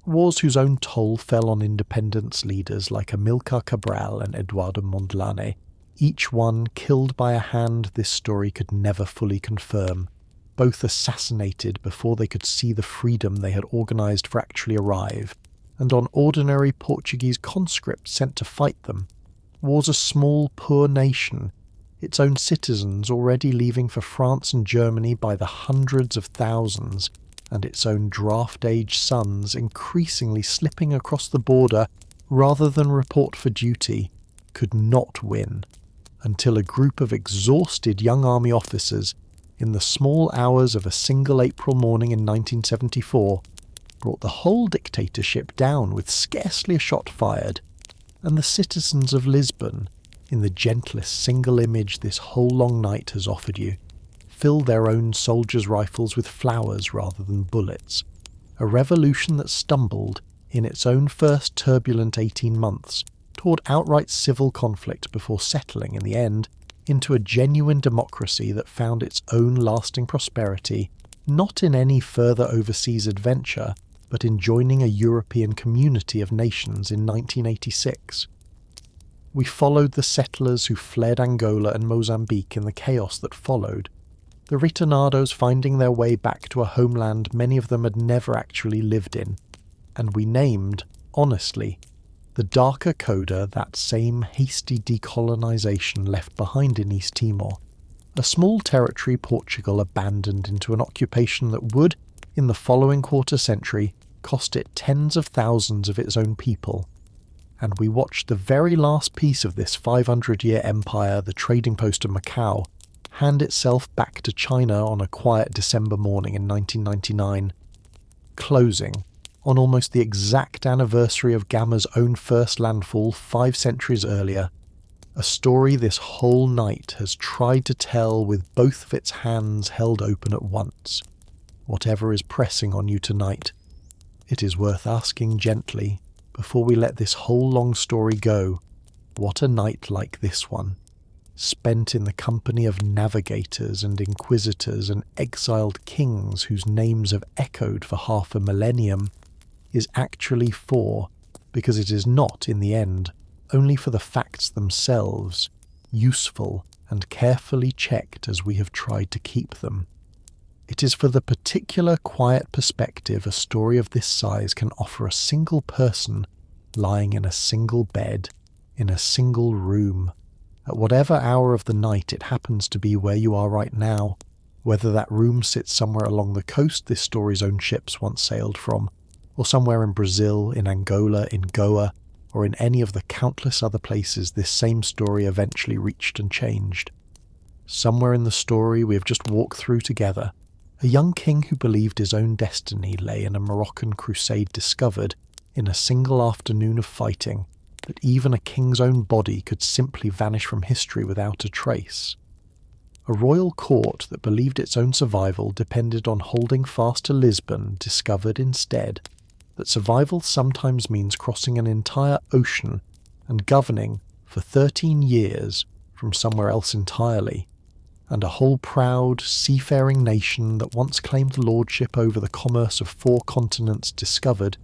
Wars whose own toll fell on independence leaders like Amilcar Cabral and Eduardo Mondlane, each one killed by a hand this story could never fully confirm, both assassinated before they could see the freedom they had organised for actually arrive, and on ordinary Portuguese conscripts sent to fight them. War's a small, poor nation, its own citizens already leaving for France and Germany by the hundreds of thousands, and its own draft-age sons increasingly slipping across the border rather than report for duty, could not win, until a group of exhausted young army officers, in the small hours of a single April morning in 1974, brought the whole dictatorship down with scarcely a shot fired, and the citizens of Lisbon, in the gentlest single image this whole long night has offered you, fill their own soldiers' rifles with flowers rather than bullets, a revolution that stumbled, in its own first turbulent 18 months, toward outright civil conflict before settling, in the end, into a genuine democracy that found its own lasting prosperity, not in any further overseas adventure, but in joining a European community of nations in 1986. We followed the settlers who fled Angola and Mozambique in the chaos that followed, the retornados finding their way back to a homeland many of them had never actually lived in, and we named, honestly, the darker coda that same hasty decolonisation left behind in East Timor, a small territory Portugal abandoned into an occupation that would, in the following quarter century, cost it tens of thousands of its own people. And we watched the very last piece of this 500-year empire, the trading post of Macau, hand itself back to China on a quiet December morning in 1999, closing on almost the exact anniversary of Gama's own first landfall 5 centuries earlier, a story this whole night has tried to tell with both of its hands held open at once. Whatever is pressing on you tonight, it is worth asking gently, before we let this whole long story go, what a night like this one, spent in the company of navigators and inquisitors and exiled kings whose names have echoed for half a millennium, is actually for, because it is not, in the end, only for the facts themselves, useful and carefully checked as we have tried to keep them. It is for the particular quiet perspective a story of this size can offer a single person lying in a single bed, in a single room, at whatever hour of the night it happens to be where you are right now, whether that room sits somewhere along the coast this story's own ships once sailed from, or somewhere in Brazil, in Angola, in Goa, or in any of the countless other places this same story eventually reached and changed. Somewhere in the story we have just walked through together, a young king who believed his own destiny lay in a Moroccan crusade discovered, in a single afternoon of fighting, that even a king's own body could simply vanish from history without a trace. A royal court that believed its own survival depended on holding fast to Lisbon discovered instead that survival sometimes means crossing an entire ocean and governing for 13 years from somewhere else entirely, and a whole proud, seafaring nation that once claimed lordship over the commerce of 4 continents discovered,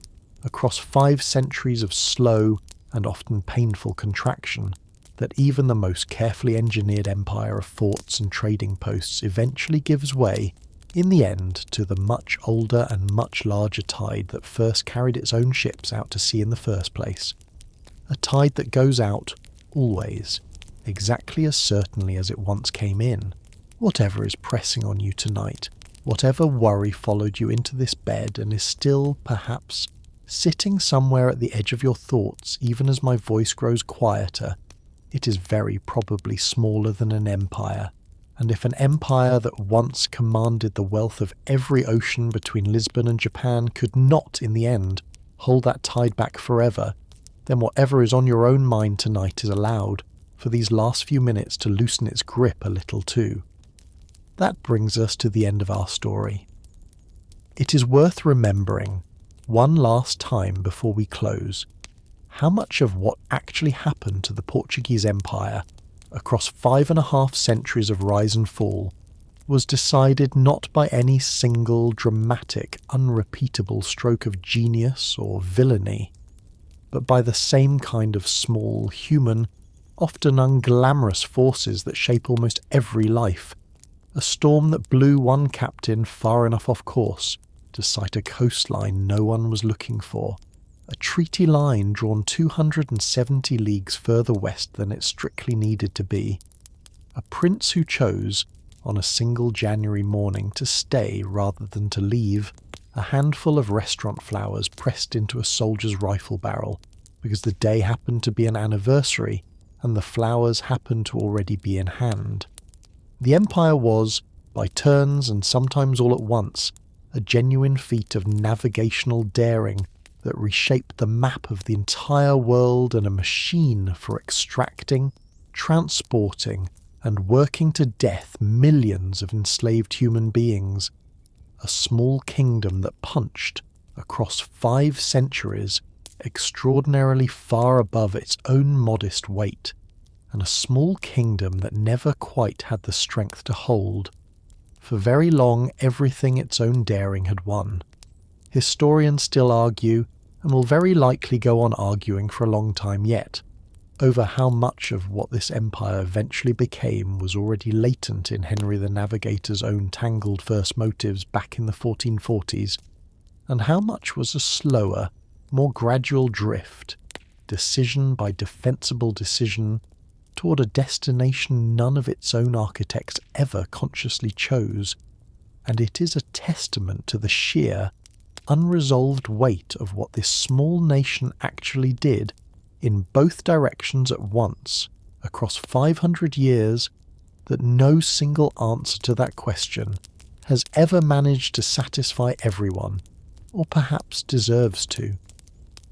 across 5 centuries of slow and often painful contraction, that even the most carefully engineered empire of forts and trading posts eventually gives way, in the end, to the much older and much larger tide that first carried its own ships out to sea in the first place. A tide that goes out, always, exactly as certainly as it once came in. Whatever is pressing on you tonight, whatever worry followed you into this bed and is still, perhaps, sitting somewhere at the edge of your thoughts even as my voice grows quieter, it is very probably smaller than an empire, and if an empire that once commanded the wealth of every ocean between Lisbon and Japan could not, in the end, hold that tide back forever, then whatever is on your own mind tonight is allowed, for these last few minutes, to loosen its grip a little too. That brings us to the end of our story. It is worth remembering, one last time before we close, how much of what actually happened to the Portuguese Empire across 5.5 centuries of rise and fall, was decided not by any single dramatic, unrepeatable stroke of genius or villainy, but by the same kind of small, human, often unglamorous forces that shape almost every life. A storm that blew one captain far enough off course to sight a coastline no one was looking for, a treaty line drawn 270 leagues further west than it strictly needed to be, a prince who chose, on a single January morning, to stay rather than to leave, a handful of restaurant flowers pressed into a soldier's rifle barrel because the day happened to be an anniversary and the flowers happened to already be in hand. The empire was, by turns and sometimes all at once, a genuine feat of navigational daring that reshaped the map of the entire world and a machine for extracting, transporting, and working to death millions of enslaved human beings. A small kingdom that punched, across 5 centuries, extraordinarily far above its own modest weight, and a small kingdom that never quite had the strength to hold. For very long everything its own daring had won. Historians still argue, and will very likely go on arguing for a long time yet, over how much of what this empire eventually became was already latent in Henry the Navigator's own tangled first motives back in the 1440s, and how much was a slower, more gradual drift, decision by defensible decision, toward a destination none of its own architects ever consciously chose. And it is a testament to the sheer, unresolved weight of what this small nation actually did in both directions at once, across 500 years, that no single answer to that question has ever managed to satisfy everyone, or perhaps deserves to.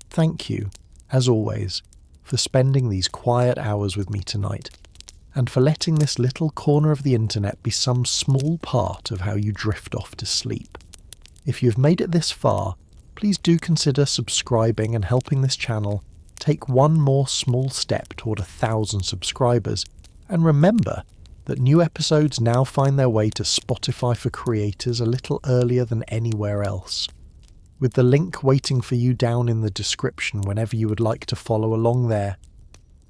Thank you, as always, for spending these quiet hours with me tonight, and for letting this little corner of the internet be some small part of how you drift off to sleep. If you've made it this far, please do consider subscribing and helping this channel take one more small step toward 1,000 subscribers, and remember that new episodes now find their way to Spotify for creators a little earlier than anywhere else, with the link waiting for you down in the description whenever you would like to follow along there.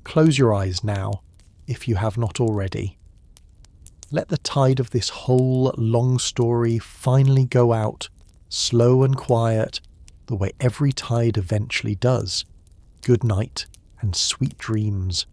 Close your eyes now, if you have not already. Let the tide of this whole long story finally go out, slow and quiet, the way every tide eventually does. Good night and sweet dreams.